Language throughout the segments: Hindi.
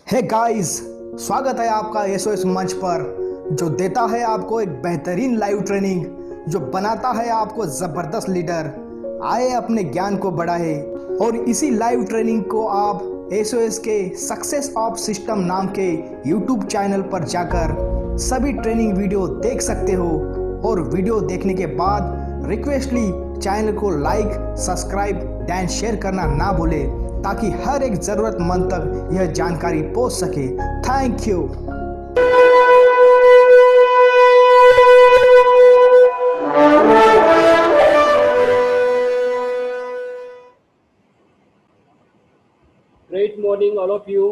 हे गाइस, स्वागत है आपका एसओएस मंच पर, जो देता है आपको एक बेहतरीन लाइव ट्रेनिंग, जो बनाता है आपको जबरदस्त लीडर। आए अपने ज्ञान को बढ़ाए और इसी लाइव ट्रेनिंग को आप एसओएस के सक्सेस ऑफ सिस्टम नाम के यूट्यूब चैनल पर जाकर सभी ट्रेनिंग वीडियो देख सकते हो। और वीडियो देखने के बाद रिक्वेस्टली चैनल को लाइक, सब्सक्राइब एंड शेयर करना ना भूले, ताकि हर एक जरूरतमंद तक यह जानकारी पहुंच सके। Thank you. Great morning all of you.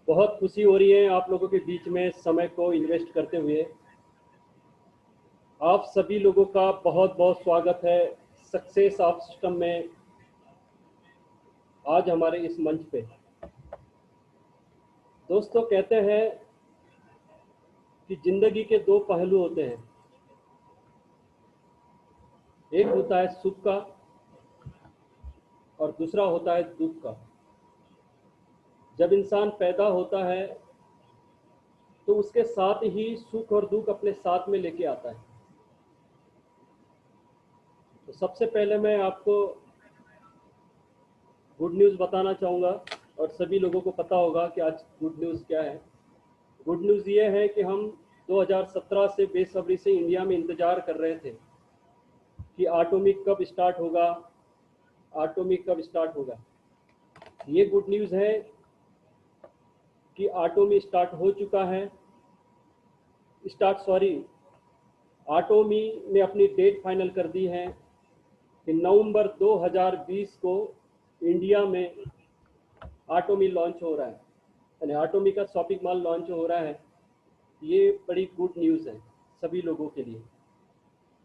बहुत खुशी हो रही है आप लोगों के बीच में समय को इन्वेस्ट करते हुए। आप सभी लोगों का बहुत बहुत स्वागत है सक्सेस ऑफ सिस्टम में। आज हमारे इस मंच पे दोस्तों कहते हैं कि जिंदगी के दो पहलू होते हैं, एक होता है सुख का और दूसरा होता है दुख का। जब इंसान पैदा होता है तो उसके साथ ही सुख और दुख अपने साथ में लेके आता है। तो सबसे पहले मैं आपको गुड न्यूज़ बताना चाहूँगा और सभी लोगों को पता होगा कि आज गुड न्यूज़ क्या है। गुड न्यूज़ ये है कि हम 2017 से बेसब्री से इंडिया में इंतज़ार कर रहे थे कि एटॉमिक कब स्टार्ट होगा, एटॉमिक कब स्टार्ट होगा। ये गुड न्यूज़ है कि एटॉमी स्टार्ट हो चुका है। एटॉमी ने अपनी डेट फाइनल कर दी है कि नवंबर 2020 को इंडिया में एटॉमी लॉन्च हो रहा है, यानी एटॉमी का शॉपिंग मॉल लॉन्च हो रहा है। ये बड़ी गुड न्यूज़ है सभी लोगों के लिए।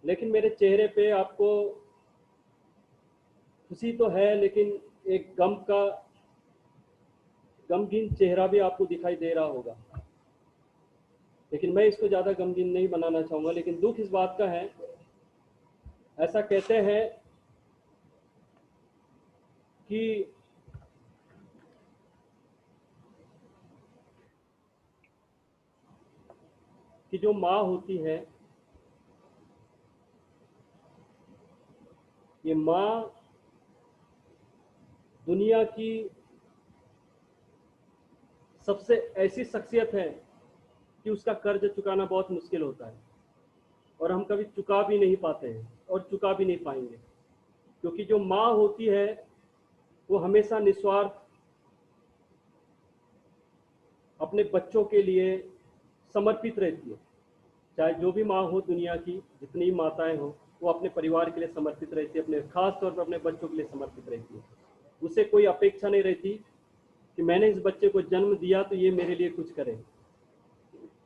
लेकिन मेरे चेहरे पे आपको खुशी तो है, लेकिन एक गमगीन चेहरा भी आपको दिखाई दे रहा होगा। लेकिन मैं इसको ज़्यादा गमगीन नहीं बनाना चाहूँगा। लेकिन दुख इस बात का है, ऐसा कहते हैं कि जो माँ होती है, ये माँ दुनिया की सबसे ऐसी शख्सियत है कि उसका कर्ज चुकाना बहुत मुश्किल होता है और हम कभी चुका भी नहीं पाते हैं और चुका भी नहीं पाएंगे। क्योंकि जो माँ होती है वो हमेशा निस्वार्थ अपने बच्चों के लिए समर्पित रहती है। चाहे जो भी माँ हो, दुनिया की जितनी माताएं हो, वो अपने परिवार के लिए समर्पित रहती है, अपने खास तौर पर अपने बच्चों के लिए समर्पित रहती है। उसे कोई अपेक्षा नहीं रहती कि मैंने इस बच्चे को जन्म दिया तो ये मेरे लिए कुछ करे।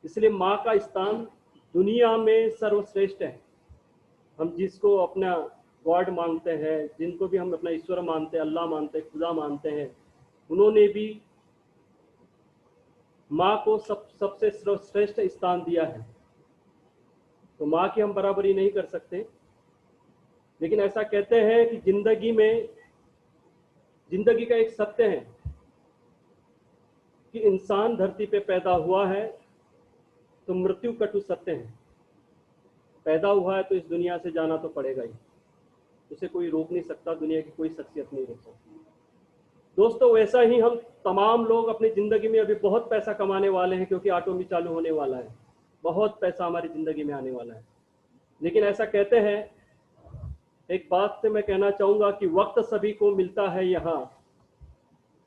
इसलिए माँ का स्थान दुनिया में सर्वश्रेष्ठ है। हम जिसको अपना गॉड मानते हैं, जिनको भी हम अपना ईश्वर मानते हैं, अल्लाह मानते हैं, खुदा मानते हैं, उन्होंने भी माँ को सबसे श्रेष्ठ स्थान दिया है। तो माँ की हम बराबरी नहीं कर सकते। लेकिन ऐसा कहते हैं कि जिंदगी का एक सत्य है कि इंसान धरती पे पैदा हुआ है तो मृत्यु कटु सत्य है। पैदा हुआ है तो इस दुनिया से जाना तो पड़ेगा ही, उसे कोई रोक नहीं सकता, दुनिया की कोई शख्सियत नहीं रोक सकती। दोस्तों, वैसा ही हम तमाम लोग अपनी ज़िंदगी में अभी बहुत पैसा कमाने वाले हैं, क्योंकि एटॉमी चालू होने वाला है, बहुत पैसा हमारी ज़िंदगी में आने वाला है। लेकिन ऐसा कहते हैं, एक बात से मैं कहना चाहूँगा कि वक्त सभी को मिलता है यहाँ,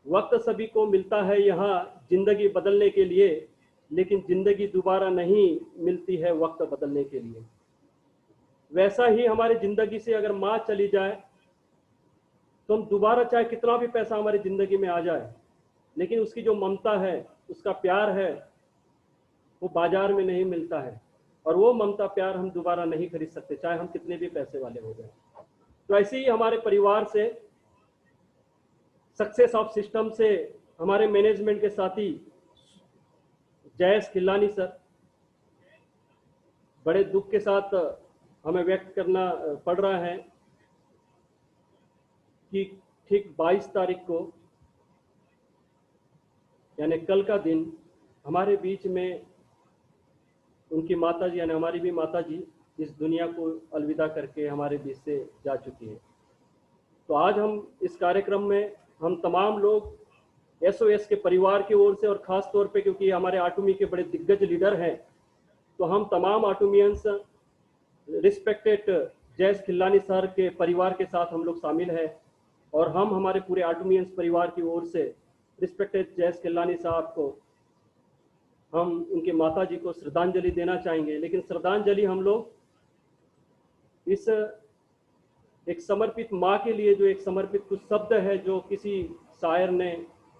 वक्त सभी को मिलता है यहाँ ज़िंदगी बदलने के लिए, लेकिन ज़िंदगी दोबारा नहीं मिलती है वक्त बदलने के लिए। वैसा ही हमारी ज़िंदगी से अगर माँ चली जाए तो हम दोबारा चाहे कितना भी पैसा हमारी ज़िंदगी में आ जाए, लेकिन उसकी जो ममता है, उसका प्यार है, वो बाजार में नहीं मिलता है। और वो ममता प्यार हम दोबारा नहीं खरीद सकते, चाहे हम कितने भी पैसे वाले हो जाए। तो ऐसे ही हमारे परिवार से, सक्सेस ऑफ सिस्टम से, हमारे मैनेजमेंट के साथी जयेश खिल्लानी सर, बड़े दुख के साथ हमें व्यक्त करना पड़ रहा है कि ठीक 22 तारीख को यानी कल का दिन हमारे बीच में उनकी माता जी यानी हमारी भी माता जी इस दुनिया को अलविदा करके हमारे बीच से जा चुकी है। तो आज हम इस कार्यक्रम में हम तमाम लोग एसओएस के परिवार की ओर से और ख़ास तौर पे क्योंकि हमारे आटोमी के बड़े दिग्गज लीडर हैं, तो हम तमाम आटोमियंस रिस्पेक्टेड जयस खिल्लानी सर के परिवार के साथ हम लोग शामिल हैं और हम हमारे पूरे आटोमियंस परिवार की ओर से रिस्पेक्टेड जयस खिल्लानी साहब को हम उनके माता जी को श्रद्धांजलि देना चाहेंगे। लेकिन श्रद्धांजलि हम लोग इस एक समर्पित माँ के लिए जो एक समर्पित कुछ शब्द है जो किसी शायर ने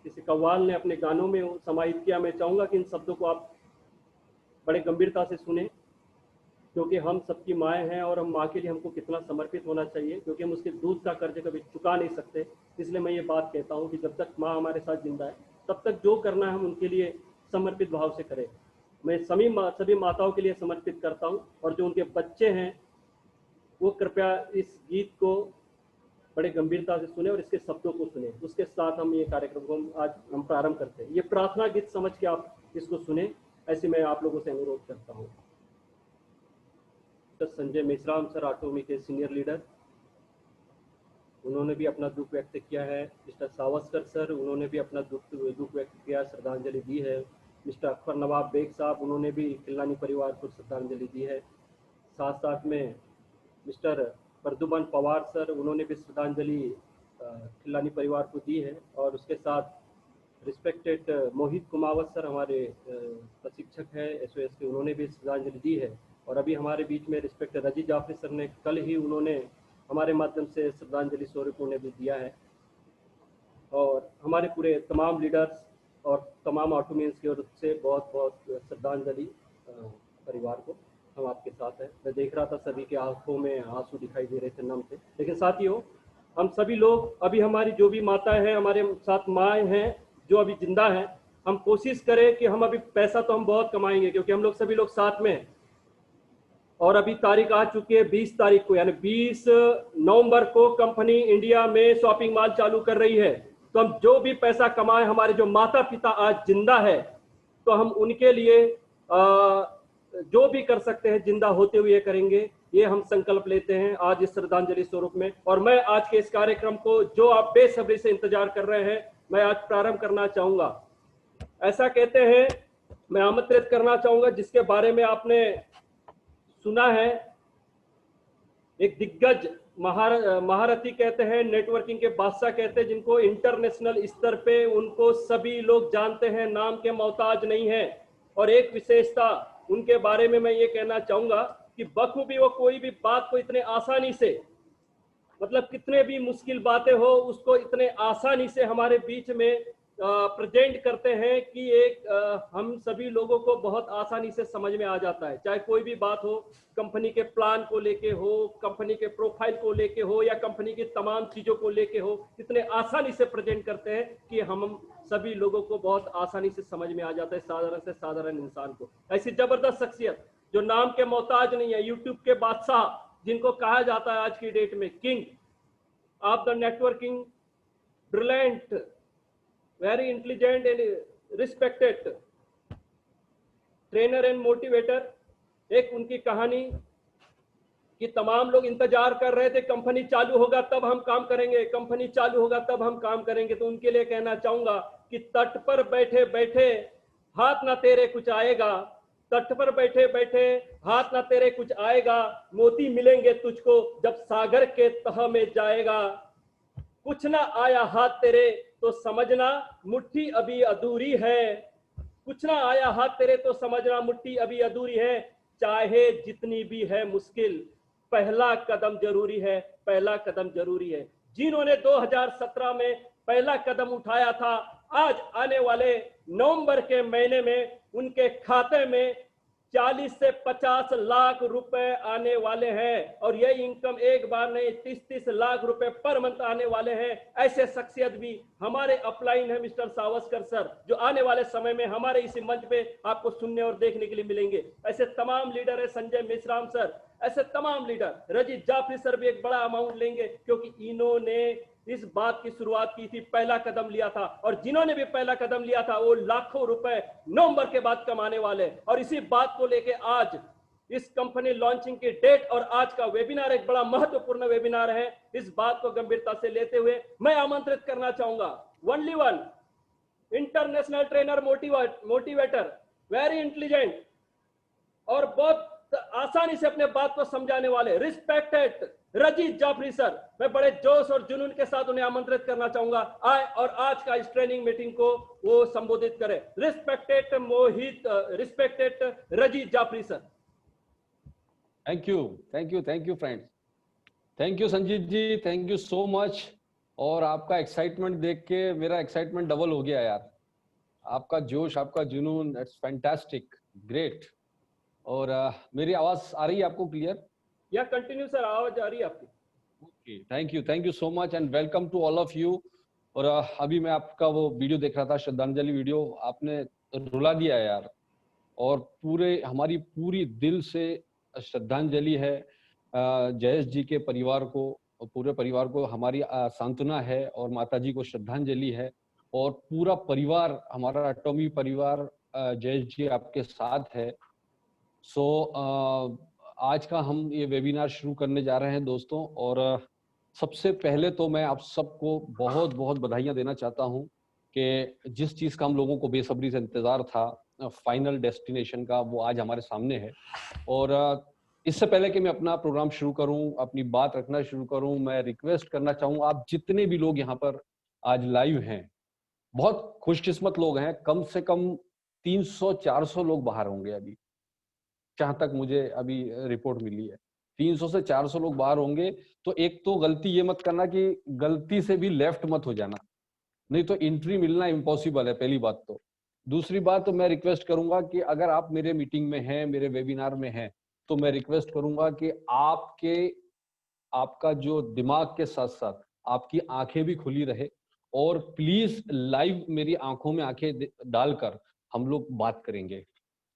किसी कव्वाल ने अपने गानों में समाहित किया, मैं चाहूँगा कि इन शब्दों को आप बड़े गंभीरता से सुने, क्योंकि हम सबकी माएँ हैं और हम माँ के लिए हमको कितना समर्पित होना चाहिए, क्योंकि हम उसके दूध का कर्ज कभी चुका नहीं सकते। इसलिए मैं ये बात कहता हूँ कि जब तक माँ हमारे साथ जिंदा है तब तक जो करना है हम उनके लिए समर्पित भाव से करें। मैं सभी माताओं के लिए समर्पित करता हूँ और जो उनके बच्चे हैं वो कृपया इस गीत को बड़े गंभीरता से सुने और इसके शब्दों को सुने। उसके साथ हम ये कार्यक्रम को आज हम प्रारंभ करते हैं। ये प्रार्थना गीत समझ के आप इसको सुने, ऐसे मैं आप लोगों से अनुरोध करता हूँ। तो संजय मेश्राम सर आटोमी के सीनियर लीडर, उन्होंने भी अपना दुख व्यक्त किया है। मिस्टर सावस्कर सर, उन्होंने भी अपना दुख व्यक्त किया, श्रद्धांजलि दी है। मिस्टर अकबर नवाब बेग साहब, उन्होंने भी खिल्लानी परिवार को श्रद्धांजलि दी है। साथ साथ में मिस्टर प्रद्युमन पवार सर, उन्होंने भी श्रद्धांजलि खिल्लानी परिवार को दी है। और उसके साथ रिस्पेक्टेड मोहित कुमावत सर, हमारे प्रशिक्षक हैं एसओएस के, उन्होंने भी श्रद्धांजलि दी है। और अभी हमारे बीच में रिस्पेक्टेड रजी जाफरी सर ने कल ही उन्होंने हमारे माध्यम से श्रद्धांजलि स्वरूप उन्हें भी दिया है। और हमारे पूरे तमाम लीडर्स और तमाम आटोमियंस की ओर से बहुत बहुत श्रद्धांजलि परिवार को। हम आपके साथ हैं। मैं देख रहा था सभी के आंखों में आंसू दिखाई दे रहे थे, नम थे। लेकिन साथियों, हम सभी लोग अभी हमारी जो भी माताएं हैं, हमारे साथ माएँ हैं जो अभी जिंदा हैं, हम कोशिश करें कि हम अभी पैसा तो हम बहुत कमाएंगे क्योंकि हम लोग सभी लोग साथ में हैं। और अभी तारीख आ चुकी है 20 तारीख को, यानी 20 नवंबर को कंपनी इंडिया में शॉपिंग मॉल चालू कर रही है। तो हम जो भी पैसा कमाए, हमारे जो माता पिता आज जिंदा है, तो हम उनके लिए जो भी कर सकते हैं जिंदा होते हुए करेंगे। ये हम संकल्प लेते हैं आज इस श्रद्धांजलि स्वरूप में। और मैं आज के इस कार्यक्रम को जो आप बेसब्री से इंतजार कर रहे हैं, मैं आज प्रारंभ करना चाहूंगा। ऐसा कहते हैं, मैं आमंत्रित करना चाहूंगा जिसके बारे में आपने सुना है, एक दिग्गज महारथी कहते हैं, नेटवर्किंग के बादशाह कहते हैं, जिनको इंटरनेशनल स्तर पे उनको सभी लोग जानते हैं, नाम के मोहताज नहीं है। और एक विशेषता उनके बारे में मैं ये कहना चाहूंगा कि बखूबी वो कोई भी बात को इतने आसानी से, मतलब कितने भी मुश्किल बातें हो उसको इतने आसानी से हमारे बीच में प्रेजेंट करते हैं कि हम सभी लोगों को बहुत आसानी से समझ में आ जाता है। चाहे कोई भी बात हो, कंपनी के प्लान को लेके हो, कंपनी के प्रोफाइल को लेके हो, या कंपनी की तमाम चीजों को लेके हो, इतने आसानी से प्रेजेंट करते हैं कि हम सभी लोगों को बहुत आसानी से समझ में आ जाता है, साधारण से साधारण इंसान को। ऐसी जबरदस्त शख्सियत जो नाम के मोहताज नहीं है, यूट्यूब के बादशाह, जिनको कहा जाता है आज की डेट में king of the networking, brilliant, very intelligent and respected trainer and motivator. एक उनकी कहानी कि तमाम लोग इंतजार कर रहे थे कंपनी चालू होगा तब हम काम करेंगे, कंपनी चालू होगा तब हम काम करेंगे। तो उनके लिए कहना चाहूंगा कि तट पर बैठे बैठे हाथ ना तेरे कुछ आएगा, तट पर बैठे बैठे हाथ ना तेरे कुछ आएगा, मोती मिलेंगे तुझको जब सागर के तह में जाएगा। कुछ ना आया हाथ तेरे तो समझना मुट्ठी अभी अधूरी है, कुछ ना आया हाथ तेरे तो समझना मुट्ठी अभी अधूरी है। चाहे जितनी भी है मुश्किल, पहला कदम जरूरी है, पहला कदम जरूरी है। जिन्होंने 2017 में पहला कदम उठाया था, आज आने वाले नवंबर के महीने में उनके खाते में 40 से 50 लाख रुपए आने वाले हैं। और यह इनकम एक बार नहीं, 30-30 लाख रुपए पर मंथ आने वाले हैं। ऐसे शख्सियत भी हमारे अपलाइन है मिस्टर सावस्कर सर, जो आने वाले समय में हमारे इसी मंच पे आपको सुनने और देखने के लिए मिलेंगे। ऐसे तमाम लीडर है, संजय मेश्राम सर, ऐसे तमाम लीडर, रजी जाफरी सर भी एक बड़ा अमाउंट लेंगे क्योंकि इन्होंने इस बात की शुरुआत की थी, पहला कदम लिया था, और जिन्होंने भी पहला कदम लिया था वो लाखों रुपए नवंबर के बाद कमाने वाले। और इसी बात को लेके आज इस कंपनी लॉन्चिंग की डेट और आज का वेबिनार एक बड़ा महत्वपूर्ण वेबिनार है। इस बात को गंभीरता से लेते हुए मैं आमंत्रित करना चाहूंगा only one international trainer, motivator, very intelligent और बहुत आसानी से अपने बात को समझाने वाले रिस्पेक्टेड रजीत जाफरी सर। मैं बड़े जोश और जुनून के साथ उन्हें आमंत्रित करना चाहूंगा आए और आज का इस ट्रेनिंग मीटिंग को वो संबोधित करें। Respected Rajeet Jafri sir. Thank you friends, thank you Sanjeet ji, thank you so much. और आपका एक्साइटमेंट देख के मेरा एक्साइटमेंट डबल हो गया यार। आपका जोश, आपका जुनून, इट्स फैंटास्टिक, ग्रेट। और मेरी आवाज आ रही है आपको क्लियर? या कंटिन्यू सर, आवाज आ रही है आपकी। Okay, thank you so much and welcome to all of you. और अभी मैं आपका वो वीडियो देख रहा था, श्रद्धांजलि वीडियो, आपने रुला दिया यार। और हमारी पूरी दिल से श्रद्धांजलि है जयेश जी के परिवार को और पूरे परिवार को हमारी सांत्वना है और माताजी को श्रद्धांजलि है। और पूरा परिवार, हमारा एटॉमी परिवार जयेश जी आपके साथ है। सो आज का हम ये वेबिनार शुरू करने जा रहे हैं दोस्तों। और सबसे पहले तो मैं आप सबको बहुत बहुत बधाइयां देना चाहता हूं कि जिस चीज का हम लोगों को बेसब्री से इंतजार था, फाइनल डेस्टिनेशन का, वो आज हमारे सामने है। और इससे पहले कि मैं अपना प्रोग्राम शुरू करूं, अपनी बात रखना शुरू करूं, मैं रिक्वेस्ट करना चाहूंगा आप जितने भी लोग यहाँ पर आज लाइव हैं, बहुत खुशकिस्मत लोग हैं, कम से कम 300-400 लोग बाहर होंगे अभी, जहां तक मुझे अभी रिपोर्ट मिली है 300 से 400 लोग बाहर होंगे। तो एक तो गलती ये मत करना कि गलती से भी लेफ्ट मत हो जाना, नहीं तो एंट्री मिलना इम्पॉसिबल है, पहली बात तो। दूसरी बात तो मैं रिक्वेस्ट करूंगा कि अगर आप मेरे मीटिंग में हैं, मेरे वेबिनार में हैं, तो मैं रिक्वेस्ट करूंगा कि आपका जो दिमाग के साथ साथ आपकी आंखें भी खुली रहे। और प्लीज लाइव मेरी आंखों में आंखें डालकर हम लोग बात करेंगे,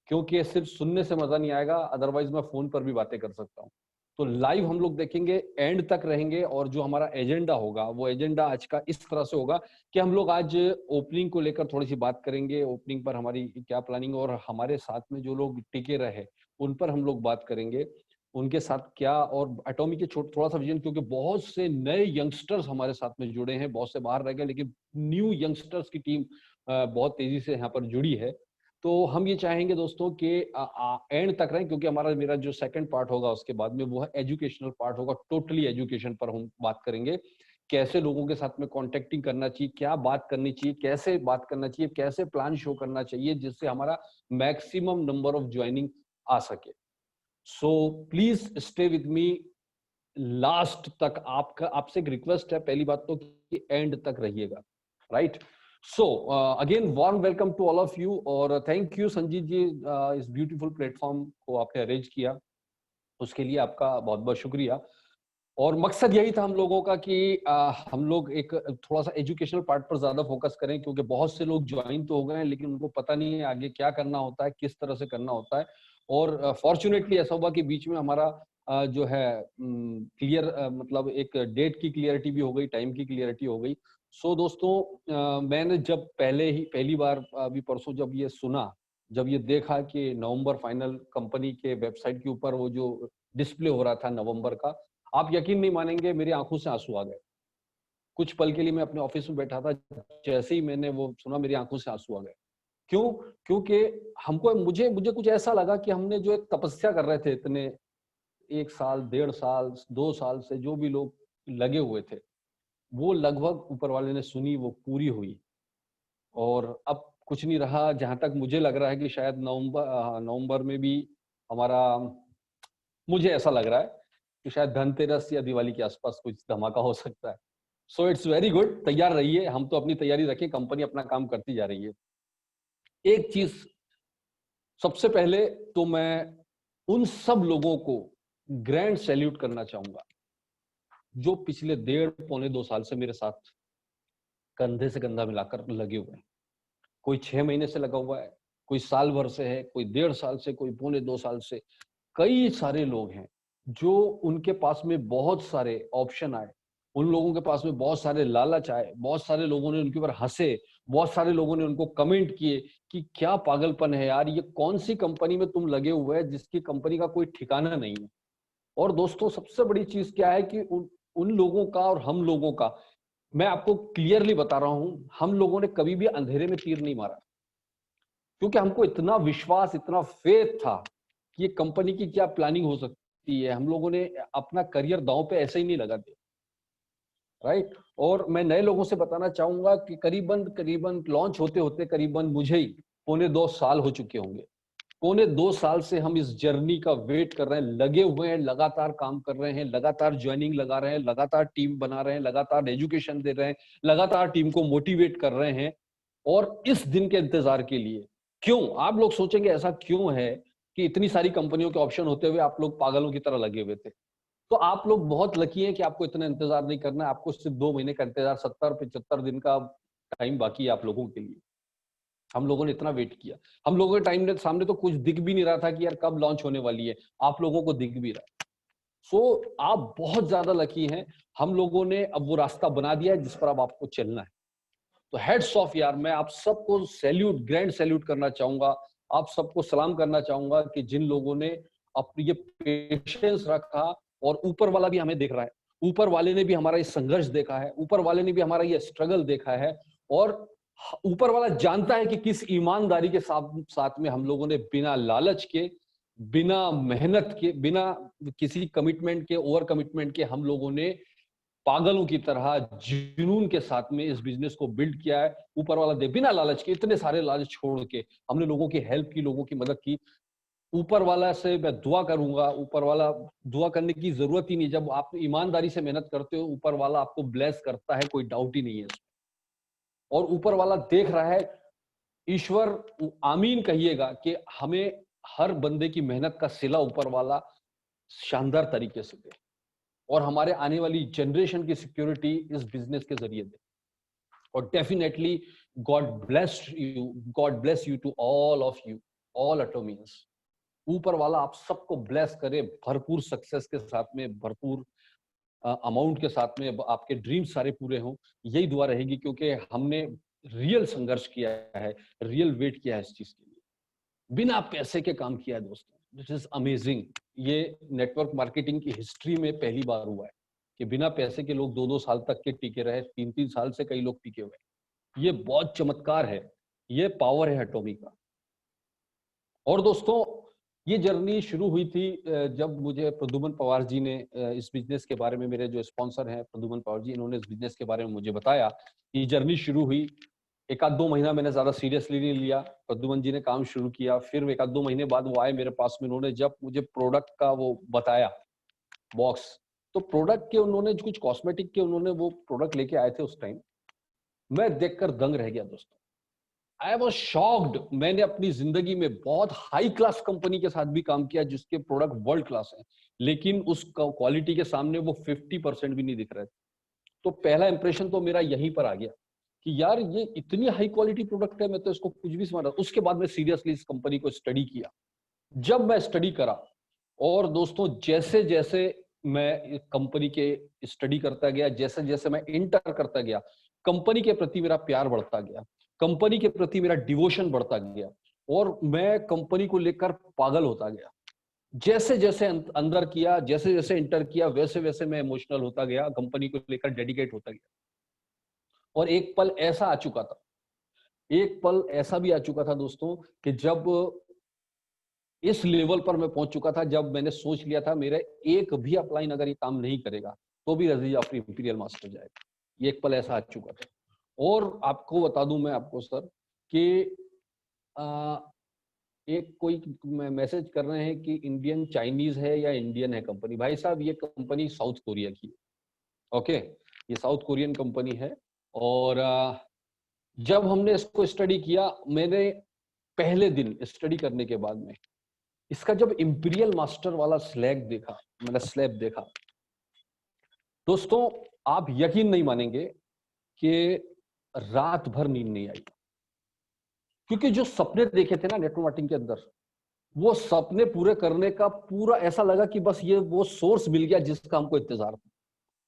क्योंकि सिर्फ सुनने से मजा नहीं आएगा, अदरवाइज मैं फोन पर भी बातें कर सकता हूँ। तो लाइव हम लोग देखेंगे, एंड तक रहेंगे। और जो हमारा एजेंडा होगा, वो एजेंडा आज का इस तरह से होगा कि हम लोग आज ओपनिंग को लेकर थोड़ी सी बात करेंगे, ओपनिंग पर हमारी क्या प्लानिंग, और हमारे साथ में जो लोग टिके रहे उन पर हम लोग बात करेंगे, उनके साथ क्या, और एटॉमी के थोड़ा सा विजन, क्योंकि बहुत से नए यंगस्टर्स हमारे साथ में जुड़े हैं, बहुत से बाहर रह गए, लेकिन न्यू यंगस्टर्स की टीम बहुत तेजी से यहाँ पर जुड़ी है। तो हम ये चाहेंगे दोस्तों कि एंड तक रहें, क्योंकि मेरा जो सेकंड पार्ट होगा उसके बाद में वो है एजुकेशनल पार्ट होगा। टोटली एजुकेशन पर हम बात करेंगे, कैसे लोगों के साथ में कॉन्टेक्टिंग करना चाहिए, क्या बात करनी चाहिए, कैसे बात करना चाहिए, कैसे प्लान शो करना चाहिए, जिससे हमारा मैक्सिमम नंबर ऑफ ज्वाइनिंग आ सके। So please stay with me last तक। आपसे एक रिक्वेस्ट है, पहली बात तो कि एंड तक रहिएगा, right? So again warm welcome to all of you, और थैंक यू संजीत जी, इस ब्यूटीफुल प्लेटफॉर्म को आपने अरेंज किया, उसके लिए आपका बहुत बहुत शुक्रिया। और मकसद यही था हम लोगों का कि हम लोग एक थोड़ा सा एजुकेशनल पार्ट पर ज्यादा फोकस करें, क्योंकि बहुत से लोग ज्वाइन तो हो गए हैं, लेकिन उनको पता नहीं है आगे क्या करना होता है, किस तरह से करना होता है। और फॉर्चुनेटली ऐसा हुआ कि बीच में हमारा जो है क्लियर, मतलब एक डेट की क्लियरिटी भी हो गई, टाइम की क्लियरिटी हो गई। सो दोस्तों, मैंने जब पहली बार अभी परसों जब ये सुना, जब ये देखा कि नवंबर फाइनल कंपनी के वेबसाइट के ऊपर वो जो डिस्प्ले हो रहा था नवंबर का, आप यकीन नहीं मानेंगे, मेरी आंखों से आंसू आ गए। कुछ पल के लिए मैं अपने ऑफिस में बैठा था, जैसे ही मैंने वो सुना मेरी आंखों से आंसू आ गए। क्यों? क्योंकि मुझे कुछ ऐसा लगा कि हमने जो एक तपस्या कर रहे थे इतने 1 साल, 1.5 साल, 2 साल से जो भी लोग लगे हुए थे, वो लगभग ऊपर वाले ने सुनी, वो पूरी हुई। और अब कुछ नहीं रहा। जहां तक मुझे लग रहा है कि शायद नवंबर में भी हमारा, मुझे ऐसा लग रहा है कि शायद धनतेरस या दिवाली के आसपास कुछ धमाका हो सकता है। सो इट्स वेरी गुड, तैयार रहिए, हम तो अपनी तैयारी रखें, कंपनी अपना काम करती जा रही है। एक चीज सबसे पहले तो मैं उन सब लोगों को ग्रैंड सैल्यूट करना चाहूंगा जो पिछले 1.5-2 साल से मेरे साथ कंधे से कंधा मिलाकर लगे हुए हैं। कोई 6 महीने से लगा हुआ है, कोई साल भर से है, कोई 1.5 साल से, कोई 1.25-2 साल से। कई सारे लोग हैं जो उनके पास में बहुत सारे ऑप्शन आए, उन लोगों के पास में बहुत सारे लालच आए, बहुत सारे लोगों ने उनके ऊपर हंसे, बहुत सारे लोगों ने उनको कमेंट किए कि क्या पागलपन है यार, ये कौन सी कंपनी में तुम लगे हुए हैं जिसकी कंपनी का कोई ठिकाना नहीं है। और दोस्तों सबसे बड़ी चीज क्या है कि उन लोगों का और हम लोगों का, मैं आपको क्लियरली बता रहा हूं, हम लोगों ने कभी भी अंधेरे में तीर नहीं मारा, क्योंकि हमको इतना विश्वास, इतना फेथ था कि ये कंपनी की क्या प्लानिंग हो सकती है। हम लोगों ने अपना करियर दांव पे ऐसे ही नहीं लगा दिया, राइट। और मैं नए लोगों से बताना चाहूंगा कि करीबन करीबन लॉन्च होते होते करीबन मुझे ही 1.25 साल हो चुके होंगे। 1.25 साल से हम इस जर्नी का वेट कर रहे हैं, लगे हुए हैं, लगातार काम कर रहे हैं, लगातार ज्वाइनिंग लगा रहे हैं, लगातार टीम बना रहे हैं, लगातार एजुकेशन दे रहे हैं, लगातार टीम को मोटिवेट कर रहे हैं। और इस दिन के इंतजार के लिए, क्यों आप लोग सोचेंगे ऐसा क्यों है कि इतनी सारी कंपनियों के ऑप्शन होते हुए आप लोग पागलों की तरह लगे हुए थे। तो आप लोग बहुत लकी हैं कि आपको इतना इंतजार नहीं करना है, आपको सिर्फ 2 महीने का इंतजार, 70-75 दिन का टाइम बाकी है आप लोगों के लिए। हम लोगों ने इतना वेट किया, हम लोगों के टाइम सामने तो कुछ दिख भी नहीं रहा था कि यार कब लॉन्च होने वाली है, आप लोगों को दिख भी रहा है। सो आप बहुत ज्यादा लकी हैं, हम लोगों ने अब वो रास्ता बना दिया है जिस पर अब आपको चलना है। तो हेड्स ऑफ यार, मैं आप सबको सैल्यूट, ग्रैंड सैल्यूट करना चाहूंगा, आप सबको सलाम करना चाहूंगा कि जिन लोगों ने अपनी ये पेशेंस रखा। और ऊपर वाला भी हमें देख रहा है, ऊपर वाले ने भी हमारा ये संघर्ष देखा है, ऊपर वाले ने भी हमारा ये स्ट्रगल देखा है। और ऊपर वाला जानता है कि किस ईमानदारी के साथ में हम लोगों ने बिना लालच के, बिना मेहनत के, बिना किसी कमिटमेंट के, ओवर कमिटमेंट के, हम लोगों ने पागलों की तरह जुनून के साथ में इस बिजनेस को बिल्ड किया है। ऊपर वाला दे, बिना लालच के, इतने सारे लालच छोड़ के हमने लोगों की हेल्प की, लोगों की मदद की। ऊपर वाला से मैं दुआ करूंगा, ऊपर वाला, दुआ करने की जरूरत ही नहीं, जब आप ईमानदारी से मेहनत करते हो ऊपर वाला आपको ब्लेस करता है, कोई डाउट ही नहीं है। और ऊपर वाला देख रहा है, ईश्वर आमीन कहिएगा कि हमें हर बंदे की मेहनत का सिला ऊपर वाला शानदार तरीके से दे, और हमारे आने वाली जनरेशन की सिक्योरिटी इस बिजनेस के जरिए दे। और definitely God bless you to all of you, all Atomians. ऊपर वाला आप सबको ब्लेस करे, भरपूर सक्सेस के साथ में, भरपूर अमाउंट के साथ में, आपके ड्रीम्स सारे पूरे हों, यही दुआ रहेगी। क्योंकि हमने रियल संघर्ष किया है, रियल वेट किया है इस चीज के लिए, बिना पैसे के काम किया है दोस्तों। This is amazing. ये नेटवर्क मार्केटिंग की हिस्ट्री में पहली बार हुआ है कि बिना पैसे के लोग 2-2 साल तक के टिके रहे, 3-3 साल से कई लोग टिके हुए। ये बहुत चमत्कार है, ये पावर है एटॉमी का। और दोस्तों ये जर्नी शुरू हुई थी जब मुझे प्रद्युमन पवार जी ने इस बिजनेस के बारे में, मेरे जो स्पॉन्सर हैं प्रद्युमन पवार जी, इन्होंने इस बिजनेस के बारे में मुझे बताया कि जर्नी शुरू हुई। 1-2 महीना मैंने ज्यादा सीरियसली नहीं लिया, प्रद्युमन जी ने काम शुरू किया। फिर 1-2 महीने बाद वो आए मेरे पास में, उन्होंने जब मुझे प्रोडक्ट का वो बताया बॉक्स, तो प्रोडक्ट के उन्होंने कुछ कॉस्मेटिक के उन्होंने वो प्रोडक्ट लेके आए थे उस टाइम, मैं देखकर दंग रह गया दोस्तों। I was shocked. मैंने अपनी जिंदगी में बहुत हाई क्लास कंपनी के साथ भी काम किया जिसके प्रोडक्ट वर्ल्ड क्लास है, लेकिन उस क्वालिटी के सामने वो 50% भी नहीं दिख रहे थे। तो पहला इंप्रेशन तो मेरा यहीं पर आ गया कि यार ये इतनी हाई क्वालिटी प्रोडक्ट है, मैं तो इसको कुछ भी समझ रहा। उसके बाद मैं सीरियसली इस कंपनी को स्टडी किया। जब मैं स्टडी करा, और दोस्तों जैसे जैसे मैं कंपनी के स्टडी करता गया, जैसे जैसे मैं इंटर करता गया, कंपनी के प्रति मेरा प्यार बढ़ता गया, कंपनी के प्रति मेरा डिवोशन बढ़ता गया, और मैं कंपनी को लेकर पागल होता गया। जैसे जैसे अंदर किया, जैसे जैसे इंटर किया, वैसे वैसे मैं इमोशनल होता गया, कंपनी को लेकर डेडिकेट होता गया। और एक पल ऐसा आ चुका था, एक पल ऐसा भी आ चुका था दोस्तों, कि जब इस लेवल पर मैं पहुंच चुका था, जब मैंने सोच लिया था मेरे एक भी अपलाइन अगर ये काम नहीं करेगा तो भी रजी जाफरी इंपीरियल मास्टर जाएगा। ये एक पल ऐसा आ चुका था। और आपको बता दूं मैं आपको सर कि एक कोई मैसेज कर रहे हैं कि इंडियन चाइनीज है या इंडियन है कंपनी। भाई साहब ये कंपनी साउथ कोरिया की है। ओके, ये साउथ कोरियन कंपनी है। और जब हमने इसको स्टडी किया, मैंने पहले दिन स्टडी करने के बाद में इसका जब इंपीरियल मास्टर वाला स्लैब देखा, मैंने स्लैब देखा, दोस्तों आप यकीन नहीं मानेंगे कि रात भर नींद नहीं आई। क्योंकि जो सपने देखे थे ना नेटवर्क मार्केटिंग के अंदर, वो सपने पूरे करने का पूरा ऐसा लगा कि बस ये वो सोर्स मिल गया जिसका हमको इंतजार था।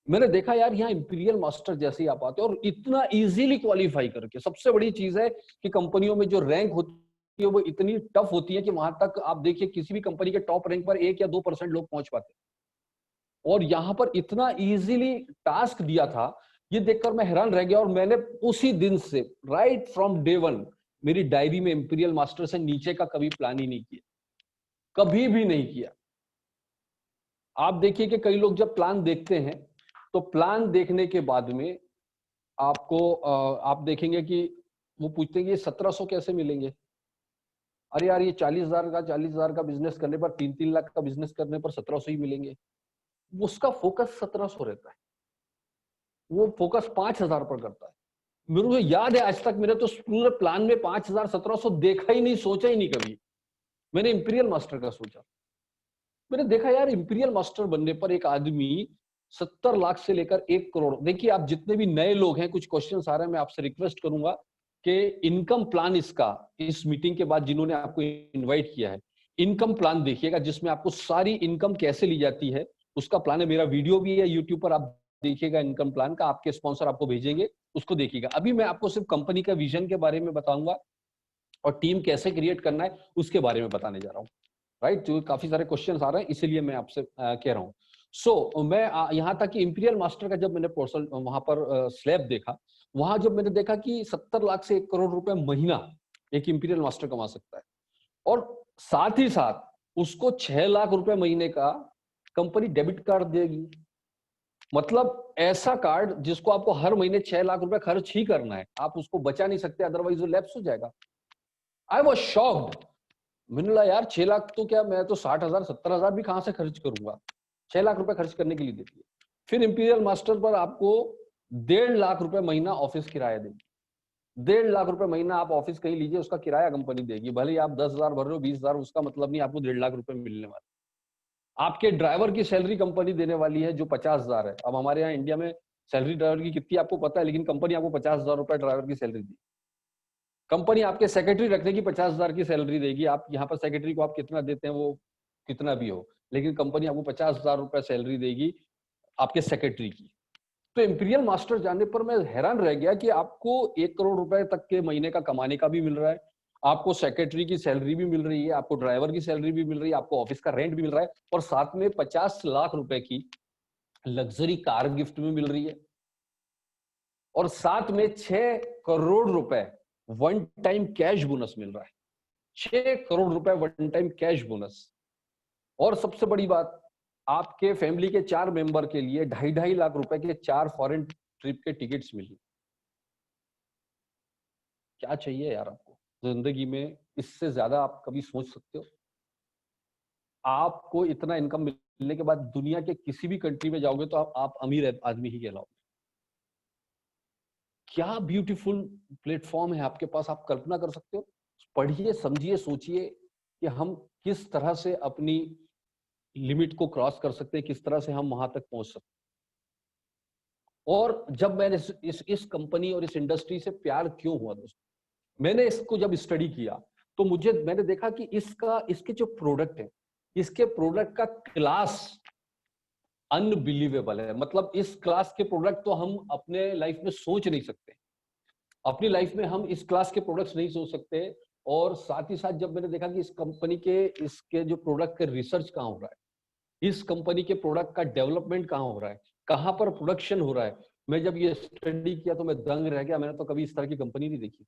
मैंने देखा यार यहाँ इंपीरियल मास्टर जैसे ही आप आते हैं और इतना इजीली क्वालिफाई करके, सबसे बड़ी चीज है कि कंपनियों में जो रैंक होती है वो इतनी टफ होती है कि वहां तक आप देखिए किसी भी कंपनी के टॉप रैंक पर 1 या 2% लोग पहुंच पाते हैं। और यहाँ पर इतना इजीली टास्क दिया था, ये देखकर मैं हैरान रह गया। और मैंने उसी दिन से राइट फ्रॉम डे वन मेरी डायरी में इंपीरियल मास्टर से नीचे का कभी प्लान ही नहीं किया, कभी भी नहीं किया। आप देखिए कि कई लोग जब प्लान देखते हैं तो प्लान देखने के बाद में आपको आप देखेंगे कि वो पूछते हैं कि ये 1700 कैसे मिलेंगे। अरे यार ये 40,000 का बिजनेस करने पर 3-3 लाख का बिजनेस करने पर 1700 ही मिलेंगे। उसका फोकस 1700 रहता है, वो फोकस 5000 पर करता है। मेरे को याद है आज तक मेरे तो पूरे प्लान में 5000 1700 देखा ही नहीं, सोचा ही नहीं कभी। मैंने इंपीरियल मास्टर का सोचा। मैंने देखा यार इंपीरियल मास्टर बनने पर एक आदमी 70 लाख से लेकर 1 करोड़। देखिए आप जितने भी नए लोग हैं, कुछ क्वेश्चंस आ रहे हैं, मैं आपसे रिक्वेस्ट करूंगा कि इनकम प्लान इसका इस मीटिंग के बाद जिन्होंने आपको इनवाइट किया है, इनकम प्लान देखिएगा जिसमें आपको सारी इनकम कैसे ली जाती है उसका प्लान है। मेरा वीडियो भी है यूट्यूब पर, आप देखिएगा इनकम प्लान का, आपके स्पॉन्सर आपको भेजेंगे, उसको देखिएगा। अभी मैं आपको सिर्फ कंपनी का विजन के बारे में बताऊंगा और टीम कैसे क्रिएट करना है उसके बारे में बताने जा रहा हूँ। राइट, जो काफी सारे क्वेश्चंस आ रहे हैं इसीलिए मैं आपसे कह रहा हूँ। सो मैं यहाँ तक कि इंपीरियल मास्टर का जब मैंने पोर्टल वहां पर स्लैब देखा, वहां जब मैंने देखा कि 70 लाख से 1 करोड़ रुपए महीना एक इंपीरियल मास्टर कमा सकता है और साथ ही साथ उसको 6 लाख रुपए महीने का कंपनी डेबिट कार्ड देगी। मतलब ऐसा कार्ड जिसको आपको हर महीने 6 लाख रुपए खर्च ही करना है, आप उसको बचा नहीं सकते, अदरवाइज वो लैप्स हो जाएगा। I was shocked. मैंने बोला यार 6 लाख तो क्या, मैं तो 60,000 70,000 भी कहां से खर्च करूंगा, 6 लाख रुपए खर्च करने के लिए देती है। फिर इंपीरियल मास्टर पर आपको 1.5 लाख रुपए महीना ऑफिस किराया देगी। 1.5 लाख रुपए महीना आप ऑफिस कहीं लीजिए, उसका किराया कंपनी देगी। भले ही आप 10,000 भर रहे हो 20,000, उसका मतलब नहीं आपको 1.5 लाख रुपए मिलने वाले। आपके ड्राइवर की सैलरी कंपनी देने वाली है जो 50,000 है। अब हमारे यहाँ इंडिया में सैलरी ड्राइवर की कितनी आपको पता है, लेकिन कंपनी आपको 50,000 रुपए ड्राइवर की सैलरी दी। कंपनी आपके सेक्रेटरी रखने की 50,000 की सैलरी देगी। आप यहाँ पर सेक्रेटरी को आप कितना देते हैं वो कितना भी हो, लेकिन कंपनी आपको 50,000 रुपए सैलरी देगी आपके सेक्रेटरी की। तो इंपीरियल मास्टर जानने पर मैं हैरान रह गया कि आपको 1 करोड़ रुपए तक के महीने का कमाने का भी मिल रहा है, आपको सेक्रेटरी की सैलरी भी मिल रही है, आपको ड्राइवर की सैलरी भी मिल रही है, आपको ऑफिस का रेंट भी मिल रहा है और साथ में 50 लाख रुपए की लग्जरी कार गिफ्ट में मिल रही है और साथ में 6 करोड़ रुपए वन टाइम कैश बोनस मिल रहा है। 6 करोड़ रुपए वन टाइम कैश बोनस। और सबसे बड़ी बात, आपके फैमिली के 4 मेंबर के लिए 2.5 लाख रुपए के 4 फॉरेन ट्रिप के टिकट्स मिली। क्या चाहिए यार आपको जिंदगी में, इससे ज्यादा आप कभी सोच सकते हो? आपको इतना इनकम मिलने के बाद दुनिया के किसी भी कंट्री में जाओगे तो आप अमीर आदमी ही कहलाओगे। क्या ब्यूटीफुल प्लेटफॉर्म है आपके पास, आप कल्पना कर सकते हो? पढ़िए, समझिए, सोचिए कि हम किस तरह से अपनी लिमिट को क्रॉस कर सकते हैं, किस तरह से हम वहां तक पहुंच सकते हैं। और जब मैंने इस कंपनी और इस इंडस्ट्री से प्यार क्यों हुआ दोस्तों, मैंने इसको जब स्टडी किया तो मैंने देखा कि इसके जो प्रोडक्ट है, इसके प्रोडक्ट का क्लास अनबिलीवेबल है। मतलब इस क्लास के प्रोडक्ट तो हम अपने लाइफ में सोच नहीं सकते, अपनी लाइफ में हम इस क्लास के प्रोडक्ट्स नहीं सोच सकते। और साथ ही साथ जब मैंने देखा कि इस कंपनी के इसके जो प्रोडक्ट के रिसर्च कहाँ हो रहा है, इस कंपनी के प्रोडक्ट का डेवलपमेंट कहाँ हो रहा है, कहाँ पर प्रोडक्शन हो रहा है, मैं जब ये स्टडी किया तो मैं दंग रह गया। मैंने तो कभी इस तरह की कंपनी नहीं देखी।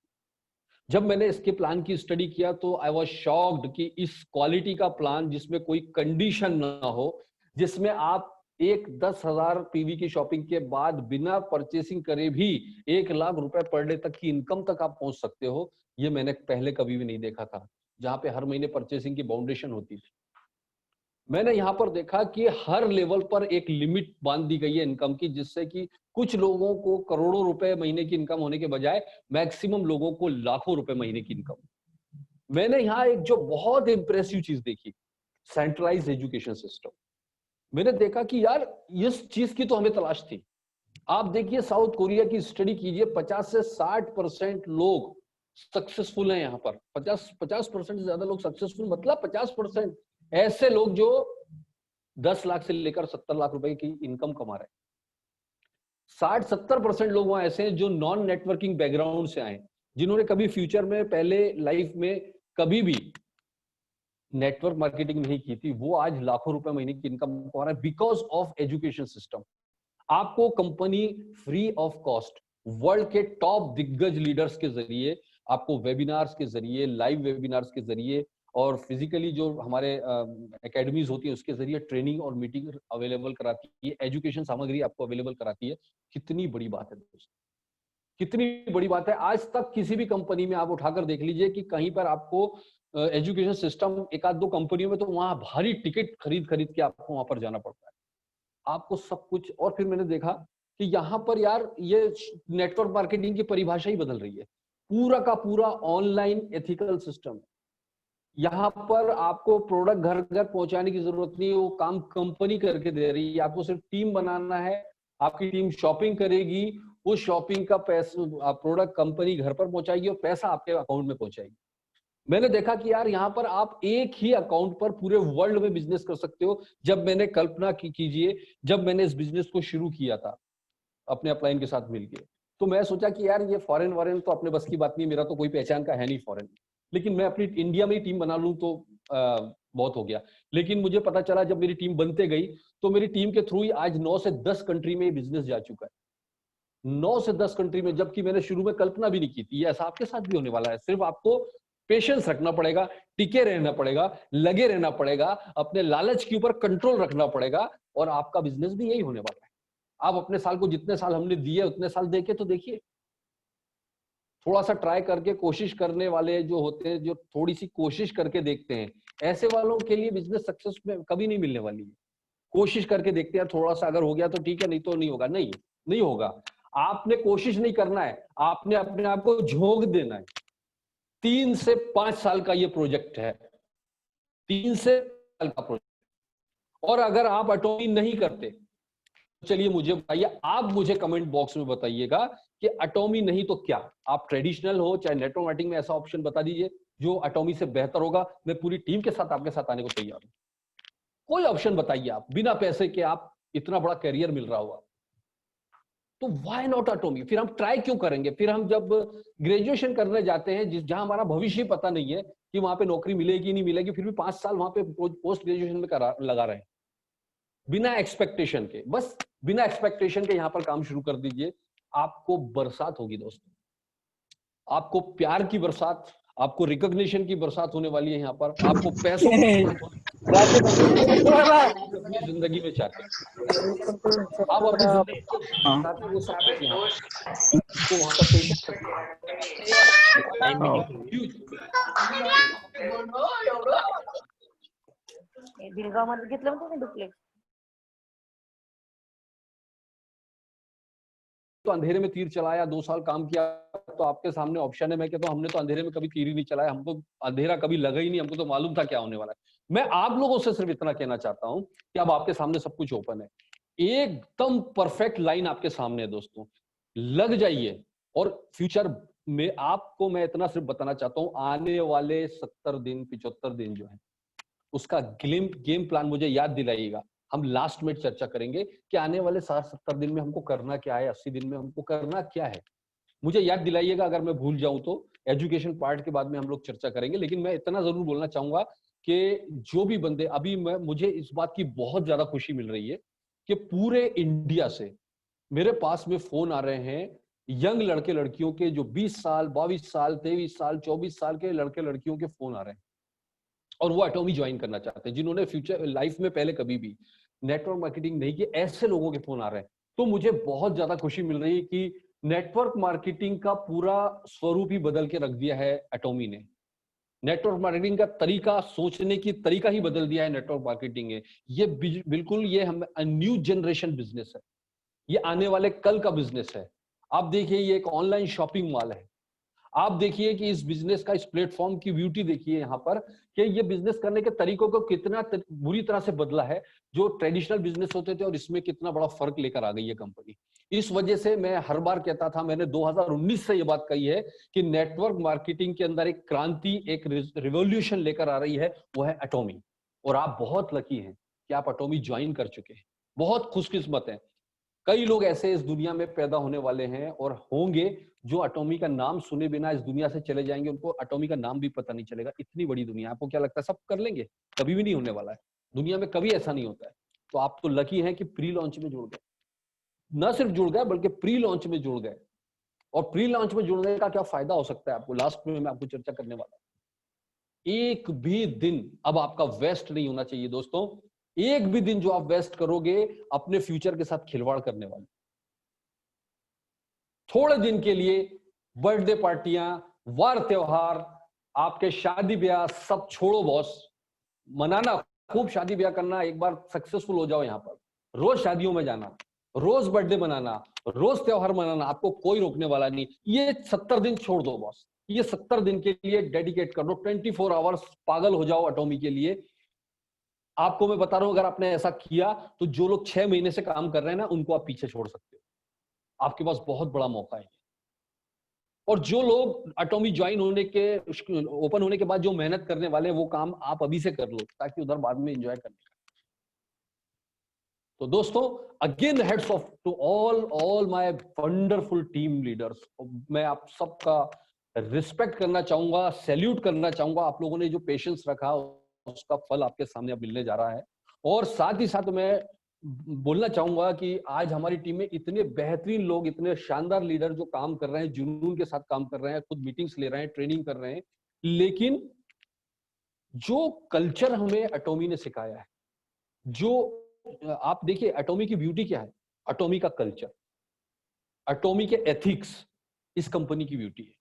जब मैंने इसके प्लान की स्टडी किया तो आई वाज शॉक्ड कि इस क्वालिटी का प्लान जिसमें कोई कंडीशन ना हो, जिसमें आप 10,000 पीवी की शॉपिंग के बाद बिना परचेसिंग करे भी 1 लाख रुपए पर डे तक की इनकम तक आप पहुंच सकते हो, ये मैंने पहले कभी भी नहीं देखा था। जहां पे हर महीने परचेसिंग की बाउंडेशन होती थी, मैंने यहाँ पर देखा कि हर लेवल पर एक लिमिट बांध दी गई है इनकम की, जिससे कि कुछ लोगों को करोड़ों रुपए महीने की इनकम होने के बजाय मैक्सिमम लोगों को लाखों रुपए महीने की इनकम। मैंने यहाँ एक जो बहुत इंप्रेसिव चीज देखी, सेंट्रलाइज्ड एजुकेशन सिस्टम। मैंने देखा कि यार इस चीज की तो हमें तलाश थी। आप देखिए साउथ कोरिया की स्टडी कीजिए, 50 से 60% लोग सक्सेसफुल हैं यहाँ पर। 50% से ज्यादा लोग सक्सेसफुल, मतलब 50% ऐसे लोग जो 10 लाख से लेकर 70 लाख रुपए की इनकम कमा रहे हैं। 60-70% लोग वहां ऐसे हैं जो नॉन नेटवर्किंग बैकग्राउंड से आए, जिन्होंने कभी फ्यूचर में पहले लाइफ में कभी भी नेटवर्क मार्केटिंग नहीं की थी, वो आज लाखों रुपए महीने की इनकम कमा रहा है बिकॉज ऑफ एजुकेशन सिस्टम। आपको company free of cost world के टॉप दिग्गज लीडर्स के जरिए, आपको वेबिनार्स के जरिए, लाइव वेबिनार्स के जरिए और फिजिकली जो हमारे एकेडमीज होती है उसके जरिए ट्रेनिंग और मीटिंग अवेलेबल कराती है, एजुकेशन सामग्री आपको अवेलेबल कराती है। कितनी बड़ी बात है दोस्तों, कितनी बड़ी बात है। आज तक किसी भी कंपनी में आप उठाकर देख लीजिए कि कहीं पर आपको एजुकेशन सिस्टम, एक आध दो कंपनियों में तो वहां भारी टिकट खरीद खरीद के आपको वहां पर जाना पड़ता है, आपको सब कुछ। और फिर मैंने देखा कि यहाँ पर यार ये नेटवर्क मार्केटिंग की परिभाषा ही बदल रही है, पूरा का पूरा ऑनलाइन एथिकल सिस्टम। यहाँ पर आपको प्रोडक्ट घर घर पहुंचाने की जरूरत नहीं है, वो काम कंपनी करके दे रही है। आपको सिर्फ टीम बनाना है, आपकी टीम शॉपिंग करेगी, वो शॉपिंग का पैसा प्रोडक्ट कंपनी घर पर पहुंचाएगी और पैसा आपके अकाउंट में पहुंचाएगी। मैंने देखा कि यार यहाँ पर आप एक ही अकाउंट पर पूरे वर्ल्ड में बिजनेस कर सकते हो। जब मैंने कल्पना कीजिए, जब मैंने इस बिजनेस को शुरू किया था अपने अपलाइन के साथ मिलके, तो मैं सोचा कि यार ये फॉरेन वॉरेन तो अपने बस की बात नहीं, मेरा तो कोई पहचान का है नहीं फॉरेन, लेकिन मैं अपनी इंडिया में ही टीम बना लूं तो बहुत हो गया। लेकिन मुझे पता चला जब मेरी टीम बनते गई तो मेरी टीम के थ्रू ही आज 9 से 10 कंट्री में बिजनेस जा चुका है, 9 से 10 कंट्री में, जबकि मैंने शुरू में कल्पना भी नहीं की थी। ऐसा आपके साथ भी होने वाला है। सिर्फ आपको पेशेंस रखना पड़ेगा, टिके रहना पड़ेगा, लगे रहना पड़ेगा, अपने लालच के ऊपर कंट्रोल रखना पड़ेगा और आपका बिजनेस भी यही होने वाला है। आप अपने साल को जितने साल हमने दिए उतने साल देके तो देखिए, थोड़ा सा ट्राई करके कोशिश करने वाले जो होते हैं, जो थोड़ी सी कोशिश करके देखते हैं, ऐसे वालों के लिए बिजनेस सक्सेस में कभी नहीं मिलने वाली है। कोशिश करके देखते हैं, थोड़ा सा अगर हो गया तो ठीक है, नहीं तो नहीं होगा। नहीं, नहीं होगा। आपने कोशिश नहीं करना है, आपने अपने आप को झोंक देना है। 3 से 5 साल का ये प्रोजेक्ट है, 3 से 5 साल का प्रोजेक्ट। और अगर आप एटॉमी नहीं करते, चलिए मुझे बताइए, आप मुझे कमेंट बॉक्स में बताइएगा कि एटॉमी नहीं तो क्या। आप ट्रेडिशनल हो चाहे नेटवर्क मार्केटिंग में, ऐसा ऑप्शन बता दीजिए जो एटॉमी से बेहतर होगा। मैं पूरी टीम के साथ आपके साथ आने को तैयार हूं। कोई ऑप्शन बताइए आप, बिना पैसे के आप इतना बड़ा करियर मिल रहा होगा तो व्हाई नॉट एटॉमी। फिर हम ट्राई क्यों करेंगे? फिर हम जब ग्रेजुएशन करने जाते हैं, जहां हमारा भविष्य पता नहीं है कि वहां पे नौकरी मिलेगी नहीं मिलेगी, फिर भी 5 साल वहां पे पोस्ट ग्रेजुएशन में लगा रहे हैं बिना एक्सपेक्टेशन के। बस बिना एक्सपेक्टेशन के यहां पर काम शुरू कर दीजिए, आपको बरसात होगी दोस्तों, आपको प्यार की बरसात, आपको रिकॉग्निशन की बरसात होने वाली है। यहाँ पर आपको पैसों अपनी जिंदगी में चाहते हैं, आप अपनी जिंदगी को चाहते हैं, वो सब कुछ यहाँ तो वहां पर पेशेंस दिलगाव मध्ये घेतलं होतं मी डुप्लेक्स. तो अंधेरे में तीर चलाया, 2 साल काम किया, तो आपके सामने ऑप्शन है। मैं कहता हूं हमने तो अंधेरे में कभी तीर ही नहीं चलाया, हमको अंधेरा कभी लगा ही नहीं, हमको तो मालूम था क्या होने वाला है। मैं आप लोगों से सिर्फ इतना कहना चाहता हूं कि अब आपके सामने सब कुछ ओपन है, एकदम परफेक्ट लाइन आपके सामने है दोस्तों, लग जाइए। और फ्यूचर में आपको मैं इतना सिर्फ बताना चाहता हूं, आने वाले 70 दिन 75 दिन जो है उसका गेम प्लान मुझे याद दिलाइएगा। हम लास्ट में चर्चा करेंगे कि आने वाले 60-70 दिन में हमको करना क्या है, 80 दिन में हमको करना क्या है। मुझे याद दिलाइएगा अगर मैं भूल जाऊं तो। एजुकेशन पार्ट के बाद में हम लोग चर्चा करेंगे, लेकिन मैं इतना जरूर बोलना चाहूंगा कि जो भी बंदे अभी, मुझे इस बात की बहुत ज्यादा खुशी मिल रही है कि पूरे इंडिया से मेरे पास में फोन आ रहे हैं यंग लड़के लड़कियों के, जो 20 साल 22 साल 23 साल 24 साल के लड़के लड़कियों के फोन आ रहे हैं और वो एटॉमी ज्वाइन करना चाहते हैं, जिन्होंने फ्यूचर लाइफ में पहले कभी भी नेटवर्क मार्केटिंग नहीं की। ऐसे लोगों के फोन आ रहे हैं, तो मुझे बहुत ज्यादा खुशी मिल रही है कि नेटवर्क मार्केटिंग का पूरा स्वरूप ही बदल के रख दिया है एटॉमी ने। नेटवर्क मार्केटिंग का तरीका, सोचने की तरीका ही बदल दिया है नेटवर्क मार्केटिंग है। ये बिल्कुल ये हम न्यू जनरेशन बिजनेस है, ये आने वाले कल का बिजनेस है। आप देखिए ये एक ऑनलाइन शॉपिंग मॉल है। आप देखिए कि इस बिजनेस का, इस प्लेटफॉर्म की ब्यूटी देखिए यहाँ पर कि ये बिजनेस करने के तरीकों को कितना बुरी तरह से बदला है। जो ट्रेडिशनल बिजनेस होते थे और इसमें कितना बड़ा फर्क लेकर आ गई है कंपनी। इस वजह से मैं हर बार कहता था, मैंने 2019 से ये बात कही है कि नेटवर्क मार्केटिंग के अंदर एक क्रांति, एक रिवॉल्यूशन लेकर आ रही है, वो है एटॉमी। और आप बहुत लकी हैं कि आप एटॉमी ज्वाइन कर चुके हैं, बहुत खुशकिस्मत हैं। कई लोग ऐसे इस दुनिया में पैदा होने वाले हैं और होंगे जो एटॉमी का नाम सुने बिना इस दुनिया से चले जाएंगे, उनको एटॉमी का नाम भी पता नहीं चलेगा। इतनी बड़ी दुनिया, आपको क्या लगता है सब कर लेंगे? कभी भी नहीं होने वाला है, दुनिया में कभी ऐसा नहीं होता है। तो आप तो लकी हैं कि प्री लॉन्च में जुड़ गए, न सिर्फ जुड़ गए बल्कि प्री लॉन्च में जुड़ गए। और प्री लॉन्च में जुड़ने का क्या फायदा हो सकता है आपको, लास्ट में मैं आपको चर्चा करने वाला हूं। एक भी दिन अब आपका वेस्ट नहीं होना चाहिए दोस्तों। एक भी दिन जो आप वेस्ट करोगे अपने फ्यूचर के साथ खिलवाड़ करने वाले। थोड़े दिन के लिए बर्थडे पार्टियां, वार त्योहार, आपके शादी ब्याह सब छोड़ो बॉस। मनाना, खूब शादी ब्याह करना, एक बार सक्सेसफुल हो जाओ यहां पर, रोज शादियों में जाना, रोज बर्थडे मनाना, रोज त्योहार मनाना, आपको कोई रोकने वाला नहीं। ये 70 दिन छोड़ दो बॉस, ये 70 दिन के लिए डेडिकेट कर दो, 24 आवर्स पागल हो जाओ एटॉमी के लिए। आपको मैं बता रहा हूं, अगर आपने ऐसा किया तो जो लोग 6 महीने से काम कर रहे हैं ना, उनको आप पीछे छोड़ सकते हो। आपके पास बहुत बड़ा मौका है। और जो लोग एटॉमी ज्वाइन होने के, ओपन होने के बाद जो मेहनत करने वाले हैं, वो काम आप अभी से कर लो ताकि उधर बाद में एंजॉय करने का। तो दोस्तों, again heads off to all my wonderful team leaders. मैं आप सबका रिस्पेक्ट करना चाहूंगा, सैल्यूट करना चाहूंगा। आप लोगों ने जो पेशेंस रखा उसका फल आपके सामने अब मिलने जा रहा है। और साथ ही साथ मैं बोलना चाहूंगा कि आज हमारी टीम में इतने बेहतरीन लोग, इतने शानदार लीडर जो काम कर रहे हैं, जुनून के साथ काम कर रहे हैं, खुद मीटिंग्स ले रहे हैं, ट्रेनिंग कर रहे हैं। लेकिन जो कल्चर हमें एटॉमी ने सिखाया है, जो आप देखिए एटॉमी की ब्यूटी क्या है, एटॉमी का कल्चर, एटॉमी के एथिक्स इस कंपनी की ब्यूटी है।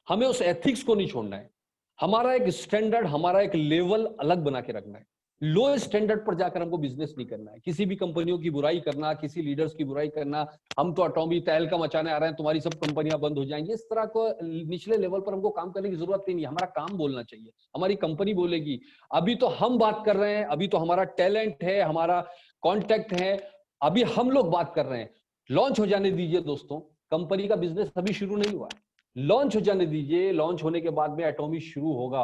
हमें उस एथिक्स को नहीं छोड़ना है। हमारा एक स्टैंडर्ड, हमारा एक लेवल अलग बना के रखना है। लो स्टैंडर्ड पर जाकर हमको बिजनेस नहीं करना है। किसी भी कंपनियों की बुराई करना, किसी लीडर्स की बुराई करना, हम तो एटॉमी तहलका मचाने आ रहे हैं, तुम्हारी सब कंपनियां बंद हो जाएंगी, इस तरह को निचले लेवल पर हमको काम करने की जरूरत ही नहीं है। हमारा काम बोलना चाहिए, हमारी कंपनी बोलेगी। अभी तो हम बात कर रहे हैं, अभी तो हमारा टैलेंट है, हमारा कॉन्टैक्ट है, अभी हम लोग बात कर रहे हैं। लॉन्च हो जाने दीजिए दोस्तों, कंपनी का बिजनेस अभी शुरू नहीं हुआ है। लॉन्च हो जाने दीजिए, लॉन्च होने के बाद में एटॉमी शुरू होगा।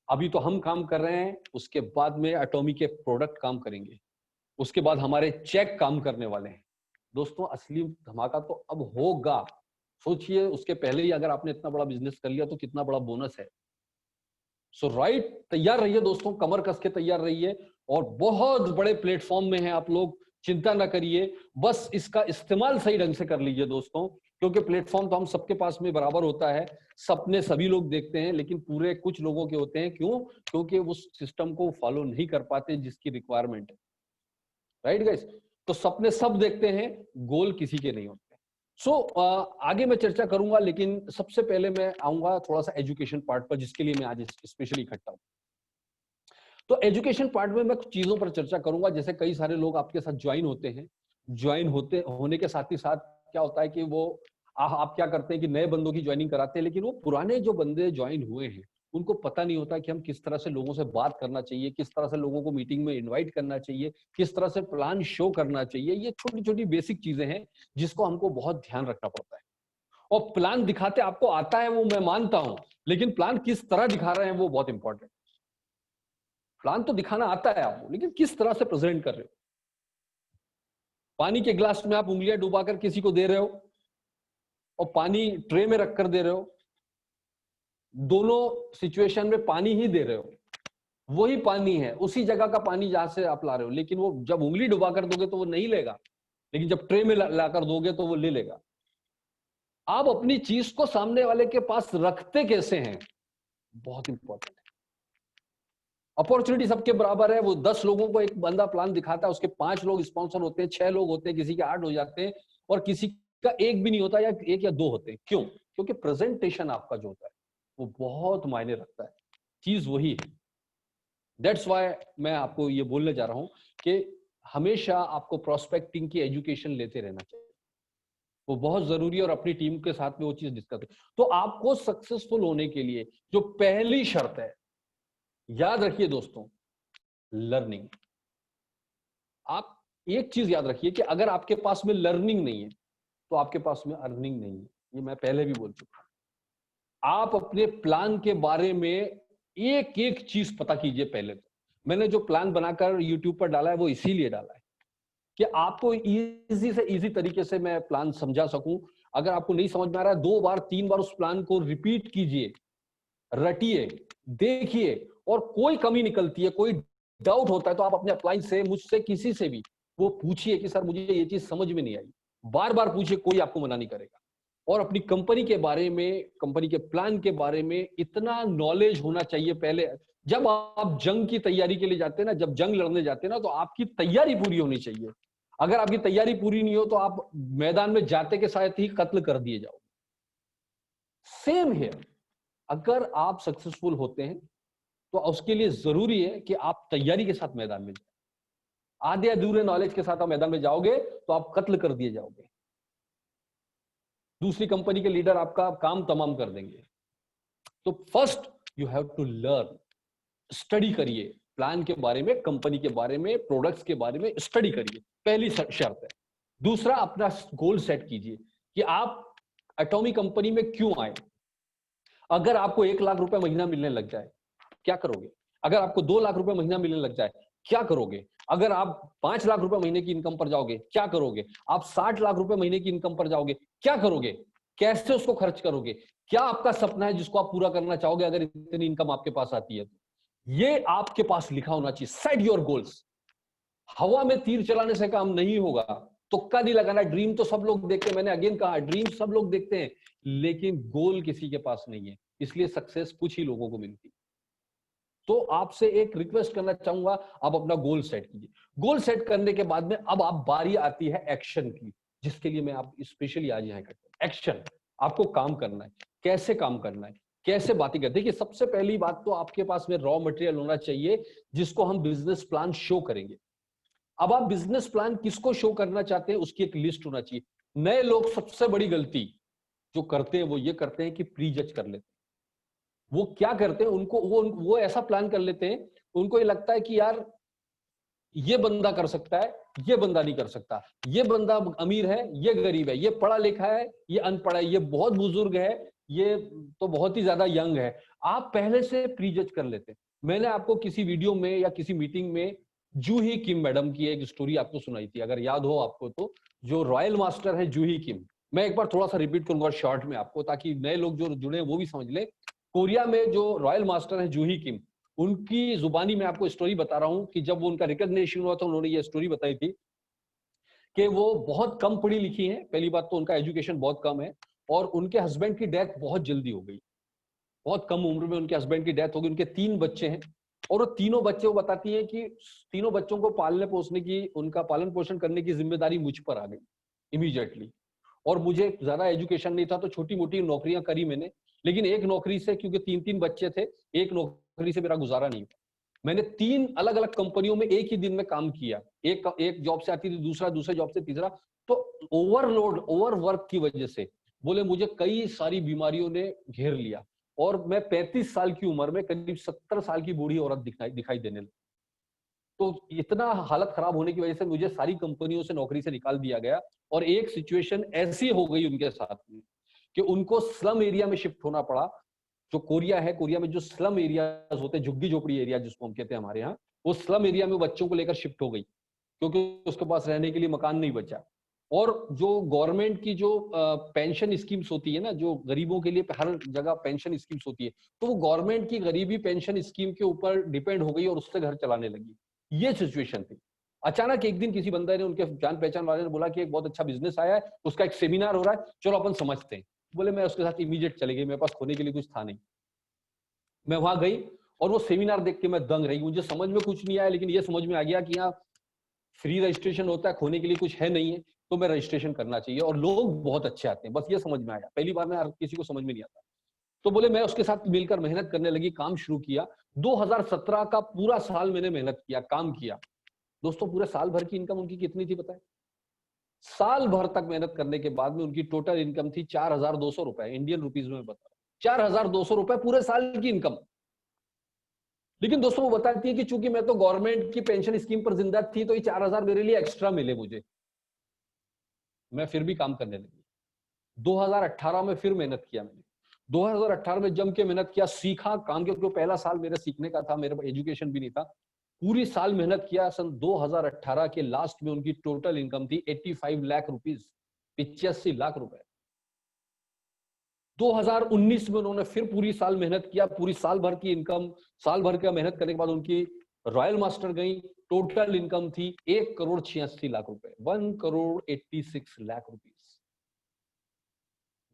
अभी तो हम काम कर रहे हैं, उसके बाद में एटॉमी के प्रोडक्ट काम करेंगे, उसके बाद हमारे चेक काम करने वाले हैं। दोस्तों, असली धमाका तो अब होगा। सोचिए, उसके पहले ही अगर आपने इतना बड़ा बिजनेस कर लिया तो कितना बड़ा बोनस है। सो राइट, तैयार रहिए दोस्तों, कमर कस के तैयार रहिए। और बहुत बड़े प्लेटफॉर्म में हैं आप लोग, चिंता ना करिए, बस इसका इस्तेमाल सही ढंग से कर लीजिए दोस्तों। क्योंकि प्लेटफॉर्म तो हम सबके पास में बराबर होता है, सपने सभी लोग देखते हैं, लेकिन पूरे कुछ लोगों के होते हैं। क्यों? क्योंकि उस सिस्टम को फॉलो नहीं कर पाते जिसकी रिक्वायरमेंट है। Right guys? तो सपने सब देखते हैं, गोल किसी के नहीं होते। आगे मैं चर्चा करूंगा, लेकिन सबसे पहले मैं आऊंगा थोड़ा सा एजुकेशन पार्ट पर, जिसके लिए मैं आज स्पेशली इकट्ठा हूं। तो एजुकेशन पार्ट में मैं कुछ चीजों पर चर्चा करूंगा। जैसे कई सारे लोग आपके साथ ज्वाइन होते हैं, ज्वाइन होने के साथ ही साथ क्या होता है कि वो आप क्या करते हैं कि नए बंदों की ज्वाइनिंग कराते हैं, लेकिन वो पुराने जो बंदे ज्वाइन हुए हैं उनको पता नहीं होता कि हम किस तरह से लोगों से बात करना चाहिए, किस तरह से लोगों को मीटिंग में इनवाइट करना चाहिए, किस तरह से प्लान शो करना चाहिए। ये छोटी छोटी बेसिक चीजें हैं जिसको हमको बहुत ध्यान रखना पड़ता है। और प्लान दिखाते आपको आता है वो मैं मानता हूं, लेकिन प्लान किस तरह दिखा रहे हैं वो बहुत इंपॉर्टेंट। प्लान तो दिखाना आता है आपको, लेकिन किस तरह से प्रेजेंट कर रहे हो। पानी के ग्लास में आप उंगलियां डुबाकर किसी को दे रहे हो और पानी ट्रे में रखकर दे रहे हो, दोनों सिचुएशन में पानी ही दे रहे हो, वही पानी है, उसी जगह का पानी जहां से आप ला रहे हो। लेकिन वो जब उंगली डुबाकर दोगे तो वो नहीं लेगा, लेकिन जब ट्रे में लाकर दोगे तो वो ले लेगा। आप अपनी चीज को सामने वाले के पास रखते कैसे हैं, बहुत इंपॉर्टेंट है। अपॉर्चुनिटी सबके बराबर है। वो 10 लोगों को एक बंदा प्लान दिखाता है, उसके 5 लोग स्पॉन्सर होते हैं, 6 लोग होते हैं, किसी के 8 हो जाते हैं, और किसी का 1 भी नहीं होता, या 1 या 2 होते हैं। क्यों? क्योंकि प्रेजेंटेशन आपका जो होता है वो बहुत मायने रखता है। चीज वही है। दैट्स व्हाई मैं आपको ये बोलने जा रहा हूं कि हमेशा आपको प्रोस्पेक्टिंग की एजुकेशन लेते रहना चाहिए, वो बहुत जरूरी है। और अपनी टीम के साथ में वो चीज डिस्कस करें। तो आपको सक्सेसफुल होने के लिए जो पहली शर्त है, याद रखिए दोस्तों, लर्निंग। आप एक चीज याद रखिए कि अगर आपके पास में लर्निंग नहीं है तो आपके पास में अर्निंग नहीं है। ये मैं पहले भी बोल चुका हूं। आप अपने प्लान के बारे में एक एक चीज पता कीजिए पहले तो। मैंने जो प्लान बनाकर YouTube पर डाला है वो इसीलिए डाला है कि आपको इजी से इजी तरीके से मैं प्लान समझा सकूं। अगर आपको नहीं समझ में आ रहा है, 2 बार 3 बार उस प्लान को रिपीट कीजिए, रटिए, देखिए, और कोई कमी निकलती है, कोई डाउट होता है तो आप अपने अपलाइन से, मुझसे, किसी से भी वो पूछिए कि सर मुझे ये चीज समझ में नहीं आई। बार बार पूछिए, कोई आपको मना नहीं करेगा। और अपनी कंपनी के बारे में, कंपनी के प्लान के बारे में इतना नॉलेज होना चाहिए पहले। जब आप जंग की तैयारी के लिए जाते हैं ना, जब जंग लड़ने जाते हैं ना, तो आपकी तैयारी पूरी होनी चाहिए। अगर आपकी तैयारी पूरी नहीं हो तो आप मैदान में जाते के साथ ही कत्ल कर दिए जाओ। सेम हियर, अगर आप सक्सेसफुल होते हैं तो उसके लिए जरूरी है कि आप तैयारी के साथ मैदान में जाए। आधे अधूरे नॉलेज के साथ आप मैदान में जाओगे तो आप कत्ल कर दिए जाओगे। दूसरी कंपनी के लीडर आपका काम तमाम कर देंगे। तो first you have to learn, study करिए प्लान के बारे में, कंपनी के बारे में, प्रोडक्ट्स के बारे में स्टडी करिए, पहली शर्त है। दूसरा, अपना गोल सेट कीजिए कि आप एटॉमिक कंपनी में क्यों आए। अगर आपको 1 लाख रुपए महीना मिलने लग जाए, क्या करोगे? अगर आपको 2 लाख रुपए महीना मिलने लग जाए, क्या करोगे? अगर आप 5 लाख रुपए महीने की इनकम पर जाओगे, क्या करोगे? आप 60 लाख रुपए महीने की इनकम पर जाओगे, क्या करोगे? कैसे उसको खर्च करोगे? क्या आपका सपना है जिसको आप पूरा करना चाहोगे अगर इतनी इनकम आपके पास आती है? ये आपके पास लिखा होना चाहिए। Set your goals. हवा में तीर चलाने से काम नहीं होगा, तुक्का नहीं लगाना। ड्रीम तो सब लोग देखते हैं, मैंने अगेन कहा, ड्रीम सब लोग देखते हैं, लेकिन गोल किसी के पास नहीं है, इसलिए सक्सेस कुछ ही लोगों को मिलती। तो आपसे एक रिक्वेस्ट करना चाहूंगा, आप अपना गोल सेट कीजिए। गोल सेट करने के बाद में अब आप बारी आती है एक्शन की, जिसके लिए मैं आप स्पेशली आज यहाँ करता हूं। एक्शन, आपको काम करना है। कैसे काम करना है, कैसे बातें करते हैं? देखिए, सबसे पहली बात तो आपके पास में रॉ मटेरियल होना चाहिए जिसको हम बिजनेस प्लान शो करेंगे। अब आप बिजनेस प्लान किसको शो करना चाहते हैं उसकी एक लिस्ट होना चाहिए। नए लोग सबसे बड़ी गलती जो करते हैं वो ये करते हैं कि प्री जज कर लेते हैं। वो क्या करते हैं, उनको वो ऐसा प्लान कर लेते हैं, उनको ये लगता है कि यार ये बंदा कर सकता है, ये बंदा नहीं कर सकता, ये बंदा अमीर है, ये गरीब है, ये पढ़ा लिखा है, ये अनपढ़ है, ये बहुत बुजुर्ग है, ये तो बहुत ही ज्यादा यंग है। आप पहले से प्री जज कर लेते हैं। मैंने आपको किसी वीडियो में या किसी मीटिंग में जूही किम मैडम की एक स्टोरी आपको सुनाई थी, अगर याद हो आपको तो, जो रॉयल मास्टर है जूही किम। मैं एक बार थोड़ा सा रिपीट करूंगा शॉर्ट में आपको, ताकि नए लोग जो जुड़े हैं वो भी समझ ले। कोरिया में जो रॉयल मास्टर है जूही किम, उनकी जुबानी में आपको स्टोरी बता रहा हूं कि जब वो उनका रिकॉग्निशन हुआ था, उन्होंने ये स्टोरी बताई थी कि वो बहुत कम पढ़ी लिखी हैं। पहली बात तो उनका एजुकेशन बहुत कम है, और उनके हस्बैंड की डेथ बहुत जल्दी हो गई। बहुत कम उम्र में उनके हस्बैंड की डेथ हो गई। उनके 3 बच्चे हैं, और वो तीनों बच्चे, वो बताती है कि तीनों बच्चों को पालने पोसने की, उनका पालन पोषण करने की जिम्मेदारी मुझ पर आ गई इमीडिएटली। और मुझे ज्यादा एजुकेशन नहीं था, तो छोटी मोटी नौकरियां करी मैंने, लेकिन एक नौकरी से, क्योंकि 3-3 बच्चे थे, एक नौकरी से मेरा गुजारा नहीं हुआ। मैंने 3 अलग अलग कंपनियों में एक ही दिन में काम किया। एक जॉब से आती थी दूसरा, दूसरे जॉब से तीसरा। तो ओवरलोड, ओवरवर्क की वजह से बोले मुझे कई सारी बीमारियों ने घेर लिया, और मैं 35 साल की उम्र में करीब 70 साल की बूढ़ी औरत दिखाई देने लगी। तो इतना हालत खराब होने की वजह से मुझे सारी कंपनियों से नौकरी से निकाल दिया गया। और एक सिचुएशन ऐसी हो गई उनके साथ में कि उनको स्लम एरिया में शिफ्ट होना पड़ा। जो कोरिया है, कोरिया में जो स्लम एरियाज होते हैं, झुग्गी झोपड़ी एरिया जिसको हम कहते हैं हमारे यहाँ, वो स्लम एरिया में बच्चों को लेकर शिफ्ट हो गई, क्योंकि उसके पास रहने के लिए मकान नहीं बचा। और जो गवर्नमेंट की जो पेंशन स्कीम्स होती है ना, जो गरीबों के लिए हर जगह पेंशन स्कीम्स होती है, तो वो गवर्नमेंट की गरीबी पेंशन स्कीम के ऊपर डिपेंड हो गई और उससे घर चलाने लगी। ये सिचुएशन थी। अचानक एक दिन किसी बंदे ने, उनके जान पहचान वाले ने बोला कि एक बहुत अच्छा बिजनेस आया है, उसका एक सेमिनार हो रहा है, चलो अपन समझते हैं। बोले मैं उसके साथ इमीडिएट चले गई, मेरे पास खोने के लिए कुछ था नहीं। मैं वहां गई और वो सेमिनार देख के मैं दंग रही। मुझे समझ में कुछ नहीं आया, लेकिन ये समझ में आ गया कि यहाँ फ्री रजिस्ट्रेशन होता है, खोने के लिए कुछ है नहीं है, तो मैं रजिस्ट्रेशन करना चाहिए, और लोग बहुत अच्छे आते हैं। बस ये समझ में आया, पहली बार में हर किसी को समझ में नहीं आता। तो बोले मैं उसके साथ मिलकर मेहनत करने लगी, काम शुरू किया। 2017 का पूरा साल मैंने मेहनत किया, काम किया। दोस्तों, पूरे साल भर की इनकम उनकी कितनी थी पता है? साल भर तक मेहनत करने के बाद में उनकी टोटल इनकम थी 4200 रुपए, इंडियन रुपीज में बता रहा हूं, 4200 रुपए पूरे साल की इनकम। लेकिन दोस्तों वो बताती है कि चूंकि मैं तो गवर्नमेंट की पेंशन स्कीम पर जिंदा थी, तो ये 4000 मेरे लिए एक्स्ट्रा मिले मुझे। मैं फिर भी काम करने लगी। 2018 में फिर मेहनत किया मैंने। 2018 में जम के मेहनत किया, सीखा काम, क्योंकि पहला साल मेरे सीखने का था, मेरे पास एजुकेशन भी नहीं था। पूरी साल मेहनत किया। सन 2018 के लास्ट में उनकी टोटल इनकम थी 85 लाख रुपीस, 85 लाख रुपए। 2019 में उन्होंने फिर पूरी साल मेहनत किया, पूरी साल भर की इनकम, साल भर का मेहनत करने के बाद उनकी रॉयल मास्टर गई। टोटल इनकम थी 1,86,00,000 रुपए, 1,86,00,000 रुपीस।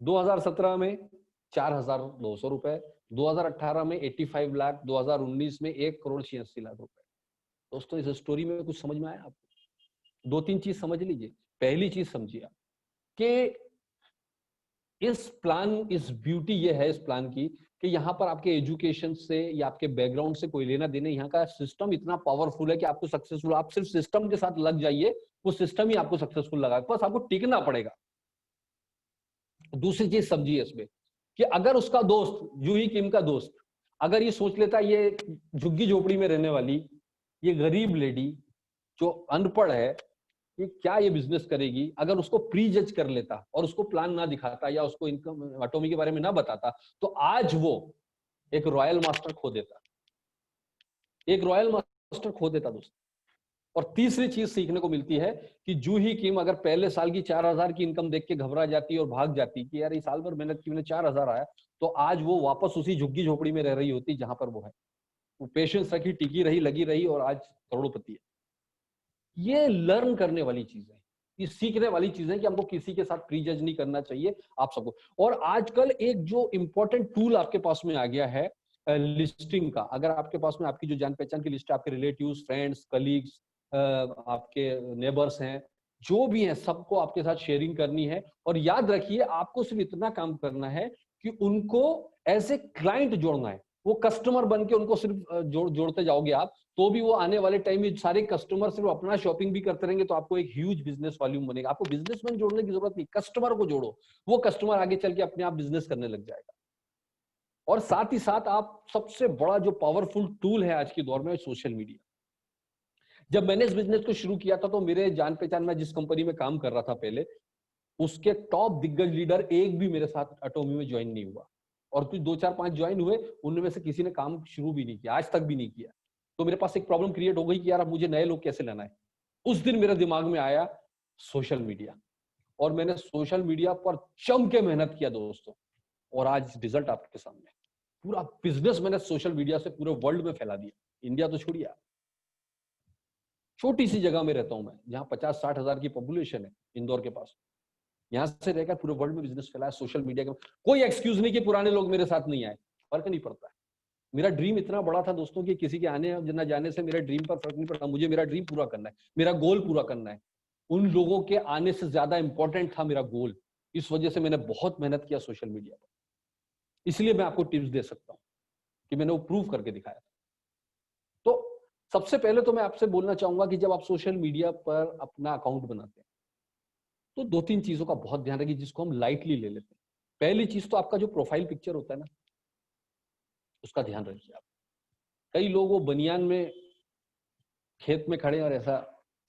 2017 में 4,200 रुपए, 2018 में 85 लाख, 2019 में 1,86,00,000 रुपए। दोस्तों, इस स्टोरी में कुछ समझ में आया आपको? 2-3 चीज समझ लीजिए। पहली चीज समझिए आप कि इस प्लान, इस ब्यूटी ये है इस प्लान की कि यहाँ पर आपके एजुकेशन से या आपके बैकग्राउंड से कोई लेना देना, यहाँ का सिस्टम इतना पावरफुल है कि आपको सक्सेसफुल, आप सिर्फ सिस्टम के साथ लग जाइए, वो सिस्टम ही आपको सक्सेसफुल लगा, बस आपको टिकना पड़ेगा। दूसरी चीज समझिए इसमें कि अगर उसका दोस्त, जूही किम का दोस्त, अगर ये सोच लेता ये झुग्गी झोपड़ी में रहने वाली ये गरीब लेडी जो अनपढ़ है, ये क्या ये बिजनेस करेगी, अगर उसको प्री जज कर लेता और उसको प्लान ना दिखाता या उसको इनकम एटॉमी के बारे में ना बताता, तो आज वो एक रॉयल मास्टर खो देता, एक रॉयल मास्टर खो देता दोस्तों। और तीसरी चीज सीखने को मिलती है कि जूही किम अगर पहले साल की 4,000 की इनकम देख के घबरा जाती और भाग जाती कि यार ये साल भर मेहनत की मैंने 4,000 आया, तो आज वो वापस उसी झुग्गी झोपड़ी में रह रही होती जहां पर वो है। वो पेशेंस रखी, टिकी रही, लगी रही और आज करोड़पति है। ये लर्न करने वाली चीज है, ये सीखने वाली चीज है कि हमको किसी के साथ प्री जज नहीं करना चाहिए आप सबको। और आजकल एक जो इंपॉर्टेंट टूल आपके पास में आ गया है लिस्टिंग का। अगर आपके पास में आपकी जो जान पहचान की लिस्ट है, आपके रिलेटिव्स, फ्रेंड्स, कलीग्स, आपके नेबर्स हैं, जो भी हैं, सबको आपके साथ शेयरिंग करनी है। और याद रखिए, आपको सिर्फ इतना काम करना है कि उनको एज ए क्लाइंट जोड़ना है। वो कस्टमर बन के उनको सिर्फ जोड़ते जाओगे आप, तो भी वो आने वाले टाइम में सारे कस्टमर सिर्फ अपना शॉपिंग भी करते रहेंगे, तो आपको एक ह्यूज बिजनेस वॉल्यूम बनेगा। आपको बिजनेसमैन जोड़ने की जरूरत नहीं, कस्टमर को जोड़ो, वो कस्टमर आगे चल के अपने आप बिजनेस करने लग जाएगा। और साथ ही साथ आप सबसे बड़ा जो पावरफुल टूल है आज के दौर में, सोशल मीडिया। जब मैंने इस बिजनेस को शुरू किया था तो मेरे जान पहचान में जिस कंपनी में काम कर रहा था पहले, उसके टॉप दिग्गज लीडर एक भी मेरे साथ एटॉमी में ज्वाइन नहीं हुआ। और कुछ 2-4-5 ज्वाइन हुए, उनमें से किसी ने काम शुरू भी नहीं किया, आज तक भी नहीं किया। तो मेरे पास एक प्रॉब्लम क्रिएट हो गई कि यार अब मुझे नए लोग कैसे लाना है। उस दिन मेरे दिमाग में आया सोशल मीडिया, और मैंने सोशल मीडिया पर जम के मेहनत किया दोस्तों, और आज रिजल्ट आपके सामने। पूरा बिजनेस मैंने सोशल मीडिया से पूरे वर्ल्ड में फैला दिया। इंडिया तो छोड़िए, छोटी सी जगह में रहता हूं मैं, जहां 50-60 हजार की पॉपुलेशन है इंदौर के पास। यहां से रहकर पूरे वर्ल्ड में बिजनेस फैलाया सोशल मीडिया का। कोई एक्सक्यूज नहीं कि पुराने लोग मेरे साथ नहीं आए, फर्क नहीं पड़ता है। मेरा ड्रीम इतना बड़ा था दोस्तों कि किसी के आने न जाने से मेरे ड्रीम पर फर्क नहीं पड़ता। मुझे मेरा ड्रीम पूरा करना है, मेरा गोल पूरा करना है। उन लोगों के आने से ज्यादा इंपॉर्टेंट था मेरा गोल। इस वजह से मैंने बहुत मेहनत किया सोशल मीडिया पर। इसलिए मैं आपको टिप्स दे सकता हूं कि मैंने वो प्रूव करके दिखाया। तो सबसे पहले तो मैं आपसे बोलना चाहूंगा कि जब आप सोशल मीडिया पर अपना अकाउंट बनाते हैं तो 2-3 चीजों का बहुत ध्यान रखिए, जिसको हम लाइटली ले लेते हैं। पहली चीज तो आपका जो प्रोफाइल पिक्चर होता है ना, उसका ध्यान रखिए आप। कई लोग वो बनियान में खेत में खड़े और ऐसा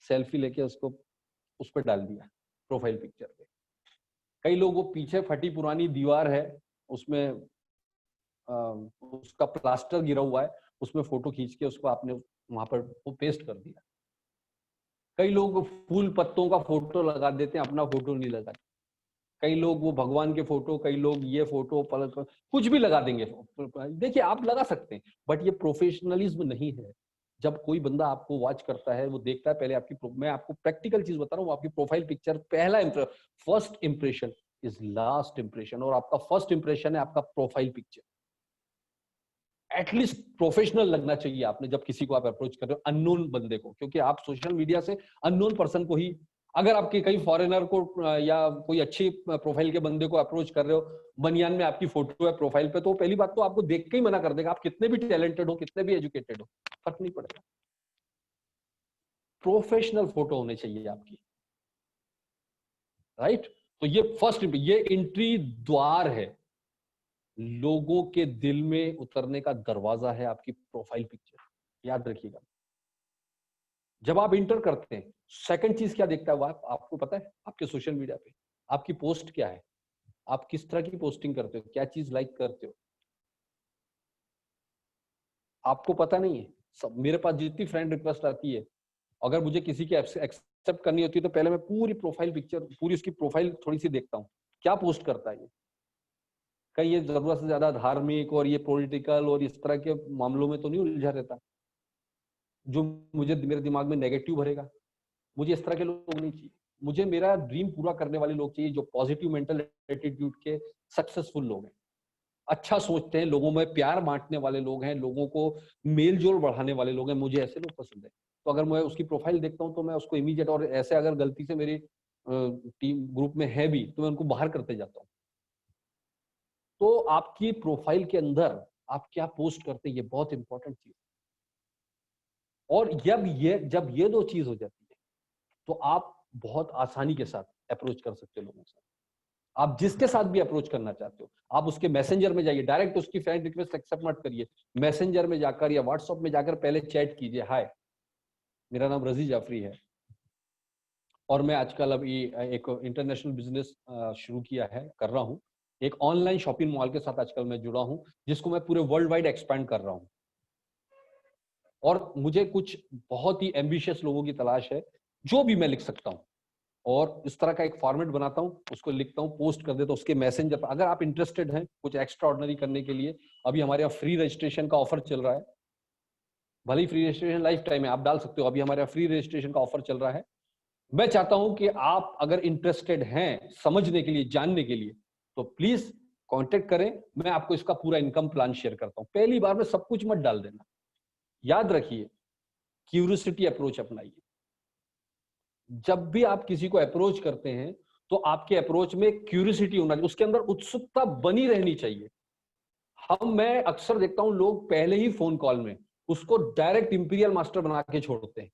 सेल्फी लेके उसको उस पर डाल दिया प्रोफाइल पिक्चर पे। कई लोग वो पीछे फटी पुरानी दीवार है, उसमें उसका प्लास्टर गिरा हुआ है, उसमें फोटो खींच के उसको आपने वहां पर वो पेस्ट कर दिया। कई लोग फूल पत्तों का फोटो लगा देते हैं, अपना फोटो नहीं लगाते। कई लोग वो भगवान के फोटो, कई लोग ये फोटो कुछ भी लगा देंगे। देखिए, आप लगा सकते हैं, बट ये प्रोफेशनलिज्म नहीं है। जब कोई बंदा आपको वॉच करता है, वो देखता है पहले आपकी, मैं आपको प्रैक्टिकल चीज बता रहा हूँ, आपकी प्रोफाइल पिक्चर पहला first impression is last impression, और आपका फर्स्ट इंप्रेशन है आपका प्रोफाइल पिक्चर। एटलीस्ट प्रोफेशनल लगना चाहिए आपने जब किसी को आप अप्रोच कर रहे हो, अननोन बंदे को, क्योंकि आप सोशल मीडिया से अननोन पर्सन को ही, अगर आपके कई फॉरेनर को या कोई अच्छी प्रोफाइल के बंदे को अप्रोच कर रहे हो, बनियान में आपकी फोटो है प्रोफाइल पे, तो पहली बात तो आपको देख के ही मना कर देगा। आप कितने भी टैलेंटेड हो, कितने भी एजुकेटेड हो, फर्क नहीं पड़ेगा। प्रोफेशनल फोटो होनी चाहिए आपकी, राइट? तो ये फर्स्ट, ये एंट्री द्वार है, लोगों के दिल में उतरने का दरवाजा है आपकी प्रोफाइल पिक्चर, याद रखिएगा। जब आप इंटर करते हैं, सेकंड चीज क्या देखता है वो आपको पता है? आपके सोशल मीडिया पे आपकी पोस्ट क्या है, आप किस तरह की पोस्टिंग करते हो, क्या चीज लाइक करते हो, आपको पता नहीं है। सब मेरे पास जितनी फ्रेंड रिक्वेस्ट आती है, अगर मुझे किसी की एक्सेप्ट करनी होती है तो पहले मैं पूरी प्रोफाइल पिक्चर, पूरी उसकी प्रोफाइल थोड़ी सी देखता हूँ, क्या पोस्ट करता है ये, कहीं ये जरूरत से ज्यादा धार्मिक और ये पॉलिटिकल और इस तरह के मामलों में तो नहीं उलझा रहता जो मुझे मेरे दिमाग में नेगेटिव भरेगा। मुझे इस तरह के लोग नहीं चाहिए। मुझे मेरा ड्रीम पूरा करने वाले लोग चाहिए, जो पॉजिटिव मेंटल एटीट्यूड के सक्सेसफुल लोग हैं, अच्छा सोचते हैं, लोगों में प्यार बांटने वाले लोग हैं, लोगों को मेल जोल बढ़ाने वाले लोग हैं। मुझे ऐसे लोग पसंद है। तो अगर मैं उसकी प्रोफाइल देखता हूं तो मैं उसको इमीडिएट, और ऐसे अगर गलती से मेरी टीम ग्रुप में है भी तो मैं उनको बाहर करते जाता हूँ। तो आपकी प्रोफाइल के अंदर आप क्या पोस्ट करते हैं, ये बहुत इंपॉर्टेंट चीज। और जब ये दो चीज हो जाती है तो आप बहुत आसानी के साथ अप्रोच कर सकते हो लोगों से। आप जिसके साथ भी अप्रोच करना चाहते हो, आप उसके मैसेंजर में जाइए, डायरेक्ट उसकी फ्रेंड रिक्वेस्ट एक्सेप्ट मत करिए, मैसेंजर में जाकर या व्हाट्सएप में जाकर पहले चैट कीजिए, हाय मेरा नाम रजी जाफरी है और मैं आजकल अभी एक इंटरनेशनल बिजनेस शुरू किया है, कर रहा हूँ, एक ऑनलाइन शॉपिंग मॉल के साथ आजकल मैं जुड़ा हूँ, जिसको मैं पूरे वर्ल्ड वाइड एक्सपैंड कर रहा हूँ। और मुझे कुछ बहुत ही एम्बिशियस लोगों की तलाश है, जो भी मैं लिख सकता हूँ, और इस तरह का एक फॉर्मेट बनाता हूँ, उसको लिखता हूँ, पोस्ट कर देता हूँ उसके मैसेंजर पर। अगर आप इंटरेस्टेड हैं कुछ एक्स्ट्रा ऑर्डिनरी करने के लिए, अभी हमारे यहाँ फ्री रजिस्ट्रेशन का ऑफर चल रहा है। भले ही फ्री रजिस्ट्रेशन लाइफ टाइम है, आप डाल सकते हो, अभी हमारे यहाँ फ्री रजिस्ट्रेशन का ऑफर चल रहा है। मैं चाहता हूं कि आप अगर इंटरेस्टेड हैं समझने के लिए, जानने के लिए, तो प्लीज कांटेक्ट करें। मैं आपको इसका पूरा इनकम प्लान शेयर करता हूं। पहली बार में सब कुछ मत डाल देना, याद रखिए, क्यूरियोसिटी अप्रोच अपनाइए। जब भी आप किसी को अप्रोच करते हैं तो आपके अप्रोच में क्यूरियोसिटी होना चाहिए, उसके अंदर उत्सुकता बनी रहनी चाहिए। मैं अक्सर देखता हूं लोग पहले ही फोन कॉल में उसको डायरेक्ट इंपीरियल मास्टर बना के छोड़ते हैं,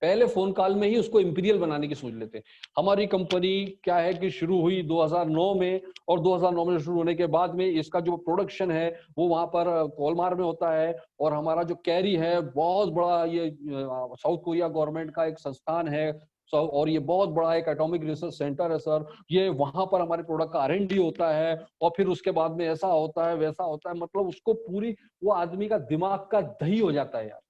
पहले फोन कॉल में ही उसको इंपीरियल बनाने की सोच लेते हैं। हमारी कंपनी क्या है कि शुरू हुई 2009 में, और 2009 में शुरू होने के बाद में इसका जो प्रोडक्शन है वो वहां पर कोलमार में होता है, और हमारा जो कैरी है बहुत बड़ा, ये साउथ कोरिया गवर्नमेंट का एक संस्थान है, और ये बहुत बड़ा एक एटॉमिक रिसर्च सेंटर है सर, ये वहां पर हमारे प्रोडक्ट का R&D होता है, और फिर उसके बाद में ऐसा होता है वैसा होता है। मतलब उसको पूरी, वो आदमी का दिमाग का दही हो जाता है यार।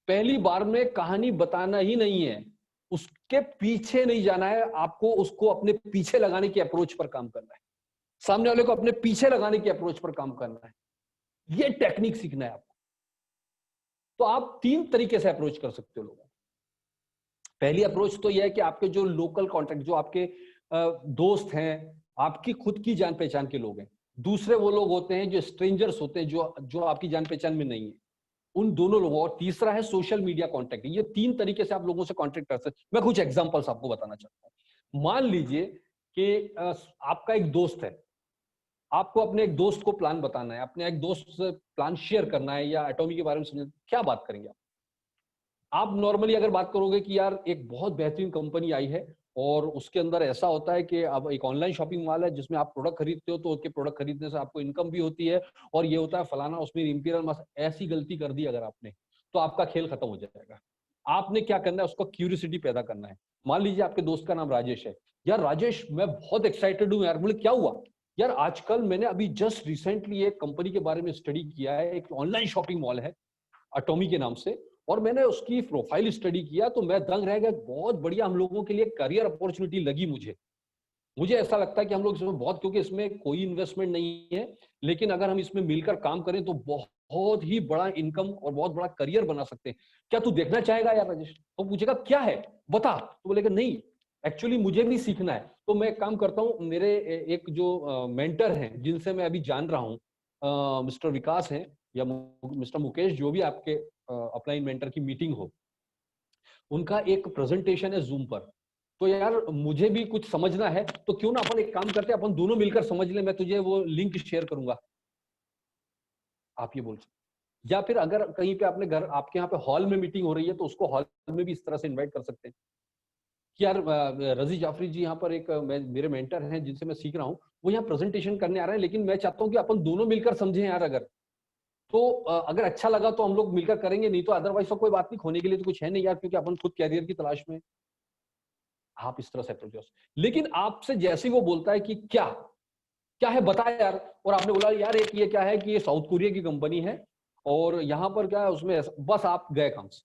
पहली बार में कहानी बताना ही नहीं है, उसके पीछे नहीं जाना है आपको, उसको अपने पीछे लगाने की अप्रोच पर काम करना है, सामने वाले को अपने पीछे लगाने की अप्रोच पर काम करना है। ये टेक्निक सीखना है आपको। तो आप 3 तरीके से अप्रोच कर सकते हो लोगों को। पहली अप्रोच तो यह है कि आपके जो लोकल कॉन्टेक्ट, जो आपके दोस्त हैं, आपकी खुद की जान पहचान के लोग हैं। दूसरे वो लोग होते हैं जो स्ट्रेंजर्स होते हैं, जो आपकी जान पहचान में नहीं है, उन दोनों लोगों। और तीसरा है सोशल मीडिया कांटेक्ट। ये 3 तरीके से आप लोगों से कांटेक्ट कर सकते हैं। मैं कुछ एग्जांपल्स आपको बताना चाहता हूं। मान लीजिए कि आपका एक दोस्त है, आपको अपने एक दोस्त को प्लान बताना है, अपने एक दोस्त से प्लान शेयर करना है, या एटॉमी के बारे में समझना, क्या बात करेंगे आप नॉर्मली अगर बात करोगे कि यार एक बहुत बेहतरीन कंपनी आई है और उसके अंदर ऐसा होता है कि अब एक ऑनलाइन शॉपिंग मॉल है जिसमें आप प्रोडक्ट खरीदते हो, तो उसके प्रोडक्ट खरीदने से आपको इनकम भी होती है, और ये होता है फलाना, उसमें इंपीरियल मास। ऐसी गलती कर दी अगर आपने, तो आपका खेल खत्म हो जाएगा। आपने क्या करना है, उसको क्यूरियोसिटी पैदा करना है। मान लीजिए आपके दोस्त का नाम राजेश है। यार राजेश, मैं बहुत एक्साइटेड हूँ यार। बोले क्या हुआ? यार आजकल मैंने अभी जस्ट रिसेंटली एक कंपनी के बारे में स्टडी किया है, एक ऑनलाइन शॉपिंग मॉल है एटॉमी के नाम से, और मैंने उसकी प्रोफाइल स्टडी किया तो मैं दंग रह गया। बहुत बढ़िया हम लोगों के लिए करियर अपॉर्चुनिटी लगी मुझे ऐसा लगता है कि हम लोग इसमें बहुत, क्योंकि इसमें कोई इन्वेस्टमेंट नहीं है, लेकिन अगर हम इसमें मिलकर काम करें तो बहुत ही बड़ा इनकम और बहुत बड़ा करियर बना सकते हैं। क्या तू देखना चाहेगा यार राजेश? तो पूछेगा क्या है बता, तो बोलेगा नहीं एक्चुअली मुझे भी सीखना है। तो मैं काम करता हूँ, मेरे एक जो मेंटर हैं जिनसे मैं अभी जान रहा हूँ, मिस्टर विकास हैं या मिस्टर मुकेश, जो भी आपके अपलाइन मेंटर की मीटिंग हो, उनका एक प्रेजेंटेशन है जूम पर। तो यार मुझे भी कुछ समझना है, तो क्यों ना अपन एक काम करते हैं, अपन दोनों मिलकर समझ ले, मैं तुझे वो लिंक शेयर करूंगा, आप ये बोल सकते। या फिर अगर कहीं पे अपने घर, आपके यहाँ पे हॉल में मीटिंग हो रही है, तो उसको हॉल में भी इस तरह से इन्वाइट कर सकते हैं कि यार रजी जाफरी जी यहाँ पर एक मेरे मेंटर हैं जिनसे मैं सीख रहा हूँ, वो यहाँ प्रेजेंटेशन करने आ रहे हैं, लेकिन मैं चाहता हूँ कि अपन दोनों मिलकर समझें यार। अगर तो अगर अच्छा लगा तो हम लोग मिलकर करेंगे, नहीं तो अदरवाइज तो कोई बात नहीं, खोने के लिए तो कुछ है नहीं यार, क्योंकि अपन खुद कैरियर की तलाश में। आप इस तरह से अप्रोच, लेकिन आपसे जैसे वो बोलता है कि क्या है बता यार, और आपने बोला यार एक ये क्या है कि ये साउथ कोरिया की कंपनी है, और यहाँ पर क्या है उसमें बस आप गए काम से,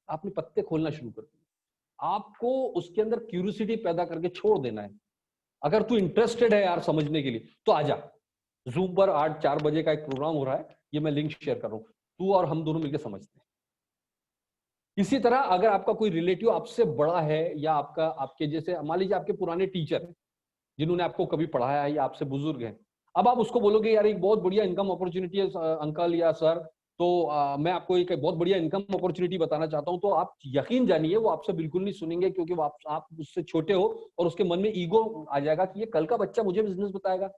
आपने पत्ते खोलना शुरू कर दिए। आपको उसके अंदर क्यूरियोसिटी पैदा करके छोड़ देना है। अगर तू इंटरेस्टेड है यार समझने के लिए तो आजा। जूम पर 8-4 बजे का एक प्रोग्राम हो रहा है, ये मैं लिंक शेयर कर रहा हूं, तू और हम दोनों मिलकर समझते हैं। इसी तरह अगर आपका कोई रिलेटिव आपसे बड़ा है या आपके जैसे मान लीजिए आपके पुराने टीचर हैं जिन्होंने आपको कभी पढ़ाया है या आपसे बुजुर्ग हैं, अब आप उसको बोलोगे यार एक बहुत बढ़िया इनकम अपॉर्चुनिटी है अंकल या सर, तो मैं आपको एक बहुत बढ़िया इनकम अपॉर्चुनिटी बताना चाहता हूं, तो आप यकीन जानिए वो आपसे बिल्कुल नहीं सुनेंगे, क्योंकि वो आप उससे छोटे हो और उसके मन में ईगो आ जाएगा कि ये कल का बच्चा मुझे बिजनेस बताएगा।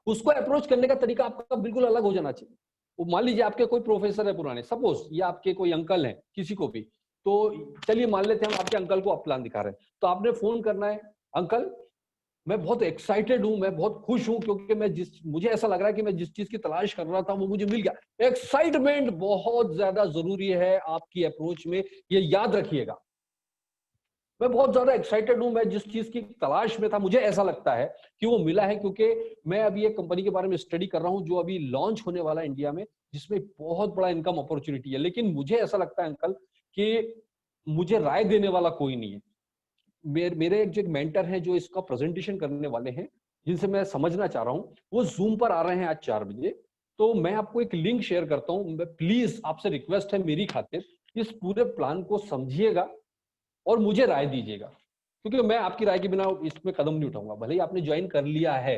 उसको अप्रोच करने का तरीका आपका बिल्कुल अलग हो जाना चाहिए। वो मान लीजिए आपके कोई प्रोफेसर है पुराने, सपोज, या आपके कोई अंकल हैं, किसी को भी, तो चलिए मान लेते हैं हम आपके अंकल को प्लान दिखा रहे हैं, तो आपने फोन करना है, अंकल मैं बहुत एक्साइटेड हूं, मैं बहुत खुश हूं, क्योंकि मुझे ऐसा लग रहा है कि मैं जिस चीज की तलाश कर रहा था वो मुझे मिल गया। एक्साइटमेंट बहुत ज्यादा जरूरी है आपकी अप्रोच में, ये याद रखिएगा। मैं बहुत ज्यादा एक्साइटेड हूं, मैं जिस चीज की तलाश में था मुझे ऐसा लगता है कि वो मिला है, क्योंकि मैं अभी एक कंपनी के बारे में स्टडी कर रहा हूं जो अभी लॉन्च होने वाला है इंडिया में, जिसमें बहुत बड़ा इनकम अपॉर्चुनिटी है। लेकिन मुझे ऐसा लगता है अंकल कि मुझे राय देने वाला कोई नहीं है। मेरे जो एक मेंटर हैं जो इसका प्रेजेंटेशन करने वाले हैं, जिनसे मैं समझना चाह रहा हूं, वो जूम पर आ रहे हैं आज 4 बजे। तो मैं आपको एक लिंक शेयर करता हूं, प्लीज आपसे रिक्वेस्ट है मेरी खातिर, इस पूरे प्लान को समझिएगा और मुझे राय दीजिएगा, क्योंकि मैं आपकी राय के बिना इसमें कदम नहीं उठाऊंगा। भले ही आपने ज्वाइन कर लिया है,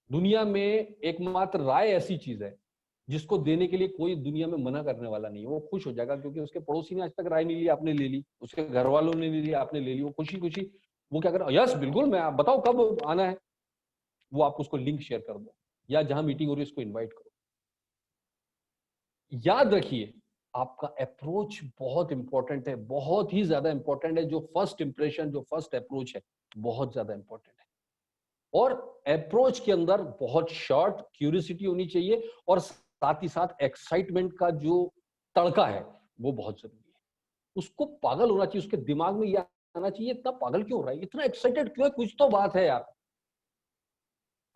दुनिया में एकमात्र राय ऐसी चीज है जिसको देने के लिए कोई दुनिया में मना करने वाला नहीं है। वो खुश हो जाएगा क्योंकि उसके पड़ोसी ने आज तक राय नहीं ली, आपने ले ली, उसके घर वालों ने ले ली, आपने ले ली, वो खुशी खुशी वो क्या करे, यस बिल्कुल, मैं, आप बताओ कब आना है, वो आप उसको लिंक शेयर कर दो या जहां मीटिंग हो रही है उसको इन्वाइट करो। याद रखिए आपका अप्रोच बहुत इंपॉर्टेंट है, बहुत ही ज्यादा इंपॉर्टेंट है। जो फर्स्ट इंप्रेशन, जो फर्स्ट अप्रोच है, बहुत ज्यादा इंपॉर्टेंट है। और अप्रोच के अंदर बहुत शॉर्ट क्यूरियोसिटी होनी चाहिए, और साथ ही साथ एक्साइटमेंट का जो तड़का है वो बहुत जरूरी है। उसको पागल होना चाहिए, उसके दिमाग में यह आना चाहिए इतना पागल क्यों हो रहा है, इतना एक्साइटेड क्यों है, कुछ तो बात है यार।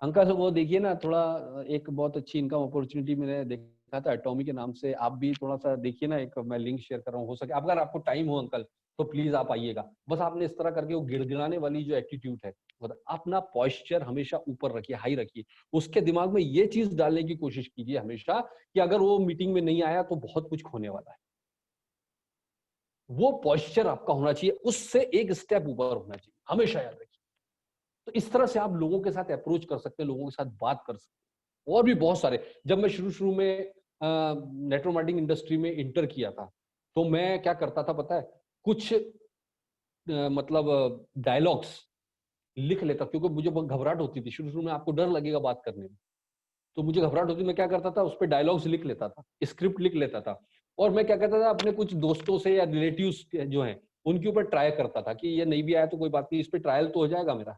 अंका से वो देखिए ना, थोड़ा एक बहुत अच्छी इनकम अपॉर्चुनिटी मैंने देखा था एटॉमी के नाम से, आप भी थोड़ा सा देखिए ना, एक मैं लिंक शेयर कर रहा हूँ, हो सके अगर आपको टाइम हो अंकल तो प्लीज आप आइएगा। बस आपने इस तरह करके वो गिड़गिड़ाने वाली जो एटीट्यूड है, अपना पॉस्चर हमेशा ऊपर रखिए, हाई रखिए। उसके दिमाग में ये चीज डालने की कोशिश कीजिए हमेशा कि अगर वो मीटिंग में नहीं आया तो बहुत कुछ खोने वाला है। वो पॉस्चर आपका होना चाहिए, उससे एक स्टेप ऊपर होना चाहिए, हमेशा याद रखिए। तो इस तरह से आप लोगों के साथ अप्रोच कर सकते हैं, लोगों के साथ बात कर सकते हैं। और भी बहुत सारे, जब मैं शुरू में नेटवर्क मार्केटिंग इंडस्ट्री में इंटर किया था, तो मैं क्या करता था पता है, कुछ मतलब डायलॉग्स लिख लेता, क्योंकि मुझे बहुत घबराहट होती थी। शुरू में आपको डर लगेगा बात करने में, तो मुझे घबराहट होती, मैं क्या करता था, उस पर डायलॉग्स लिख लेता था, स्क्रिप्ट लिख लेता था, और मैं क्या करता था, अपने कुछ दोस्तों से या रिलेटिव्स जो हैं उनके ऊपर ट्राई करता था कि ये नहीं भी आया तो कोई बात नहीं, इस पर ट्रायल तो हो जाएगा मेरा,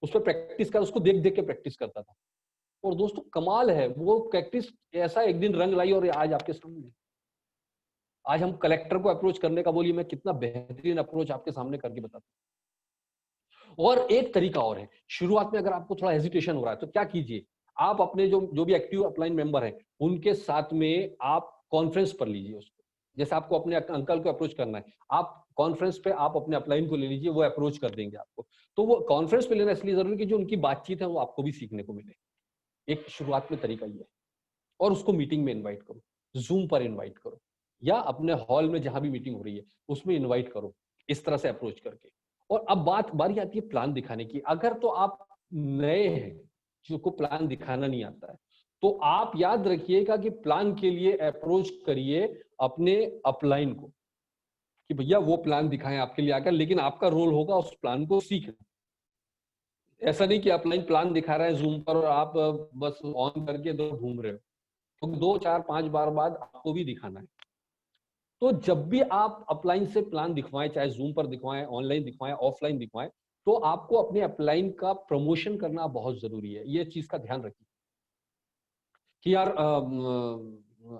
उस पर प्रैक्टिस कर, उसको देख देख के प्रैक्टिस करता था। और दोस्तों कमाल है, वो प्रैक्टिस ऐसा एक दिन रंग लाई और आज आपके सामने। आज हम कलेक्टर को अप्रोच करने का बोलिए, मैं कितना बेहतरीन अप्रोच आपके सामने करके बताता हूं। और एक तरीका और है, शुरुआत में अगर आपको थोड़ा हेजिटेशन हो रहा है तो क्या कीजिए, आप अपने जो भी एक्टिव अपलाइन मेंबर हैं उनके साथ में आप कॉन्फ्रेंस पर लीजिए उसको। जैसे आपको अपने अंकल को अप्रोच करना है, आप कॉन्फ्रेंस पे आप अपने अपलाइन को ले लीजिए, वो अप्रोच कर देंगे आपको। तो वो कॉन्फ्रेंस पे लेना इसलिए जरूरी कि जो उनकी बातचीत है वो आपको भी सीखने को मिले। एक शुरुआत में तरीका ये है। और उसको मीटिंग में इनवाइट करो, जूम पर इनवाइट करो, या अपने हॉल में जहां भी मीटिंग हो रही है उसमें इनवाइट करो, इस तरह से अप्रोच करके। और अब बारी आती है प्लान दिखाने की। अगर तो आप नए हैं जिसको प्लान दिखाना नहीं आता है, तो आप याद रखिएगा कि प्लान के लिए अप्रोच करिए अपने अपलाइन को कि भैया वो प्लान दिखाएं आपके लिए आकर, लेकिन आपका रोल होगा उस प्लान को सीखना। ऐसा नहीं कि अपलाइन प्लान दिखा रहा है जूम पर और आप बस ऑन करके दो घूम रहे हो, तो 2 4 5 बार बाद आपको भी दिखाना है। तो जब भी आप अपलाइन से प्लान दिखवाएं, चाहे जूम पर दिखवाएं, ऑनलाइन दिखवाएं, ऑफलाइन दिखवाएं, तो आपको अपने अपलाइन का प्रमोशन करना बहुत जरूरी है। ये चीज का ध्यान रखिए कि यार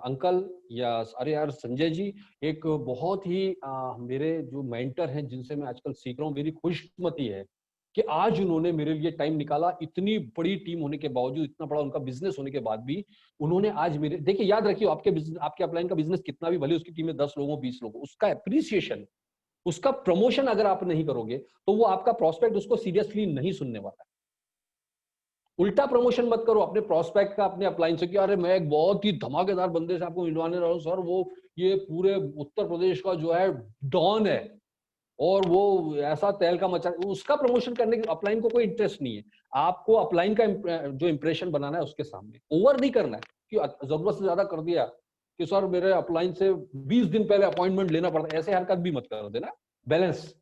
अंकल या अरे यार संजय जी, एक बहुत ही मेरे जो मेंटर हैं जिनसे मैं आजकल सीख रहा हूँ, मेरी खुशकिस्मती है कि आज उन्होंने मेरे लिए टाइम निकाला, इतनी बड़ी टीम होने के बावजूद, इतना बड़ा उनका बिजनेस होने के बाद भी उन्होंने आज मेरे, देखिए याद रखिए, आपके बिजनेस, आपके अपलाइन का बिजनेस कितना भी, भले उसकी टीम में 10 लोगों 20 लोगों, उसका एप्रिसिएशन, उसका प्रमोशन अगर आप नहीं करोगे तो वो आपका प्रॉस्पेक्ट उसको सीरियसली नहीं सुनने वाला है। उल्टा प्रमोशन मत करो अपने प्रॉस्पेक्ट का, अपने अपलाइन से कि अरे मैं एक बहुत ही धमाकेदार बंदे से आपको मिलवाने रहा हूं सर, वो ये पूरे उत्तर प्रदेश का जो है डॉन है और वो ऐसा तेल का मचा, उसका प्रमोशन करने के अपलाइन को कोई इंटरेस्ट नहीं है। आपको अपलाइन का जो इंप्रेशन बनाना है उसके सामने, ओवर नहीं करना है कि जरूरत से ज्यादा कर दिया कि सर मेरे अपलाइन से 20 दिन पहले अपॉइंटमेंट लेना पड़ता है, ऐसे हरकत भी मत कर देना। बैलेंस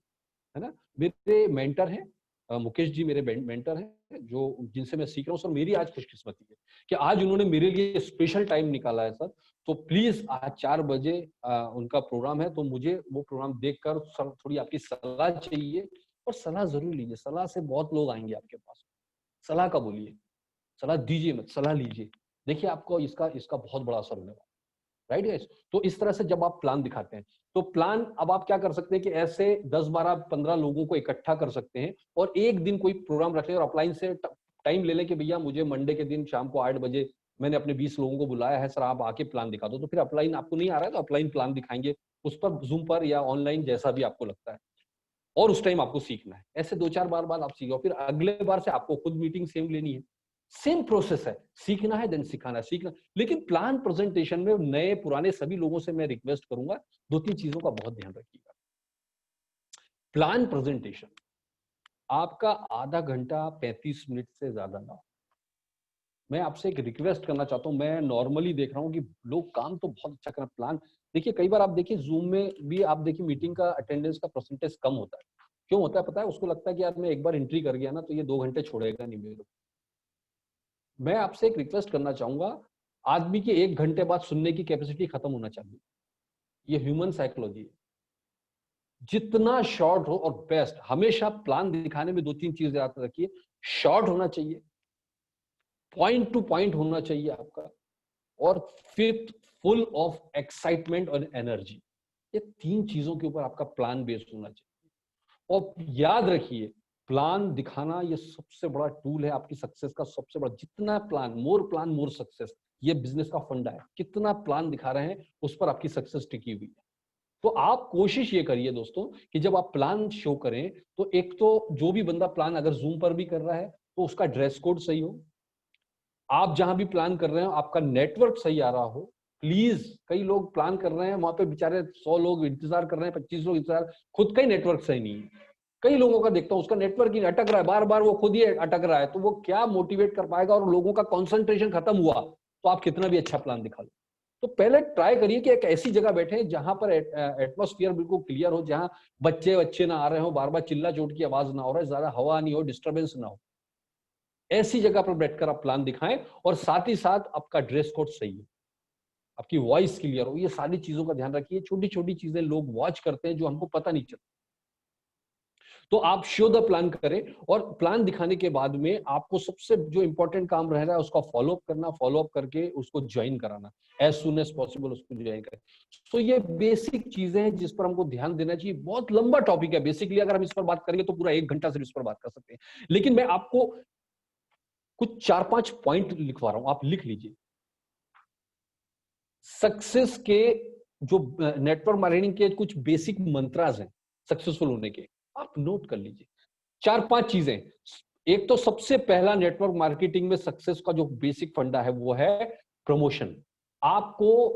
है ना। मेरे मेंटर हैं मुकेश जी, मेरे मेंटर हैं जो जिनसे मैं सीख रहा हूँ सर। मेरी आज खुशकिस्मती है कि आज उन्होंने मेरे लिए स्पेशल टाइम निकाला है सर। तो प्लीज आज 4 बजे उनका प्रोग्राम है, तो मुझे वो प्रोग्राम देखकर सर थोड़ी आपकी सलाह चाहिए, और सलाह जरूर लीजिए। सलाह से बहुत लोग आएंगे आपके पास, सलाह का बोलिए, सलाह दीजिए मत, सलाह लीजिए। देखिए आपको इसका बहुत बड़ा असर होने वाला है, राइट गाइस। तो इस तरह से जब आप प्लान दिखाते हैं, तो प्लान अब आप क्या कर सकते हैं कि ऐसे 10 12 15 लोगों को इकट्ठा कर सकते हैं और एक दिन कोई प्रोग्राम रख लें और अपलाइन से टाइम ले लें कि भैया मुझे मंडे के दिन शाम को 8 बजे मैंने अपने 20 लोगों को बुलाया है सर, आप आके प्लान दिखा दो। तो फिर अपलाइन आपको नहीं आ रहा है तो अपलाइन प्लान दिखाएंगे उस पर, जूम पर या ऑनलाइन, जैसा भी आपको लगता है। और उस टाइम आपको सीखना है, ऐसे 2-4 बार बाद आप सीखो, फिर अगले बार से आपको खुद मीटिंग सेम लेनी है। सेम प्रोसेस है, सीखना है देन सिखाना है, सीखना। लेकिन प्लान प्रेजेंटेशन में नए पुराने सभी लोगों से मैं रिक्वेस्ट करूंगा 2-3 चीजों का बहुत ध्यान रखिएगा। प्लान प्रेजेंटेशन आपका आधा घंटा 35 मिनट से ज्यादा ना हो। मैं आपसे एक रिक्वेस्ट करना चाहता हूं, मैं नॉर्मली देख रहा हूं कि लोग काम तो बहुत अच्छा कर रहे हैं। प्लान देखिए, कई बार आप देखिए जूम में भी आप देखिए मीटिंग का अटेंडेंस का परसेंटेज कम होता है। क्यों होता है पता है? उसको लगता है कि यार मैं एक बार एंट्री कर गया ना तो ये 2 घंटे छोड़ेगा नहीं मेरे को। मैं आपसे एक रिक्वेस्ट करना चाहूंगा, आदमी की 1 घंटे बाद सुनने की कैपेसिटी खत्म होना चाहिए। ये ह्यूमन साइकोलॉजी है। जितना शॉर्ट हो और बेस्ट, हमेशा प्लान दिखाने में 2-3 चीजें याद रखिए। शॉर्ट होना चाहिए, पॉइंट टू पॉइंट होना चाहिए आपका, और फिफ्थ फुल ऑफ एक्साइटमेंट और एनर्जी। ये 3 चीजों के ऊपर आपका प्लान बेस्ड होना चाहिए। और याद रखिए, प्लान दिखाना ये सबसे बड़ा टूल है आपकी सक्सेस का, सबसे बड़ा। जितना प्लान मोर सक्सेस, ये बिजनेस का फंडा है। कितना प्लान दिखा रहे हैं उस पर आपकी सक्सेस टिकी हुई है। तो आप कोशिश ये करिए दोस्तों कि जब आप प्लान शो करें तो एक तो जो भी बंदा प्लान अगर जूम पर भी कर रहा है तो उसका ड्रेस कोड सही हो, आप जहां भी प्लान कर रहे हो आपका नेटवर्क सही आ रहा हो। प्लीज, कई लोग प्लान कर रहे हैं वहां पे बेचारे 100 लोग इंतजार कर रहे हैं, 25 लोग इंतजार, खुद का ही नेटवर्क सही नहीं है। कई लोगों का देखता हूं उसका नेटवर्क ही अटक रहा है, बार बार वो खुद ही अटक रहा है, तो वो क्या मोटिवेट कर पाएगा? और लोगों का कॉन्सेंट्रेशन खत्म हुआ तो आप कितना भी अच्छा प्लान दिखा लो। तो पहले ट्राई करिए कि एक ऐसी जगह बैठे जहां पर एटमॉस्फेयर बिल्कुल क्लियर हो, जहां बच्चे ना आ रहे हो, बार बार चिल्ला चोट की आवाज ना हो रहा है, ज्यादा हवा नहीं हो, डिस्टर्बेंस ना हो। ऐसी जगह पर बैठकर आप प्लान दिखाएं, और साथ ही साथ आपका ड्रेस कोड सही है, आपकी वॉइस क्लियर हो। ये सारी चीजों का ध्यान रखिए। छोटी छोटी चीजें लोग वॉच करते हैं जो हमको पता नहीं चलता। तो आप शो द प्लान करें, और प्लान दिखाने के बाद में आपको सबसे जो इंपॉर्टेंट काम रह रहा है उसका फॉलोअप करना, फॉलोअप करके उसको ज्वाइन कराना, एज सुन एज पॉसिबल उसको ज्वाइन करें। तो ये बेसिक चीजें हैं जिस पर हमको ध्यान देना चाहिए। बहुत लंबा टॉपिक है बेसिकली, अगर हम इस पर बात करेंगे तो पूरा 1 घंटा सिर्फ इस पर बात कर सकते हैं। लेकिन मैं आपको कुछ 4-5 पॉइंट लिखवा रहा हूं, आप लिख लीजिए। सक्सेस के जो नेटवर्क मार्केटिंग के कुछ बेसिक मंत्रास हैं सक्सेसफुल होने के, आप नोट कर लीजिए। 4-5 चीजें। एक तो सबसे पहला नेटवर्क मार्केटिंग में सक्सेस का जो बेसिक फंडा है वो है प्रमोशन। आपको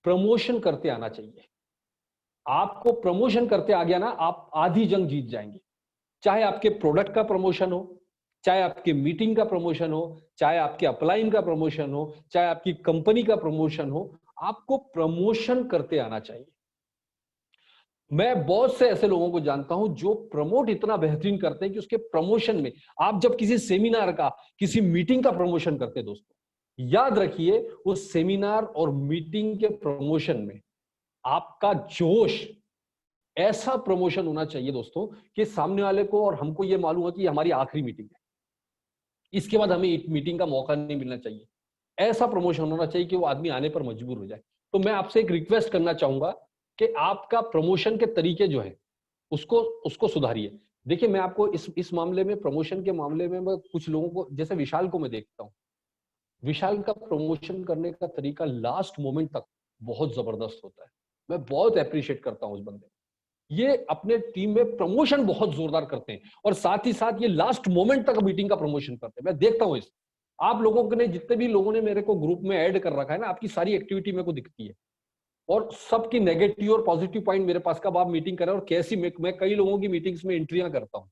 प्रमोशन करते आना चाहिए। आपको प्रमोशन करते आ गया ना, आप आधी जंग जीत जाएंगे। चाहे आपके प्रोडक्ट का प्रमोशन हो, चाहे आपके मीटिंग का प्रमोशन हो, चाहे आपके अपलाइन का प्रमोशन हो, चाहे आपकी कंपनी का प्रमोशन हो, आपको प्रमोशन करते आना चाहिए। मैं बहुत से ऐसे लोगों को जानता हूं जो प्रमोट इतना बेहतरीन करते हैं कि उसके प्रमोशन में, आप जब किसी सेमिनार का, किसी मीटिंग का प्रमोशन करते हैं दोस्तों, याद रखिए उस सेमिनार और मीटिंग के प्रमोशन में आपका जोश, ऐसा प्रमोशन होना चाहिए दोस्तों कि सामने वाले को और हमको ये मालूम हो कि हमारी आखिरी मीटिंग है, इसके बाद हमें एक मीटिंग का मौका नहीं मिलना चाहिए। ऐसा प्रमोशन होना चाहिए कि वो आदमी आने पर मजबूर हो जाए। तो मैं आपसे एक रिक्वेस्ट करना चाहूंगा कि आपका प्रमोशन के तरीके जो है उसको सुधारिए। देखिए मैं आपको इस मामले में, प्रमोशन के मामले में, मैं कुछ लोगों को, जैसे विशाल को मैं देखता हूँ, विशाल का प्रमोशन करने का तरीका लास्ट मोमेंट तक बहुत जबरदस्त होता है। मैं बहुत अप्रिशिएट करता हूँ उस बंदे को। ये अपने टीम में प्रमोशन बहुत जोरदार करते हैं और साथ ही साथ ये लास्ट मोमेंट तक मीटिंग का प्रमोशन करते हैं। मैं देखता हूँ इस, आप लोगों ने, जितने भी लोगों ने मेरे को ग्रुप में ऐड कर रखा है ना, आपकी सारी एक्टिविटी मेरे को दिखती है और सबकी नेगेटिव और पॉजिटिव पॉइंट मेरे पास, कब आप मीटिंग कर रहे हैं और कैसी, मैं कई लोगों की मीटिंग्स में एंट्रियां करता हूं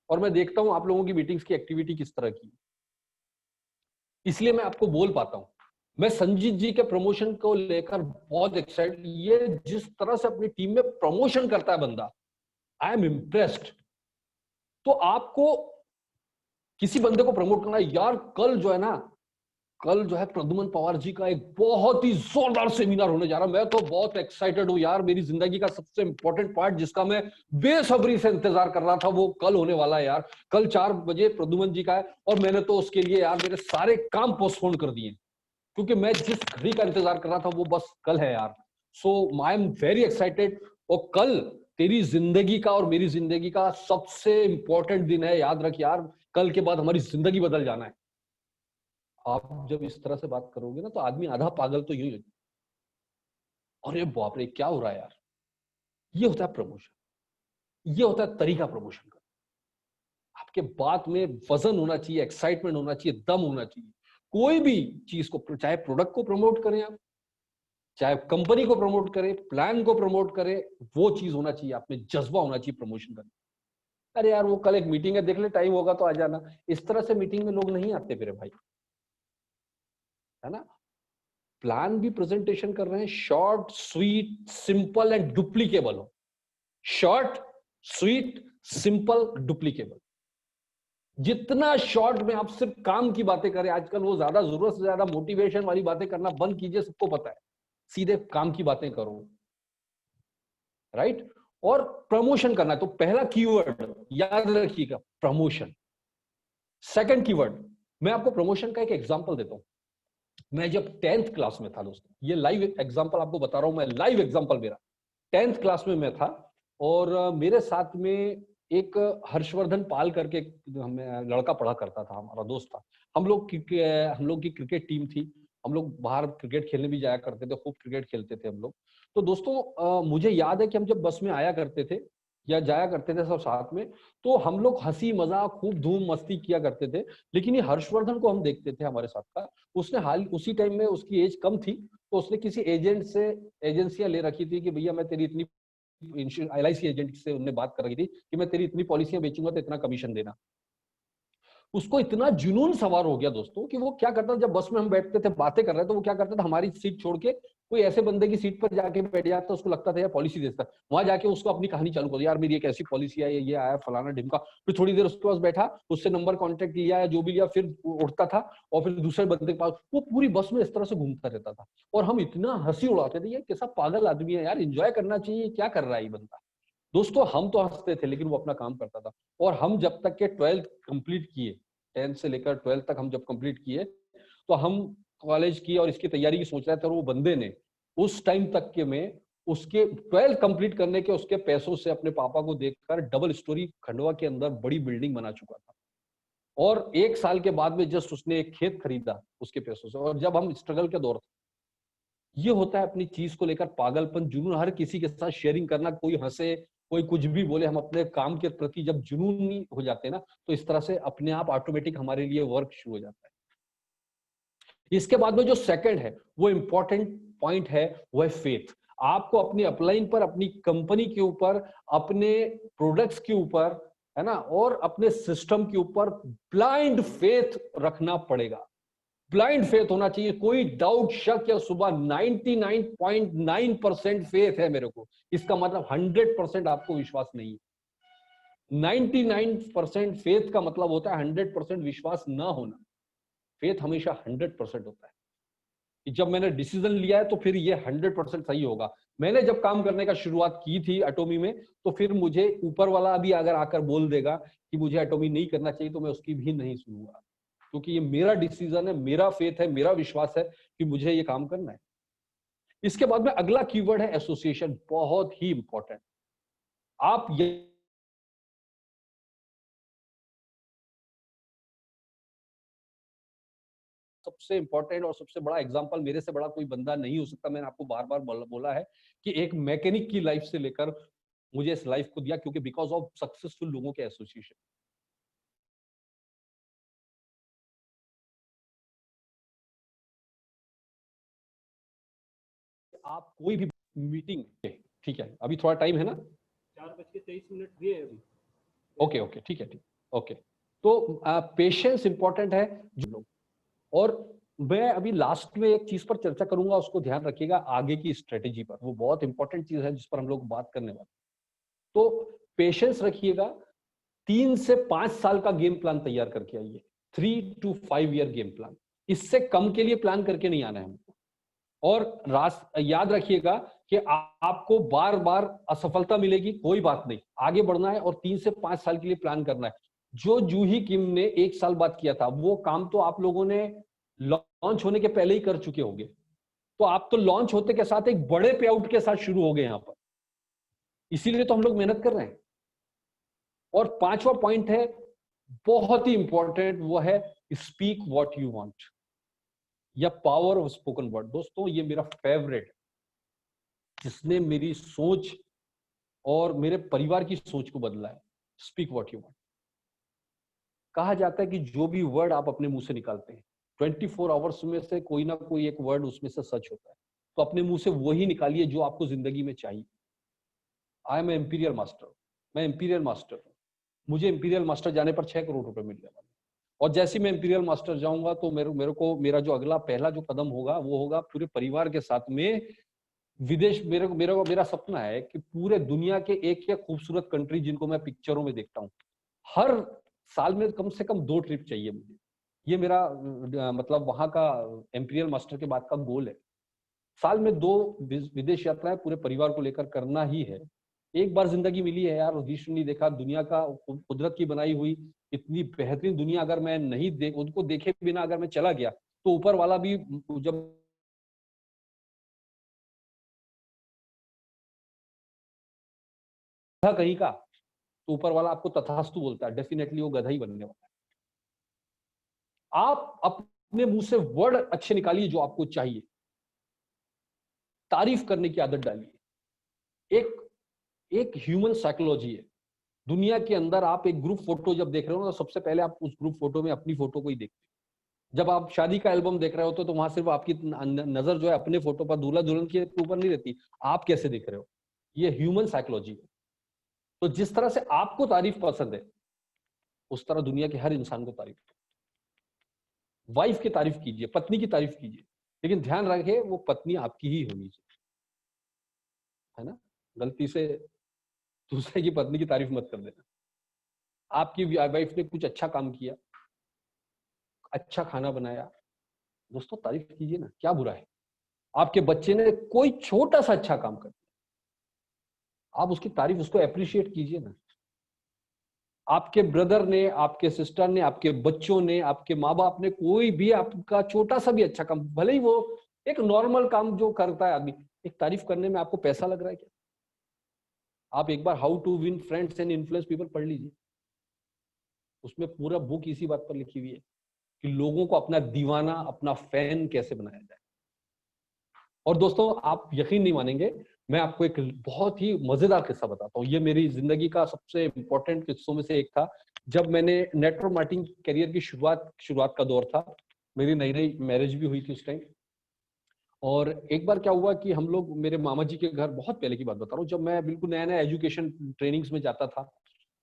और मैं देखता हूं आप लोगों की मीटिंग्स की एक्टिविटी किस तरह की, इसलिए मैं आपको बोल पाता हूं। मैं संजीत जी के प्रमोशन को लेकर बहुत एक्साइटेड, ये जिस तरह से अपनी टीम में प्रमोशन करता है बंदा, आई एम इम्प्रेस्ड। तो आपको किसी बंदे को प्रमोट करना है यार, कल जो है प्रद्युमन पवार जी का एक बहुत ही जोरदार सेमिनार होने जा रहा है। मैं तो बहुत एक्साइटेड हूं यार, मेरी जिंदगी का सबसे इंपॉर्टेंट पार्ट जिसका मैं बेसब्री से इंतजार कर रहा था वो कल होने वाला है यार। कल 4 बजे प्रद्युमन जी का है और मैंने तो उसके लिए यार मेरे सारे काम पोस्टपोन कर दिए क्योंकि मैं जिस घड़ी का इंतजार कर रहा था वो बस कल है यार। सो आई एम वेरी एक्साइटेड। और कल तेरी जिंदगी का और मेरी जिंदगी का सबसे इंपॉर्टेंट दिन है, याद रख यार, कल के बाद हमारी जिंदगी बदल जाना है। आप जब इस तरह से बात करोगे ना तो आदमी आधा पागल तो यूं ही, अरे बाप रे क्या हो रहा है यार। ये होता है प्रमोशन, ये होता है तरीका प्रमोशन का। आपके बात में वजन होना चाहिए, एक्साइटमेंट होना चाहिए, दम होना चाहिए। कोई भी चीज को, चाहे प्रोडक्ट को प्रमोट करें आप, चाहे कंपनी को प्रमोट करें, प्लान को प्रमोट करें, वो चीज होना चाहिए आप में, जज्बा होना चाहिए प्रमोशन करने। अरे यार वो कल एक मीटिंग है, देख ले, टाइम होगा तो आ जाना, इस तरह से मीटिंग में लोग नहीं आते मेरे भाई, है ना। प्लान भी प्रेजेंटेशन कर रहे हैं, short sweet simple and duplicable हो। Short sweet simple duplicable. जितना शॉर्ट में आप सिर्फ काम की बातें करें, आजकल वो ज्यादा, जरूरत से ज्यादा मोटिवेशन वाली बातें करना बंद कीजिए, सबको पता है, सीधे काम की बातें करो, राइट। और प्रमोशन करना है तो पहला कीवर्ड याद रखिएगा, प्रमोशन। सेकंड कीवर्ड, मैं आपको प्रमोशन का एक एग्जांपल देता हूं। मैं जब 10th क्लास में था दोस्तों, ये लाइव एग्जांपल आपको बता रहा हूं मैं, लाइव एग्जांपल मेरा, 10th क्लास में मैं था और मेरे साथ में एक हर्षवर्धन पाल करके हमें लड़का पढ़ा करता था, हमारा दोस्त था। हम लोग की क्रिकेट टीम थी, हम लोग बाहर क्रिकेट खेलने भी जाया करते थे, खूब क्रिकेट खेलते थे हम लोग। तो दोस्तों मुझे याद है कि हम जब बस में आया करते थे या जाया करते थे सब साथ में, तो हम लोग हंसी मजाक खूब धूम मस्ती किया करते थे। लेकिन ये हर्षवर्धन को हम देखते थे हमारे साथ का, उसने हाल उसी टाइम में, उसकी एज कम थी, तो उसने किसी एजेंट से एजेंसियां ले रखी थी कि भैया मैं तेरी इतनी, LIC एजेंट से उन्होंने बात कर रही थी कि मैं तेरी इतनी पॉलिसियां बेचूंगा तो इतना कमीशन देना। उसको इतना जुनून सवार हो गया दोस्तों कि वो क्या करता था, जब बस में हम बैठते थे बातें कर रहे थे तो वो क्या करता था, हमारी सीट छोड़ के कोई ऐसे बंदे की सीट पर जाके बैठ जाता, उसको लगता था यार पॉलिसी देता, वहां जाके उसको अपनी कहानी चालू कर दी, यार मेरी एक ऐसी पॉलिसी है, ये आया फलाना ढिमका। फिर थोड़ी देर उसके पास बैठा, उससे नंबर कॉन्टेक्ट लिया या जो भी लिया, फिर उठता था और फिर दूसरे बंदे के पास, वो पूरी बस में इस तरह से घूमता रहता था। और हम इतना हंसी उड़ाते थे, ये कैसा पागल आदमी है यार, एंजॉय करना चाहिए, क्या कर रहा है ये बंदा। दोस्तों हम तो हंसते थे लेकिन वो अपना काम करता था। और हम जब तक के 12th कंप्लीट किए, 10th से लेकर 12th तक हम जब कंप्लीट किए, तो हम कॉलेज की और इसकी तैयारी की सोच रहे थे, और वो बंदे ने उस टाइम तक के में उसके 12th कंप्लीट करने के उसके पैसों से अपने पापा को देखकर डबल स्टोरी खंडवा के अंदर बड़ी बिल्डिंग बना चुका था। और 1 साल के बाद में जस्ट उसने एक खेत खरीदा उसके पैसों से। और जब हम स्ट्रगल के दौर, ये होता है अपनी चीज को लेकर पागलपन, जुनून, हर किसी के साथ शेयरिंग करना, कोई हंसे कोई कुछ भी बोले, हम अपने काम के प्रति जब जुनूनी हो जाते हैं ना, तो इस तरह से अपने आप ऑटोमेटिक हमारे लिए वर्क शुरू हो जाता है। इसके बाद में जो सेकंड है वो इंपॉर्टेंट पॉइंट है, वो है फेथ। आपको अपनी अपलाइन पर, अपनी कंपनी के ऊपर, अपने प्रोडक्ट्स के ऊपर, है ना, और अपने सिस्टम के ऊपर ब्लाइंड फेथ रखना पड़ेगा। ब्लाइंड फेथ होना चाहिए, कोई डाउट शक या सुबह 99.9% फेथ है मेरे को, इसका मतलब 100% आपको विश्वास नहीं है। 99% फेथ का मतलब होता है 100% विश्वास ना होना। फेथ हमेशा 100% होता है कि जब मैंने डिसीजन लिया है तो फिर ये 100% सही होगा। मैंने जब काम करने का शुरुआत की थी एटॉमी में, तो फिर मुझे ऊपर वाला भी अगर आकर बोल देगा कि मुझे एटॉमी नहीं करना चाहिए, तो मैं उसकी भी नहीं सुनूंगा, क्योंकि ये मेरा डिसीजन है, मेरा फेथ है, मेरा विश्वास है कि मुझे ये काम करना है। इसके बाद में अगला कीवर्ड है एसोसिएशन, बहुत ही इंपॉर्टेंट। आप ये सबसे इंपॉर्टेंट और सबसे बड़ा एग्जांपल मेरे से बड़ा कोई बंदा नहीं हो सकता। मैंने आपको बार बार बोला है कि एक मैकेनिक की लाइफ से लेकर मुझे इस लाइफ को दिया, क्योंकि बिकॉज ऑफ सक्सेसफुल लोगों के एसोसिएशन। आप कोई भी मीटिंग, ठीक है अभी थोड़ा टाइम है ना, 4:23 भी है अभी। ओके ओके ठीक है, ठीक ओके। तो पेशेंस इंपॉर्टेंट है जो लोग, और मैं अभी लास्ट में एक चीज पर चर्चा करूंगा, उसको ध्यान रखिएगा, आगे की स्ट्रेटेजी पर। वो बहुत इंपॉर्टेंट चीज है जिस पर हम लोग बात करने वाले। तो पेशेंस रखिएगा, 3 से 5 साल का गेम प्लान तैयार करके आइए, 3 to 5 ईयर गेम प्लान। इससे कम के लिए प्लान करके नहीं आना है हमको। और याद रखिएगा कि आपको बार बार असफलता मिलेगी, कोई बात नहीं, आगे बढ़ना है और 3 से 5 साल के लिए प्लान करना है। जो जूही किम ने 1 साल बाद किया था, वो काम तो आप लोगों ने लॉन्च होने के पहले ही कर चुके होंगे। तो आप तो लॉन्च होते के साथ एक बड़े पे आउट के साथ शुरू हो गए यहां पर, इसीलिए तो हम लोग मेहनत कर रहे हैं। और 5वां पॉइंट है बहुत ही इंपॉर्टेंट, वो है स्पीक व्हाट यू वांट, या पावर ऑफ स्पोकन वर्ड। दोस्तों ये मेरा फेवरेट, जिसने मेरी सोच और मेरे परिवार की सोच को बदला है। Speak what you want. कहा जाता है कि जो भी वर्ड आप अपने मुंह से निकालते हैं, 24 आवर्स में से कोई ना कोई एक वर्ड उसमें से सच होता है। तो अपने मुंह से वही निकालिए जो आपको जिंदगी में चाहिए। आई एम इंपीरियल मास्टर, मैं इंपीरियल मास्टर हूं। मुझे इंपीरियल मास्टर जाने पर 6 करोड़ रुपए मिलने वाले। और जैसे ही मैं इंपीरियल मास्टर जाऊंगा तो मेरा जो अगला पहला जो कदम होगा वो होगा पूरे परिवार के साथ में विदेश। मेरा सपना है कि पूरे दुनिया के एक खूबसूरत कंट्री जिनको मैं पिक्चरों में देखता हूँ, हर साल में कम से कम 2 ट्रिप चाहिए मुझे। ये मेरा मतलब वहां का इंपीरियल मास्टर के बाद का गोल है। साल में 2 विदेश यात्राएं पूरे परिवार को लेकर करना ही है। एक बार जिंदगी मिली है यार, विश्व नहीं देखा, दुनिया का कुदरत की बनाई हुई इतनी बेहतरीन दुनिया अगर मैं नहीं देख, उनको देखे बिना अगर मैं चला गया तो ऊपर वाला भी जब गधा कहीं का, तो ऊपर वाला आपको तथास्तु बोलता है, डेफिनेटली वो गधा ही बनने वाला है। आप अपने मुंह से वर्ड अच्छे निकालिए जो आपको चाहिए, तारीफ करने की आदत डालिए। एक ह्यूमन साइकोलॉजी है दुनिया के अंदर। आप एक ग्रुप फोटो जब देख रहे हो ना, तो सबसे पहले आप उस ग्रुप फोटो में अपनी फोटो को ही देखते हैं। जब आप शादी का एल्बम देख रहे हो तो वहां सिर्फ आपकी नजर जो है अपने फोटो पर, दूल्हा दुल्हन के ऊपर नहीं रहती, आप कैसे दिख रहे हो। ये ह्यूमन साइकोलॉजी है। तो जिस तरह से आपको तारीफ पसंद है, उस तरह दुनिया के हर इंसान को तारीफ करो। वाइफ की तारीफ कीजिए, पत्नी की तारीफ कीजिए, लेकिन ध्यान रखिए वो पत्नी आपकी ही होनी चाहिए, है ना। गलती से दूसरे की पत्नी की तारीफ मत कर देना। आपकी वाइफ ने कुछ अच्छा काम किया, अच्छा खाना बनाया, दोस्तों तारीफ कीजिए ना, क्या बुरा है। आपके बच्चे ने कोई छोटा सा अच्छा काम कर दिया, आप उसकी तारीफ, उसको अप्रिशिएट कीजिए ना। आपके ब्रदर ने, आपके सिस्टर ने, आपके बच्चों ने, आपके माँ बाप ने कोई भी आपका छोटा सा भी अच्छा काम, भले ही वो एक नॉर्मल काम जो करता है आदमी, एक तारीफ करने में आपको पैसा लग रहा है क्या? आप एक बार how to win friends and influence people पढ़ लीजिए, उसमें पूरा बुक इसी बात पर लिखी हुई है कि लोगों को अपना दीवाना, अपना फैन कैसे बनाया जाए। और दोस्तों आप यकीन नहीं मानेंगे, मैं आपको एक बहुत ही मजेदार किस्सा बताता हूँ। ये मेरी जिंदगी का सबसे इंपॉर्टेंट किस्सों में से एक था। जब मैंने नेटवर्क मार्केटिंग करियर की शुरुआत का दौर था, मेरी नई नई मैरिज भी हुई थी उस टाइम। और एक बार क्या हुआ कि हम लोग मेरे मामा जी के घर, बहुत पहले की बात बता रहा हूँ, जब मैं बिल्कुल नया नया एजुकेशन ट्रेनिंग्स में जाता था,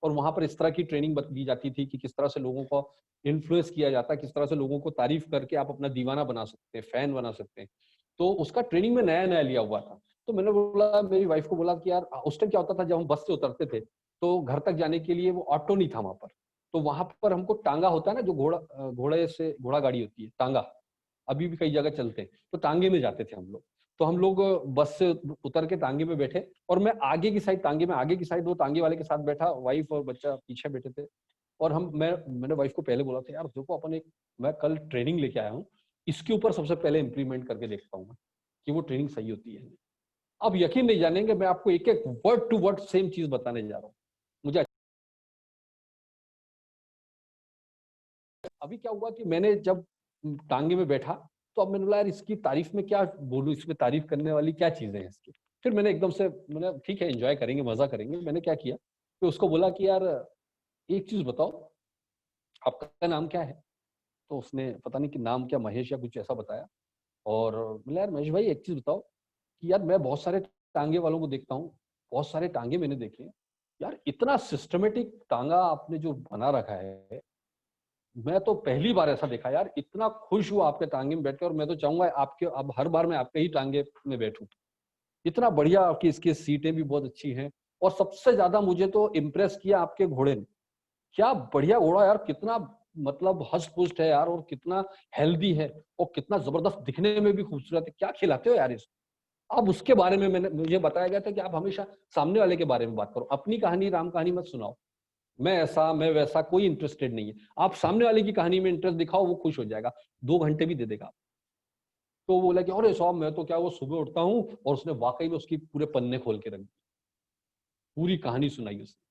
और वहां पर इस तरह की ट्रेनिंग दी जाती थी कि किस तरह से लोगों को इन्फ्लुएंस किया जाता है, किस तरह से लोगों को तारीफ करके आप अपना दीवाना बना सकते हैं, फैन बना सकते हैं। तो उसका ट्रेनिंग में नया नया लिया हुआ था। तो मैंने बोला, मेरी वाइफ को बोला कि यार, उस टाइम क्या होता था, जब हम बस से उतरते थे तो घर तक जाने के लिए वो ऑटो नहीं था वहां पर, तो वहां पर हमको टांगा होता है ना, जो घोड़ा गाड़ी होती है, टांगा अभी भी कई जगह चलते हैं, तो टांगे में जाते थे हम लोग। तो हम लोग बस से उतर के टांगे में बैठे, और मैं आगे की साइड, टांगे में आगे की साइड वो टांगे वाले के साथ बैठा, वाइफ और बच्चा पीछे बैठे थे। और मैंने वाइफ को पहले बोला था, यार देखो अपन मैं कल ट्रेनिंग लेके आया हूँ, इसके ऊपर सबसे पहले इंप्लीमेंट करके देखता हूँ कि वो ट्रेनिंग सही होती है। अब यकीन नहीं जानेंगे, मैं आपको एक एक वर्ड टू वर्ड सेम चीज बताने जा रहा हूँ। मुझे अभी क्या हुआ कि मैंने जब टांगे में बैठा, तो अब मैंने बोला यार इसकी तारीफ में क्या बोलूं, इसमें तारीफ करने वाली क्या चीजें हैं इसकी। फिर मैंने एकदम से मैंने ठीक है एंजॉय करेंगे, मजा करेंगे, मैंने क्या किया कि उसको बोला कि यार एक चीज बताओ, आपका नाम क्या है? तो उसने पता नहीं कि नाम क्या महेश या कुछ ऐसा बताया। और बोला यार महेश भाई एक चीज बताओ कि यार मैं बहुत सारे टांगे वालों को देखता हूँ, बहुत सारे टांगे मैंने देखे हैं, यार इतना सिस्टमेटिक टांगा आपने जो बना रखा है, मैं तो पहली बार ऐसा देखा यार, इतना खुश हुआ आपके टांगे में बैठ के, और मैं तो चाहूंगा आपके अब हर बार मैं आपके ही टांगे में बैठूं। इतना बढ़िया आपकी इसकी सीटें भी बहुत अच्छी हैं, और सबसे ज्यादा मुझे तो इम्प्रेस किया आपके घोड़े ने। क्या बढ़िया घोड़ा यार, कितना मतलब हष्ट पुष्ट है यार, और कितना हेल्दी है, और कितना जबरदस्त दिखने में भी खूबसूरत है, क्या खिलाते हो यार इसको। अब उसके बारे में मैंने मुझे बताया गया था कि आप हमेशा सामने वाले के बारे में बात करो, अपनी कहानी राम कहानी मत सुनाओ, मैं ऐसा मैं वैसा कोई इंटरेस्टेड नहीं है। आप सामने वाले की कहानी में इंटरेस्ट दिखाओ, वो खुश हो जाएगा, 2 घंटे भी दे देगा। तो वो बोला कि अरे साहब मैं तो क्या, वो सुबह उठता हूँ, और उसने वाकई में उसकी पूरे पन्ने खोल के रख दी, पूरी कहानी सुनाई उसने।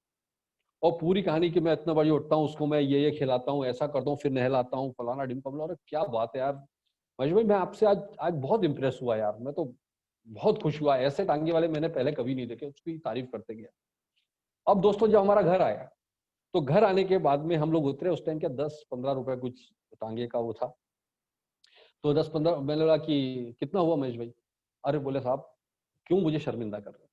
और पूरी कहानी कि मैं इतना बजे उठता हूँ, उसको मैं ये खिलाता हूँ, ऐसा करता हूँ, फिर नहलाता हूँ, फलाना ढिमका। बोला अरे क्या बात है यार महेश भाई, मैं आपसे आज आज बहुत इंप्रेस हुआ यार, मैं तो बहुत खुश हुआ, ऐसे टांगे वाले मैंने पहले कभी नहीं देखे। उसकी तारीफ करते गया। अब दोस्तों जब हमारा घर आया, तो घर आने के बाद में हम लोग उतरे, उस टाइम क्या 10-15 रुपए कुछ टांगे का वो था। तो 10-15 मैंने बोला कि कितना हुआ महेश भाई? अरे बोले साहब क्यों मुझे शर्मिंदा कर रहे हो?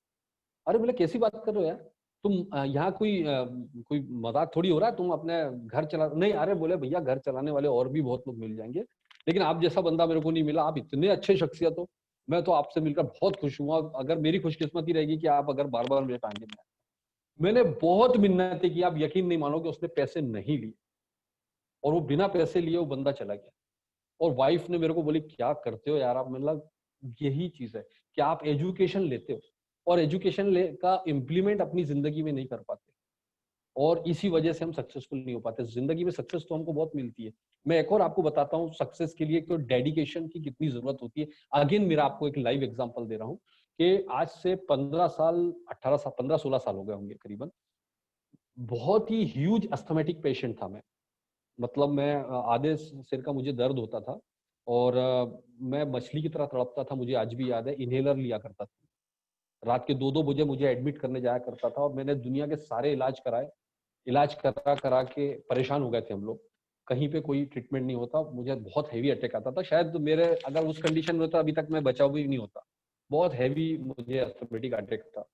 अरे बोले कैसी बात कर रहे हो यार, तुम यहाँ कोई मजाक थोड़ी हो रहा है, तुम अपने घर चला नहीं। अरे बोले भैया घर चलाने वाले और भी बहुत लोग मिल जाएंगे, लेकिन आप जैसा बंदा मेरे को नहीं मिला, आप इतने अच्छे शख्सियत हो, मैं तो आपसे मिलकर बहुत खुश हुआ। अगर मेरी खुशकिस्मती रहेगी कि आप अगर बार बार मेरे टांगे में आए। मैंने बहुत मिन्नतें की, आप यकीन नहीं मानोगे, उसने पैसे नहीं लिए, और वो बिना पैसे लिए वो बंदा चला गया। और वाइफ ने मेरे को बोली क्या करते हो यार आप, मतलब यही चीज है कि आप एजुकेशन लेते हो, और एजुकेशन ले का इम्प्लीमेंट अपनी जिंदगी में नहीं कर पाते, और इसी वजह से हम सक्सेसफुल नहीं हो पाते। जिंदगी में सक्सेस तो हमको बहुत मिलती है। मैं एक और आपको बताता हूँ सक्सेस के लिए तो डेडिकेशन की कितनी जरूरत होती है। अगेन मेरा आपको एक लाइव एग्जांपल दे रहा हूँ कि आज से 15 साल 18 साल 15-16 साल हो गए होंगे करीबन, बहुत ही ह्यूज अस्थमेटिक पेशेंट था मैं। मतलब मैं आधे सिर का मुझे दर्द होता था, और मैं मछली की तरह तड़पता था, मुझे आज भी याद है। इनहेलर लिया करता था, रात के 2-2 बजे मुझे एडमिट करने जाया करता था, और मैंने दुनिया के सारे इलाज कराए, इलाज करा करा के परेशान हो गए थे हम लोग, कहीं पे कोई ट्रीटमेंट नहीं होता। मुझे बहुत हैवी अटैक आता था, शायद मेरे अगर उस कंडीशन में होता अभी तक मैं बचाव भी नहीं होता। बहुत हैवी मुझे अस्थमेटिक अटैक था।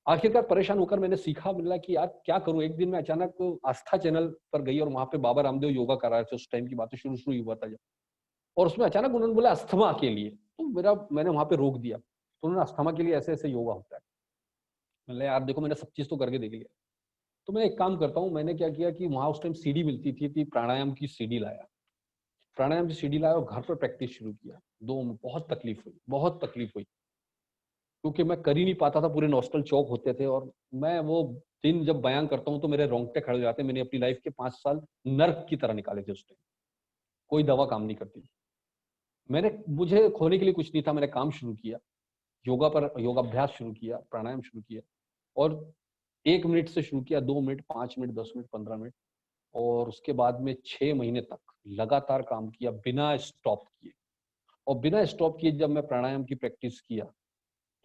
आखिरकार परेशान होकर मैंने सीखा, मिला कि यार क्या करूं। एक दिन मैं अचानक आस्था चैनल पर गई, और वहां पे बाबा रामदेव योगा करा रहे थे, उस टाइम की बात शुरू शुरू हुआ था जब। और उसमें अचानक उन्होंने बोला अस्थमा के लिए, तो मैंने वहां पे रोक दिया। तो उन्होंने अस्थमा के लिए ऐसे ऐसे योगा होता है। मैंने यार देखो मैंने सब चीज तो करके देख लिया, तो मैं एक काम करता हूँ। मैंने क्या किया कि वहां उस टाइम सीडी मिलती थी, प्राणायाम की सीडी लाया, प्राणायाम की सीडी लाया, और घर पर प्रैक्टिस शुरू किया। बहुत तकलीफ हुई, बहुत तकलीफ हुई, क्योंकि मैं कर ही नहीं पाता था, पूरे नॉस्टल चौक होते थे। और मैं वो दिन जब बयान करता हूँ तो मेरे रोंगटे खड़े हो जाते हैं। मैंने अपनी लाइफ के 5 साल नर्क की तरह निकाले थे उस टाइम, कोई दवा काम नहीं करती थी। मुझे खोने के लिए कुछ नहीं था, मैंने काम शुरू किया, योगा पर योगाभ्यास शुरू किया, प्राणायाम शुरू किया। और 1 मिनट से शुरू किया, 2 मिनट, 5 मिनट, 10 मिनट, 15 मिनट, और उसके बाद में 6 महीने तक लगातार काम किया बिना स्टॉप किए। और बिना स्टॉप किए जब मैं प्राणायाम की प्रैक्टिस किया,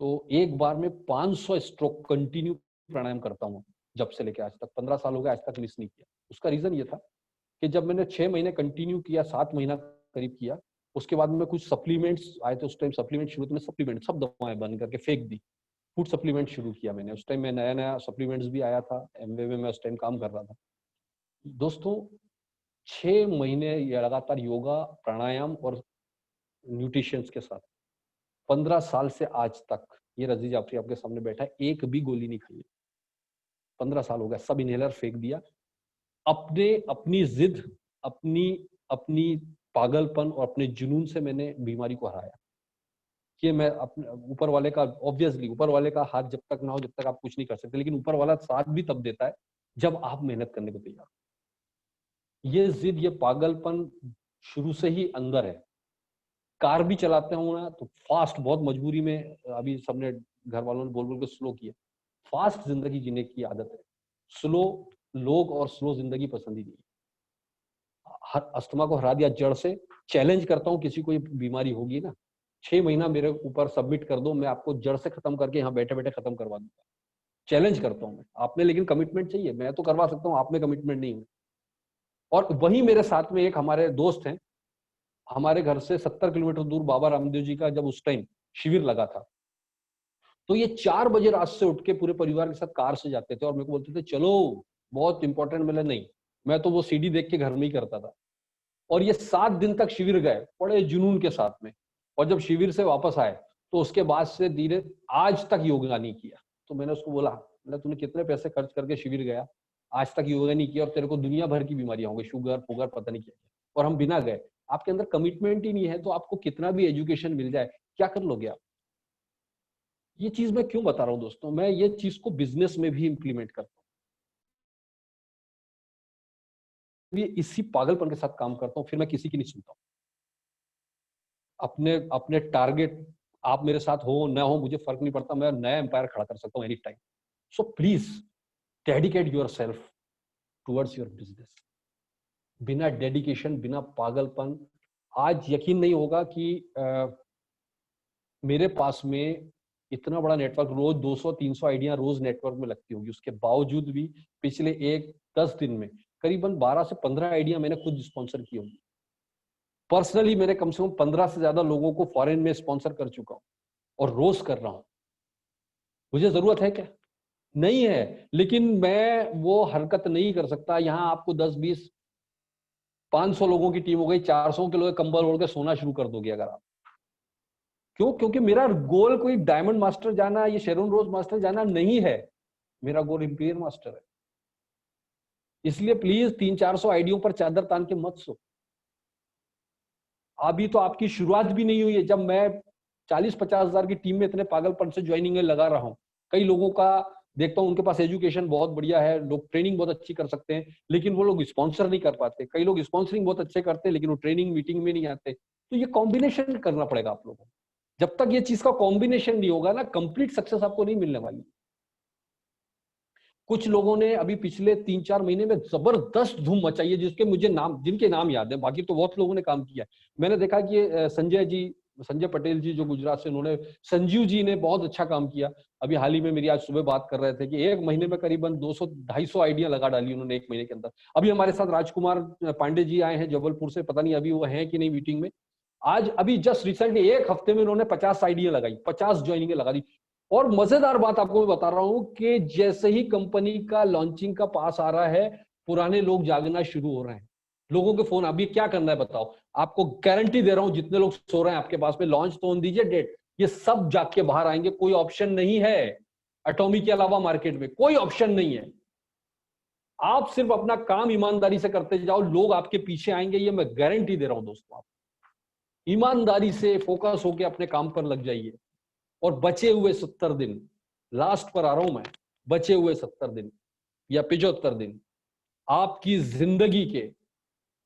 तो एक बार में 500 स्ट्रोक कंटिन्यू प्राणायाम करता हूँ। जब से लेके आज तक 15 साल हो गए, आज तक मिस नहीं किया। उसका रीजन ये था कि जब मैंने 6 महीने कंटिन्यू किया, 7 महीना करीब किया, उसके बाद में कुछ सप्लीमेंट्स आए थे। उस टाइम सप्लीमेंट शुरू, तो मैं सप्लीमेंट सब दवाएं बंद करके फेंक दी, फूड सप्लीमेंट शुरू किया मैंने। उस टाइम में नया नया सप्लीमेंट्स भी आया था, एमवे में मैं उस टाइम काम कर रहा था। दोस्तों 6 महीने ये लगातार योगा, प्राणायाम और न्यूट्रिशंस के साथ 15 साल से आज तक, ये रजी जाफरी आपके सामने बैठा है, एक भी गोली नहीं खाई। 15 साल हो गया, सब इनहेलर फेंक दिया। अपनी जिद, अपनी अपनी पागलपन और अपने जुनून से मैंने बीमारी को हराया। कि मैं अपने ऊपर वाले का, ऑब्वियसली ऊपर वाले का हाथ जब तक ना हो, जब तक आप कुछ नहीं कर सकते, लेकिन ऊपर वाला साथ भी तब देता है जब आप मेहनत करने को तैयार। ये जिद, ये पागलपन शुरू से ही अंदर है। कार भी चलाते हूँ ना तो फास्ट, बहुत मजबूरी में, अभी सबने घर वालों ने बोल बोल के स्लो किया। फास्ट जिंदगी जीने की आदत है, स्लो लोग और स्लो जिंदगी पसंद ही नहीं। अस्थमा को हरा दिया जड़ से। चैलेंज करता हूँ, किसी को ये बीमारी होगी ना, 6 महीना मेरे ऊपर सबमिट कर दो, मैं आपको जड़ से खत्म करके यहाँ बैठे बैठे खत्म करवा दूंगा। चैलेंज करता हूँ मैं, आप में लेकिन कमिटमेंट चाहिए। मैं तो करवा सकता हूँ, आप में कमिटमेंट नहीं है। और वहीं मेरे साथ में एक हमारे दोस्त हैं, हमारे घर से 70 किलोमीटर दूर बाबा रामदेव जी का जब उस टाइम शिविर लगा था, तो ये 4 बजे रात से उठ के पूरे परिवार के साथ कार से जाते थे और मेरे को बोलते थे चलो बहुत इंपॉर्टेंट मिले। नहीं, मैं तो वो सीडी देख के घर में ही करता था। और ये 7 दिन तक शिविर गए बड़े जुनून के साथ में, और जब शिविर से वापस आए तो उसके बाद से धीरे आज तक योगा नहीं किया। तो मैंने उसको बोला, तूने कितने पैसे खर्च करके शिविर गया, आज तक योगा नहीं किया, और तेरे को दुनिया भर की बीमारियां होंगी, शुगर फुगर पता नहीं क्या, और हम बिना गए। आपके अंदर कमिटमेंट ही नहीं है तो आपको कितना भी एजुकेशन मिल जाए क्या कर लोगे आप। ये चीज मैं क्यों बता रहा हूँ दोस्तों, मैं ये चीज को बिजनेस में भी इंप्लीमेंट करता हूँ, ये इसी पागलपन के साथ काम करता हूँ, फिर मैं किसी की नहीं सुनता हूँ। अपने अपने टारगेट, आप मेरे साथ हो ना हो मुझे फर्क नहीं पड़ता, मैं नया एम्पायर खड़ा कर सकता हूँ any time. So please dedicate yourself towards your business. बिना डेडिकेशन, बिना पागलपन, आज यकीन नहीं होगा कि मेरे पास में इतना बड़ा नेटवर्क, रोज 200-300 आइडियां रोज नेटवर्क में लगती होगी, उसके बावजूद भी पिछले 10 दिन में करीबन 12 से 15 आइडिया मैंने खुद स्पॉन्सर की होगी। पर्सनली मैंने कम से कम 15 से ज्यादा लोगों को फॉरेन में स्पॉन्सर कर चुका हूं और रोज कर रहा हूं। मुझे जरूरत है क्या? नहीं है, लेकिन मैं वो हरकत नहीं कर सकता। यहां आपको 10-20 500 लोगों की टीम हो गई, 400 के लोग कंबल ओढ़ के सोना शुरू कर दोगे अगर आप। क्यों? क्योंकि मेरा गोल कोई डायमंड मास्टर जाना, ये शेरोन रोज मास्टर जाना नहीं है, मेरा गोल इंपीरियल मास्टर है। इसलिए प्लीज 300-400 आइडियों पर चादर तान के मत सो। अभी तो आपकी शुरुआत भी नहीं हुई है। जब मैं 40-50 हजार की टीम में इतने पागलपन से ज्वाइनिंग लगा रहा हूं, कई लोगों का देखता हूं उनके पास एजुकेशन बहुत बढ़िया है, लोग ट्रेनिंग बहुत अच्छी कर सकते हैं, लेकिन वो लोग स्पॉन्सर नहीं कर पाते। कई लोग स्पॉन्सरिंग बहुत अच्छे करते हैं लेकिन वो ट्रेनिंग मीटिंग में नहीं आते। तो ये कॉम्बिनेशन करना पड़ेगा आप लोगों को। जब तक ये चीज का कॉम्बिनेशन नहीं होगा ना, कंप्लीट सक्सेस आपको नहीं मिलने वाली। कुछ लोगों ने अभी पिछले 3-4 महीने में जबरदस्त धूम मचाई है, जिनके नाम याद है, बाकी तो बहुत लोगों ने काम किया। मैंने देखा कि संजय पटेल जी जो गुजरात से, उन्होंने, संजीव जी ने बहुत अच्छा काम किया। अभी हाल ही में मेरी आज सुबह बात कर रहे थे कि 1 महीने में करीबन 200-250 आइडिया लगा डाली उन्होंने 1 महीने के अंदर। अभी हमारे साथ राजकुमार पांडे जी आए हैं जबलपुर से, पता नहीं अभी वो हैं कि नहीं मीटिंग में। आज अभी जस्ट रिसेंटली 1 हफ्ते में उन्होंने 50 आइडिया लगाई, 50 ज्वाइनिंग लगा दी। और मजेदार बात आपको मैं बता रहा हूं कि जैसे ही कंपनी का लॉन्चिंग का पास आ रहा है, पुराने लोग जागना शुरू हो रहे हैं। लोगों के फोन, अभी क्या करना है बताओ, आपको गारंटी दे रहा हूं, जितने लोग सो रहे हैं आपके पास में, लॉन्च तो दीजिए डेट, ये सब जाग के बाहर आएंगे। कोई ऑप्शन नहीं है एटॉमी के अलावा मार्केट में, कोई ऑप्शन नहीं है। आप सिर्फ अपना काम ईमानदारी से करते जाओ, लोग आपके पीछे आएंगे, ये मैं गारंटी दे रहा हूं दोस्तों। आप ईमानदारी से फोकस होकर अपने काम पर लग जाइए, और बचे हुए 70 दिन, लास्ट पर आ रहा हूं मैं, बचे हुए 70 दिन या 75 दिन आपकी जिंदगी के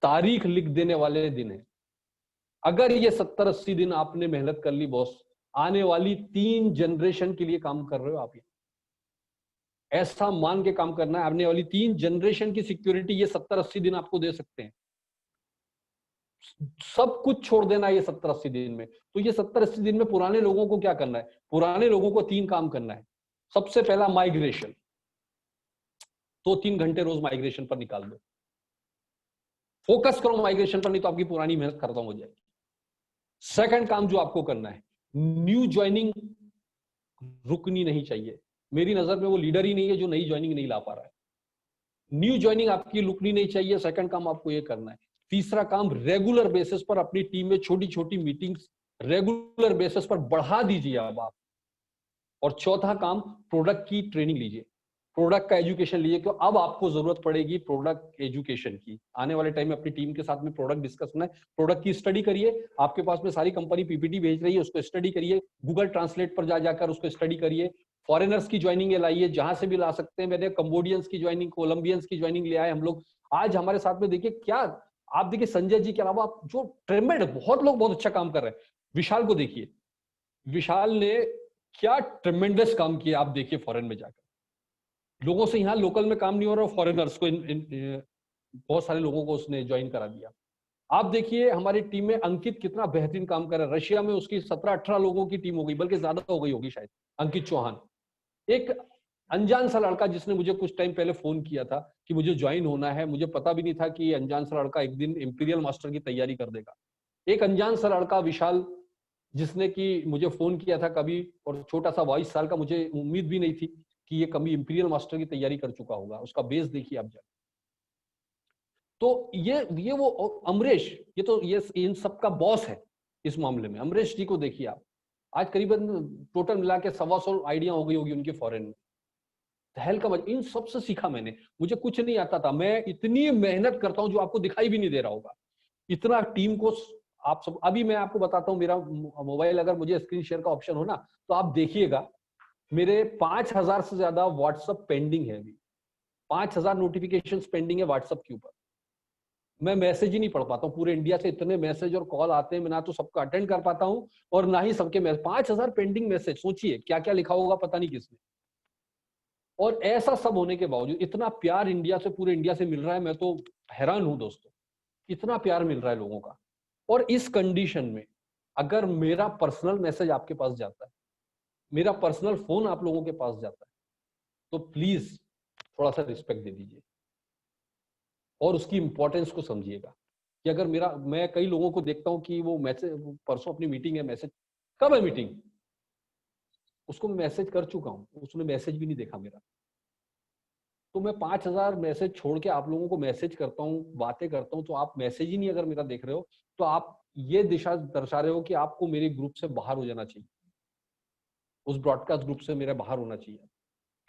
तारीख लिख देने वाले दिन है। अगर ये 70-80 दिन आपने मेहनत कर ली बॉस, आने वाली 3 जनरेशन के लिए काम कर रहे हो आप। ऐसा मान के काम करना है, आने वाली 3 जनरेशन की सिक्योरिटी ये 70-80 दिन आपको दे सकते हैं। सब कुछ छोड़ देना ये 70-80 दिन में। तो ये 70-80 दिन में पुराने लोगों को क्या करना है? पुराने लोगों को 3 काम करना है। सबसे पहला माइग्रेशन, 2-3 घंटे रोज माइग्रेशन पर निकाल दो, फोकस करो माइग्रेशन पर, नहीं तो आपकी पुरानी मेहनत खत्म हो जाएगी। सेकंड काम जो आपको करना है, न्यू ज्वाइनिंग रुकनी नहीं चाहिए। मेरी नजर में वो लीडर ही नहीं है जो नई ज्वाइनिंग नहीं ला पा रहा है। न्यू ज्वाइनिंग आपकी रुकनी नहीं चाहिए। सेकंड काम आपको ये करना है। तीसरा काम, रेगुलर बेसिस पर अपनी टीम में छोटी छोटी मीटिंग्स रेगुलर बेसिस पर बढ़ा दीजिए अब आप। और चौथा काम, प्रोडक्ट की ट्रेनिंग लीजिए, प्रोडक्ट का एजुकेशन लीजिए, क्योंकि अब आपको जरूरत पड़ेगी प्रोडक्ट एजुकेशन की। आने वाले टाइम में अपनी टीम के साथ में प्रोडक्ट डिस्कस करना है, प्रोडक्ट की स्टडी करिए। आपके पास में सारी कंपनी पीपीटी भेज रही है, उसको स्टडी करिए, गूगल ट्रांसलेट पर जाकर उसको स्टडी करिए। फॉरेनर्स की ज्वाइनिंग लाइए, जहां से भी ला सकते हैं। मैंने कंबोडियंस की ज्वाइनिंग, कोलंबियंस की ज्वाइनिंग ले आए हम लोग। आज हमारे साथ में देखिए क्या, आप देखिए संजय जी के अलावा जो ट्रेमेंड, बहुत लोग बहुत अच्छा काम कर रहे हैं। विशाल को देखिए, विशाल ने क्या ट्रेमेंडस काम किया, आप देखिए फॉरेन में जाकर। लोगों से यहाँ लोकल में काम नहीं हो रहा, फॉरेनर्स को बहुत सारे लोगों को उसने ज्वाइन करा दिया। आप देखिए हमारी टीम में अंकित कितना बेहतरीन काम कर रहा है। रशिया में उसकी 17-18 लोगों की टीम हो गई, बल्कि ज्यादा हो गई होगी शायद। अंकित चौहान, एक अनजान सा लड़का जिसने मुझे कुछ टाइम पहले फोन किया था कि मुझे ज्वाइन होना है, मुझे पता भी नहीं था कि अनजान सा लड़का एक दिन इंपीरियल मास्टर की तैयारी कर देगा। एक अनजान सा लड़का विशाल, जिसने कि मुझे फोन किया था कभी, और छोटा सा 22 साल का, मुझे उम्मीद भी नहीं थी कि ये कभी इंपीरियल मास्टर की तैयारी कर चुका होगा। उसका बेस देखिए आप जाके। तो ये वो अमरीश, ये इन सबका बॉस है इस मामले में। अमरीश जी को देखिए आप, आज करीबन टोटल मिला के 125 आइडिया हो गई होगी उनकी फॉरेन में। तहल का इन सबसे सीखा मैंने। मुझे कुछ नहीं आता था, मैं इतनी मेहनत करता हूं जो आपको दिखाई भी नहीं दे रहा होगा। इतना टीम को आप सब, अभी मैं आपको बताता हूं, मेरा मोबाइल अगर मुझे स्क्रीन शेयर का ऑप्शन हो ना तो आप देखिएगा, मेरे 5000 से ज्यादा व्हाट्सएप पेंडिंग है। अभी 5000 नोटिफिकेशंस पेंडिंग है व्हाट्सएप के ऊपर। मैं मैसेज ही नहीं पढ़ पाता हूँ। पूरे इंडिया से इतने मैसेज और कॉल आते हैं, मैं ना तो सबका अटेंड कर पाता हूँ और ना ही सबके मैसेज। 5000 पेंडिंग मैसेज, सोचिए क्या क्या लिखा होगा पता नहीं किसने। और ऐसा सब होने के बावजूद इतना प्यार इंडिया से, पूरे इंडिया से मिल रहा है, मैं तो हैरान हूं दोस्तों, इतना प्यार मिल रहा है लोगों का। और इस कंडीशन में अगर मेरा पर्सनल मैसेज आपके पास जाता है, मेरा पर्सनल फोन आप लोगों के पास जाता है, तो प्लीज थोड़ा सा रिस्पेक्ट दे दीजिए और उसकी इंपॉर्टेंस को समझिएगा। कि अगर मैं कई लोगों को देखता हूं कि वो मैसेज, परसों अपनी मीटिंग है, मैसेज कब है मीटिंग, उसको मैं मैसेज कर चुका हूं, उसने मैसेज भी नहीं देखा मेरा। तो मैं 5000 मैसेज छोड़ के आप लोगों को मैसेज करता हूं, बातें करता हूं, तो आप मैसेज ही नहीं अगर मेरा देख रहे हो, तो आप ये दिशा दर्शा रहे हो कि आपको मेरे ग्रुप से बाहर हो जाना चाहिए, उस ब्रॉडकास्ट ग्रुप से मेरे बाहर होना चाहिए,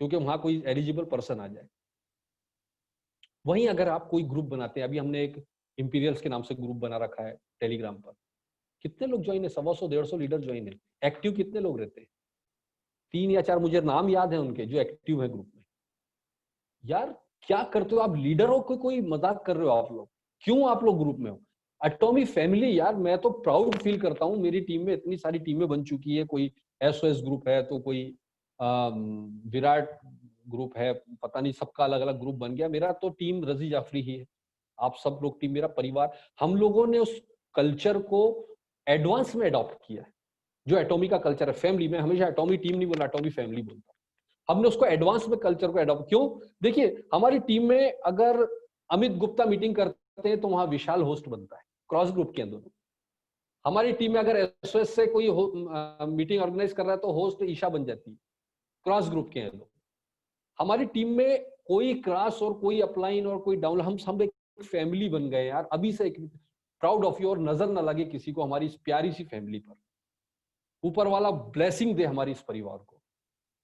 क्योंकि वहां कोई एलिजिबल पर्सन आ जाए। वहीं अगर आप कोई ग्रुप बनाते हैं, अभी हमने एक इंपीरियल्स के नाम से ग्रुप बना रखा है टेलीग्राम पर, कितने लोग ज्वाइन है? 125-150 लीडर ज्वाइन है। एक्टिव कितने लोग रहते हैं? 3 या 4 मुझे नाम याद है उनके जो एक्टिव है ग्रुप में। यार क्या करते हो आप? लीडर हो कि कोई मजाक कर रहे हो आप लोग? क्यों आप लोग ग्रुप में हो? एटॉमी फैमिली यार, मैं तो प्राउड फील करता हूँ, मेरी टीम में इतनी सारी टीमें बन चुकी है। कोई एसओएस ग्रुप है, तो कोई विराट ग्रुप है, पता नहीं सबका अलग अलग ग्रुप बन गया। मेरा तो टीम रजी जाफरी ही है, आप सब लोग टीम, मेरा परिवार। हम लोगों ने उस कल्चर को एडवांस में अडॉप्ट किया है, जो एटॉमी का कल्चर है फैमिली में। हमेशा एटॉमी टीम नहीं बोला, एटॉमी फैमिली बोलता। हमने उसको एडवांस में कल्चर को एडॉप्ट, क्यों? देखिए हमारी टीम में अगर अमित गुप्ता मीटिंग करते हैं तो वहां विशाल होस्ट बनता है, क्रॉस ग्रुप के अंदर। हमारी टीम में अगर एसओएस से कोई मीटिंग ऑर्गेनाइज कर रहा है तो होस्ट ईशा बन जाती है, क्रॉस ग्रुप के हैं लोग। हमारी टीम में कोई क्रॉस और कोई अपलाइन और कोई डाउन, हम सब एक फैमिली बन गए यार। अभी से प्राउड ऑफ यू, और नजर ना लगे किसी को हमारी इस प्यारी सी फैमिली पर। ऊपर वाला ब्लेसिंग दे हमारी इस परिवार को,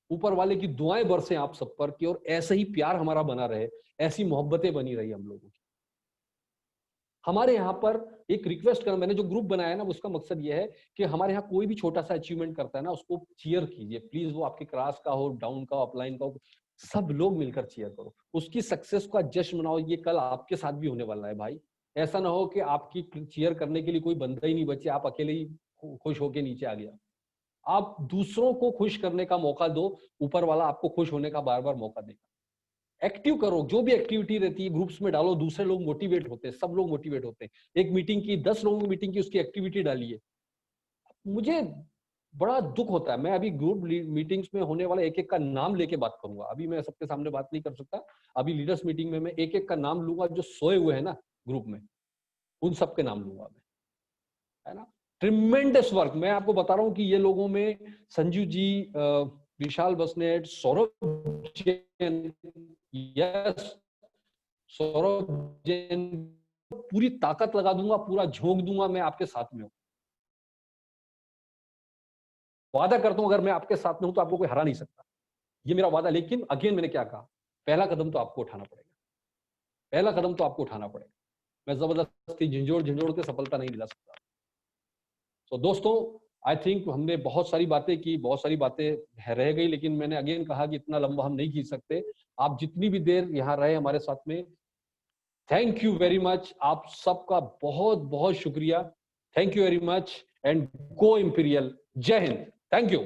ऊपर वाले की दुआएं बरसे आप सब पर कि और ऐसे ही प्यार हमारा बना रहे, ऐसी मोहब्बतें बनी रही हम लोगों की। हमारे यहाँ पर एक रिक्वेस्ट कर, मैंने जो ग्रुप बनाया ना, उसका मकसद ये है कि हमारे यहाँ कोई भी छोटा सा अचीवमेंट करता है ना, उसको चीयर कीजिए प्लीज। वो आपके क्रॉस का हो, डाउन का हो, अपलाइन का हो, सब लोग मिलकर चीयर करो, उसकी सक्सेस का जश्न मनाओ। ये कल आपके साथ भी होने वाला है भाई। ऐसा ना हो कि आपकी चीयर करने के लिए कोई बंदा ही नहीं बचे, आप अकेले ही खुश होके नीचे आ गया। आप दूसरों को खुश करने का मौका दो, ऊपर वाला आपको खुश होने का बार बार मौका देगा। एक्टिव करो, जो भी एक्टिविटी रहती है ग्रुप्स में डालो, दूसरे लोग मोटिवेट होते हैं, सब लोग मोटिवेट होते हैं। एक मीटिंग की, 10 लोगों की मीटिंग की, उसकी एक्टिविटी डालिए। मुझे बड़ा दुख होता है, मैं अभी ग्रुप मीटिंग्स में होने वाला एक एक का नाम लेके बात करूंगा। अभी मैं सबके सामने बात नहीं कर सकता, अभी लीडर्स मीटिंग में मैं एक एक का नाम लूंगा, जो सोए हुए हैं ना ग्रुप में, उन सबके नाम लूंगा मैं, है ना। ट्रिमेंडस वर्क, मैं आपको बता रहा हूं कि ये लोगों में संजू जी, विशाल बसनेट, सौरभ जैन, यस सौरभ जैन, पूरी ताकत लगा दूंगा, पूरा झोंक दूंगा, मैं आपके साथ में हूं। वादा करता हूं अगर मैं आपके साथ में हूं तो आपको कोई हरा नहीं सकता, ये मेरा वादा। लेकिन अगेन मैंने क्या कहा, पहला कदम तो आपको उठाना पड़ेगा, पहला कदम तो आपको उठाना पड़ेगा। मैं जबरदस्ती झिझोड़ के सफलता नहीं दिला सकता। तो दोस्तों आई थिंक हमने बहुत सारी बातें की, बहुत सारी बातें रह गई, लेकिन मैंने अगेन कहा कि इतना लंबा हम नहीं खींच सकते। आप जितनी भी देर यहाँ रहे हमारे साथ में, थैंक यू वेरी मच, आप सबका बहुत बहुत शुक्रिया। Thank you very much and go imperial. Jai Hind, thank you.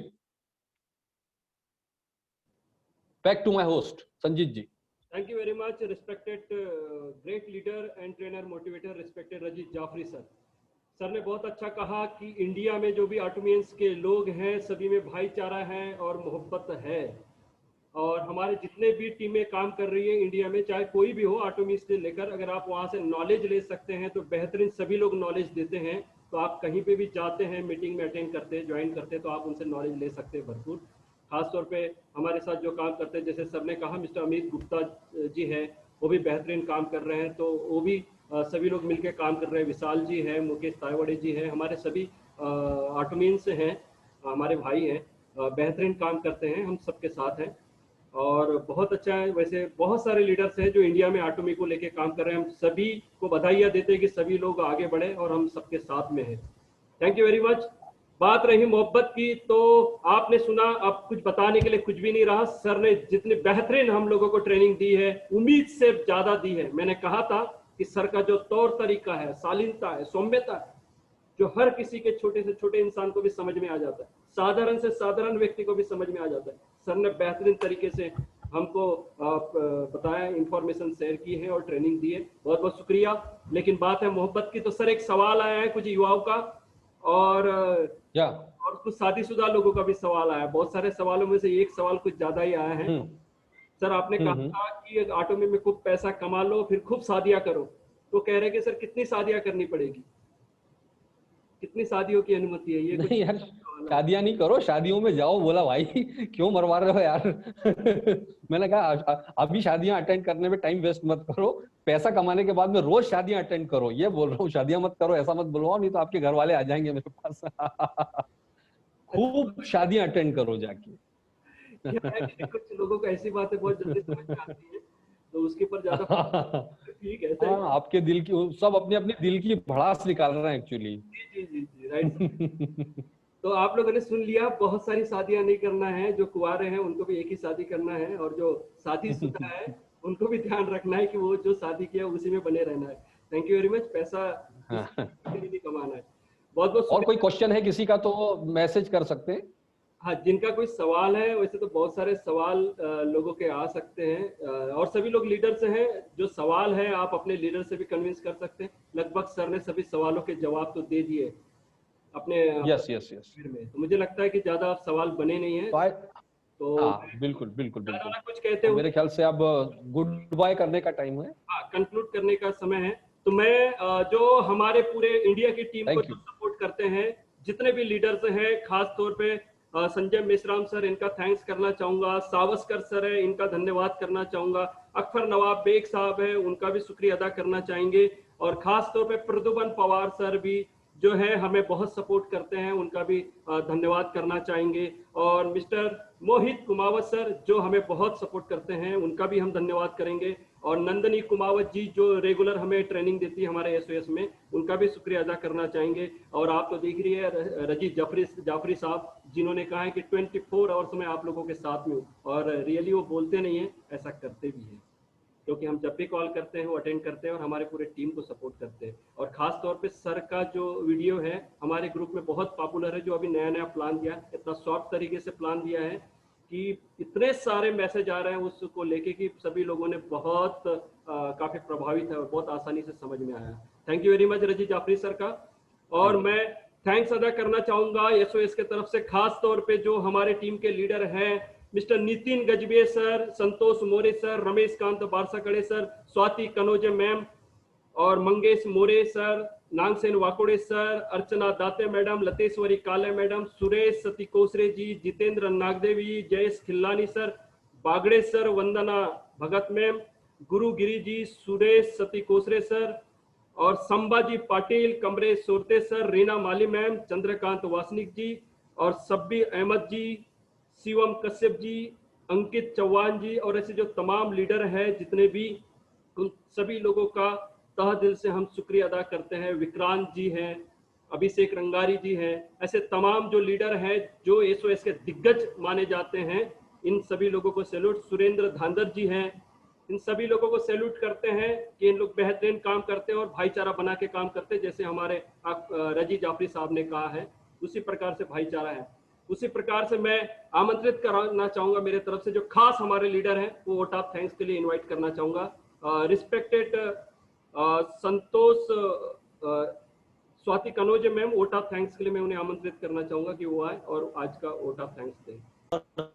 Back to my host Sanjeet ji. Thank you very much, respected great leader and trainer motivator, respected Rajeet Jafri sir. सर ने बहुत अच्छा कहा कि इंडिया में जो भी ऑटोमियंस के लोग हैं सभी में भाईचारा है और मोहब्बत है, और हमारे जितने भी टीमें काम कर रही है इंडिया में, चाहे कोई भी हो ऑटोमियंस से लेकर, अगर आप वहाँ से नॉलेज ले सकते हैं तो बेहतरीन सभी लोग नॉलेज देते हैं। तो आप कहीं पे भी जाते हैं, मीटिंग में अटेंड करते हैं, ज्वाइन करते हैं, तो आप उनसे नॉलेज ले सकते हैं भरपूर। खासतौर पे हमारे साथ जो काम करते हैं, जैसे सर ने कहा मिस्टर अमित गुप्ता जी हैं, वो भी बेहतरीन काम कर रहे हैं, तो वो भी सभी लोग मिलकर काम कर रहे हैं। विशाल जी हैं, मुकेश तायवाड़े जी हैं, हमारे सभी ऑटोमियन से हैं, हमारे भाई हैं, बेहतरीन काम करते हैं, हम सबके साथ हैं और बहुत अच्छा है। वैसे बहुत सारे लीडर्स हैं जो इंडिया में ऑटोमी को लेके काम कर रहे हैं, हम सभी को बधाइयाँ देते हैं कि सभी लोग आगे बढ़े और हम सबके साथ में हैं। Thank you very much. बात रही मोहब्बत की, तो आपने सुना, अब कुछ बताने के लिए कुछ भी नहीं रहा। सर ने जितनी बेहतरीन हम लोगों को ट्रेनिंग दी है, उम्मीद से ज्यादा दी है। मैंने कहा था कि सर का जो तौर तरीका है, शालीनता है, सौम्यता है, जो हर किसी के छोटे से छोटे इंसान को भी समझ में आ जाता है, साधारण से साधारण व्यक्ति को भी समझ में आ जाता है। सर ने बेहतरीन तरीके से हमको बताया, इंफॉर्मेशन शेयर की है और ट्रेनिंग दी है, बहुत बहुत शुक्रिया। लेकिन बात है मोहब्बत की, तो सर एक सवाल आया है कुछ युवाओं का और और कुछ शादीशुदा लोगों का भी सवाल आया। बहुत सारे सवालों में से एक सवाल कुछ ज्यादा ही आया है। सर आपने कहा था कि ऑटो में खूब पैसा कमा लो फिर खूब शादियां करो, तो कह रहे कि सर कितनी शादियां करनी पड़ेगी, कितनी शादियों की अनुमति है? ये नहीं यार, शादियां नहीं करो, शादियों में जाओ। बोला भाई क्यों मरवा रहे हो यार मैंने कहा अभी शादियां अटेंड करने में टाइम वेस्ट मत करो, पैसा कमाने के बाद में रोज शादियां अटेंड करो। ये बोल रहा हूँ, शादियां मत करो ऐसा मत बुलवाओ, नहीं तो आपके घर वाले आ जाएंगे मेरे पास खूब शादियां अटेंड करो जाके कुछ लोगों को ऐसी बातें बहुत जल्दी समझ में आती है, तो उसके ऊपर ज्यादा ठीक है। हाँ, आपके दिल की सब अपने अपने दिल की भड़ास निकाल रहे हैं एक्चुअली। जी जी जी राइट। तो आप लोगों ने सुन लिया, बहुत सारी शादियां नहीं करना है, जो कुंवारे हैं उनको भी एक ही शादी करना है, और जो शादीशुदा है उनको भी ध्यान रखना है कि वो जो शादी किया उसी में बने रहना है। Thank you very much. पैसा नहीं कमाना है। बहुत बहुत और कोई क्वेश्चन है किसी का तो मैसेज कर सकते हैं। हाँ, जिनका कोई सवाल है, वैसे तो बहुत सारे सवाल लोगों के आ सकते हैं, और सभी लोग लीडर से हैं, जो सवाल है आप अपने लीडर से भी कन्विंस कर सकते हैं। लगभग सर ने सभी सवालों के जवाब तो दे दिए अपने यस यस यस में, तो मुझे लगता है कि ज्यादा सवाल बने नहीं है। तो हाँ बिल्कुल बिल्कुल बिल्कुल। कुछ कहते तो हुए मेरे ख्याल से अब गुड बाय करने का टाइम है। हाँ, कंक्लूड करने का समय है। तो मैं जो हमारे पूरे इंडिया की टीम को सपोर्ट करते हैं, जितने भी लीडर्स हैं, खास तौर पे संजय मेश्राम सर, इनका थैंक्स करना चाहूंगा। सावस्कर सर है, इनका धन्यवाद करना चाहूंगा। अख्तर नवाब बेग साहब है, उनका भी शुक्रिया अदा करना चाहेंगे। और खास तौर पे प्रदुमन पवार सर भी जो है हमें बहुत सपोर्ट करते हैं, उनका भी धन्यवाद करना चाहेंगे। और मिस्टर मोहित कुमावत सर जो हमें बहुत सपोर्ट करते हैं, उनका भी हम धन्यवाद करेंगे। और नंदनी कुमावत जी जो रेगुलर हमें ट्रेनिंग देती है हमारे एसओएस में, उनका भी शुक्रिया अदा करना चाहेंगे। और आप तो देख रही है रजीत जाफरी साहब, जिन्होंने कहा है कि 24 आवर्स में आप लोगों के साथ में हूँ, और रियली वो बोलते नहीं है, ऐसा करते भी हैं, क्योंकि हम जब भी कॉल करते हैं वो अटेंड करते हैं और हमारे पूरे टीम को सपोर्ट करते हैं। और खास तौर पे सर का जो वीडियो है हमारे ग्रुप में बहुत पॉपुलर है, जो अभी नया नया प्लान दिया, इतना शॉर्ट तरीके से प्लान दिया है कि इतने सारे मैसेज आ रहे हैं उसको लेके कि सभी लोगों ने बहुत काफी प्रभावित है और बहुत आसानी से समझ में आया। Thank you very much Rajeet Jafri sir का। और मैं थैंक्स अदा करना चाहूंगा एसओएस के तरफ से, खास तौर पे जो हमारे टीम के लीडर हैं, mister Nitin Gajbe sir, Santosh More sir, Ramesh Kant Barsakade sir, Swati Kanoje ma'am, और Mangesh More sir, Nagsen Wakode sir, Archana Date madam, Lateshwari Kale madam, Suresh Sati Kosare ji, Jitendra Nagdevi, Jayesh Khillani sir, Bagde sir, Vandana Bhagat ma'am, Guru Giri ji, Suresh Sati Kosare sir, और संभाजी पाटिल, कमरे सोरते सर, रीना माली मैम, चंद्रकांत वासनिक जी, और सब्बीर अहमद जी, शिवम कश्यप जी, अंकित चौहान जी, और ऐसे जो तमाम लीडर हैं जितने भी, उन सभी लोगों का तह दिल से हम शुक्रिया अदा करते हैं। विक्रांत जी हैं, अभिषेक रंगारी जी हैं, ऐसे तमाम जो लीडर हैं जो एसओएस के दिग्गज माने जाते हैं, इन सभी लोगों को सैल्यूट। सुरेंद्र धांधर जी हैं, इन सभी लोगों को सैल्यूट करते हैं कि इन लोग बेहतरीन काम करते हैं और भाईचारा बना के काम करते हैं, जैसे हमारे रजी जाफरी साहब ने कहा है, उसी प्रकार से भाईचारा है। उसी प्रकार से मैं आमंत्रित करना चाहूंगा मेरे तरफ से जो खास हमारे लीडर हैं वो वोट ऑफ थैंक्स के लिए इनवाइट करना चाहूंगा। Respected Santosh Swati Kannauj ma'am, vote of thanks के लिए मैं उन्हें आमंत्रित करना चाहूंगा कि वो आए और आज का वोट ऑफ थैंक्स दें।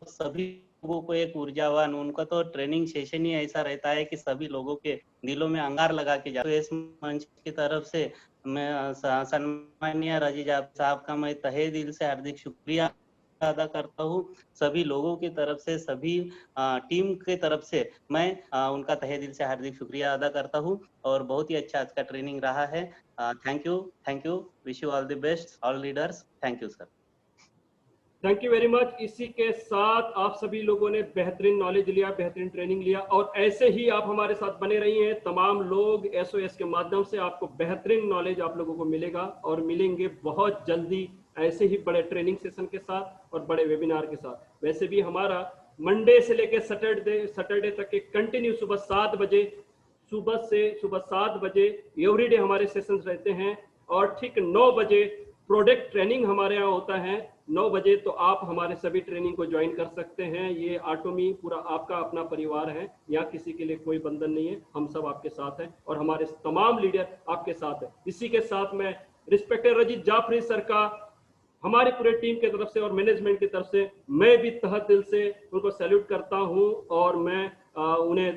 सभी लोगों को एक ऊर्जावान, उनका तो ट्रेनिंग सेशन ही ऐसा रहता है कि सभी लोगों के दिलों में अंगार लगा के जाते। इस मंच की तरफ से मैं सम्माननीय रजीज साहब का मैं तहे दिल से हार्दिक शुक्रिया अदा करता हूँ। सभी लोगों की तरफ से, सभी टीम के तरफ से मैं उनका तहे दिल से हार्दिक शुक्रिया अदा करता हूँ और बहुत ही अच्छा आज का ट्रेनिंग रहा है। Thank you, wish you all the best all leaders. Thank you sir. Thank you very much. इसी के साथ आप सभी लोगों ने बेहतरीन नॉलेज लिया, बेहतरीन ट्रेनिंग लिया और ऐसे ही आप हमारे साथ बने रही हैं। तमाम लोग SOS के माध्यम से आपको बेहतरीन नॉलेज आप लोगों को मिलेगा और मिलेंगे बहुत जल्दी ऐसे ही बड़े ट्रेनिंग सेशन के साथ और बड़े वेबिनार के साथ। वैसे भी हमारा मंडे से लेकर सैटरडे तक के कंटिन्यू सुबह 7 बजे एवरीडे हमारे सेशंस रहते हैं और ठीक 9 बजे प्रोडक्ट ट्रेनिंग हमारे यहाँ होता है 9 बजे। तो आप हमारे सभी ट्रेनिंग को ज्वाइन कर सकते हैं। ये ऑटोमी पूरा आपका अपना परिवार है, यहाँ किसी के लिए कोई बंधन नहीं है। हम सब आपके साथ हैं और हमारे तमाम लीडर आपके साथ हैं। इसी के साथ मैं रिस्पेक्टेड रजीत जाफरी सर का हमारी पूरे टीम की तरफ से और मैनेजमेंट की तरफ से मैं भी तहे दिल से उनको सैल्यूट करता हूँ और मैं उन्हें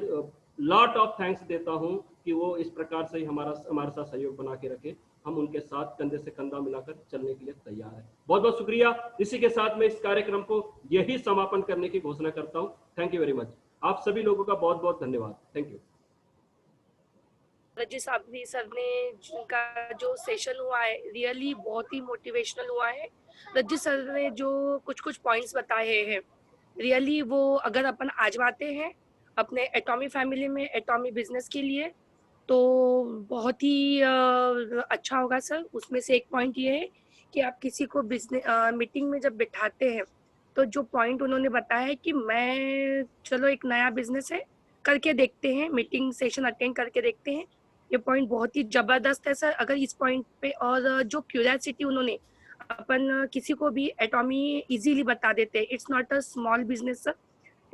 लॉट ऑफ थैंक्स देता हूँ कि वो इस प्रकार से ही हमारे साथ सहयोग बना के रखे। हम उनके साथ कंधे से कंधा मिलाकर चलने के लिए तैयार हैं। बहुत बहुत शुक्रिया। इसी के साथ मैं इस कार्यक्रम को यही समापन करने की घोषणा करता हूँ। Thank you very much. आप सभी लोगों का बहुत बहुत धन्यवाद। Thank you. रजी साबरी सर ने जिनका जो सेशन हुआ है रियली बहुत ही मोटिवेशनल हुआ है। रजी सर ने जो कुछ पॉइंट्स बताए हैं रियली वो अगर अपन आजमाते हैं अपने एटॉमी फैमिली में एटॉमी बिजनेस के लिए तो बहुत ही अच्छा होगा सर। उसमें से एक पॉइंट ये है कि आप किसी को बिजनेस मीटिंग में जब बिठाते हैं तो जो पॉइंट उन्होंने बताया है कि मैं चलो एक नया बिजनेस है करके देखते हैं, मीटिंग सेशन अटेंड करके देखते हैं, ये पॉइंट बहुत ही जबरदस्त है सर। अगर इस पॉइंट पे और जो क्यूरियोसिटी उन्होंने अपन किसी को भी एटॉमी इजीली बता देते हैं। It's not a small business sir,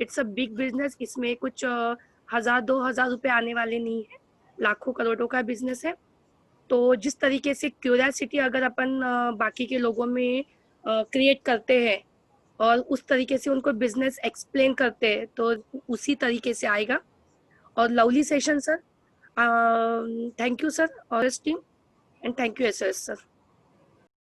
it's a big business. इसमें कुछ 1000-2000 रुपए आने वाले नहीं है, लाखों करोड़ों का बिजनेस है। तो जिस तरीके से क्यूरियोसिटी अगर अपन बाकी के लोगों में क्रिएट करते हैं और उस तरीके से उनको बिजनेस एक्सप्लेन करते हैं तो उसी तरीके से आएगा। और lovely session sir, thank you sir और team and thank you SOS sir.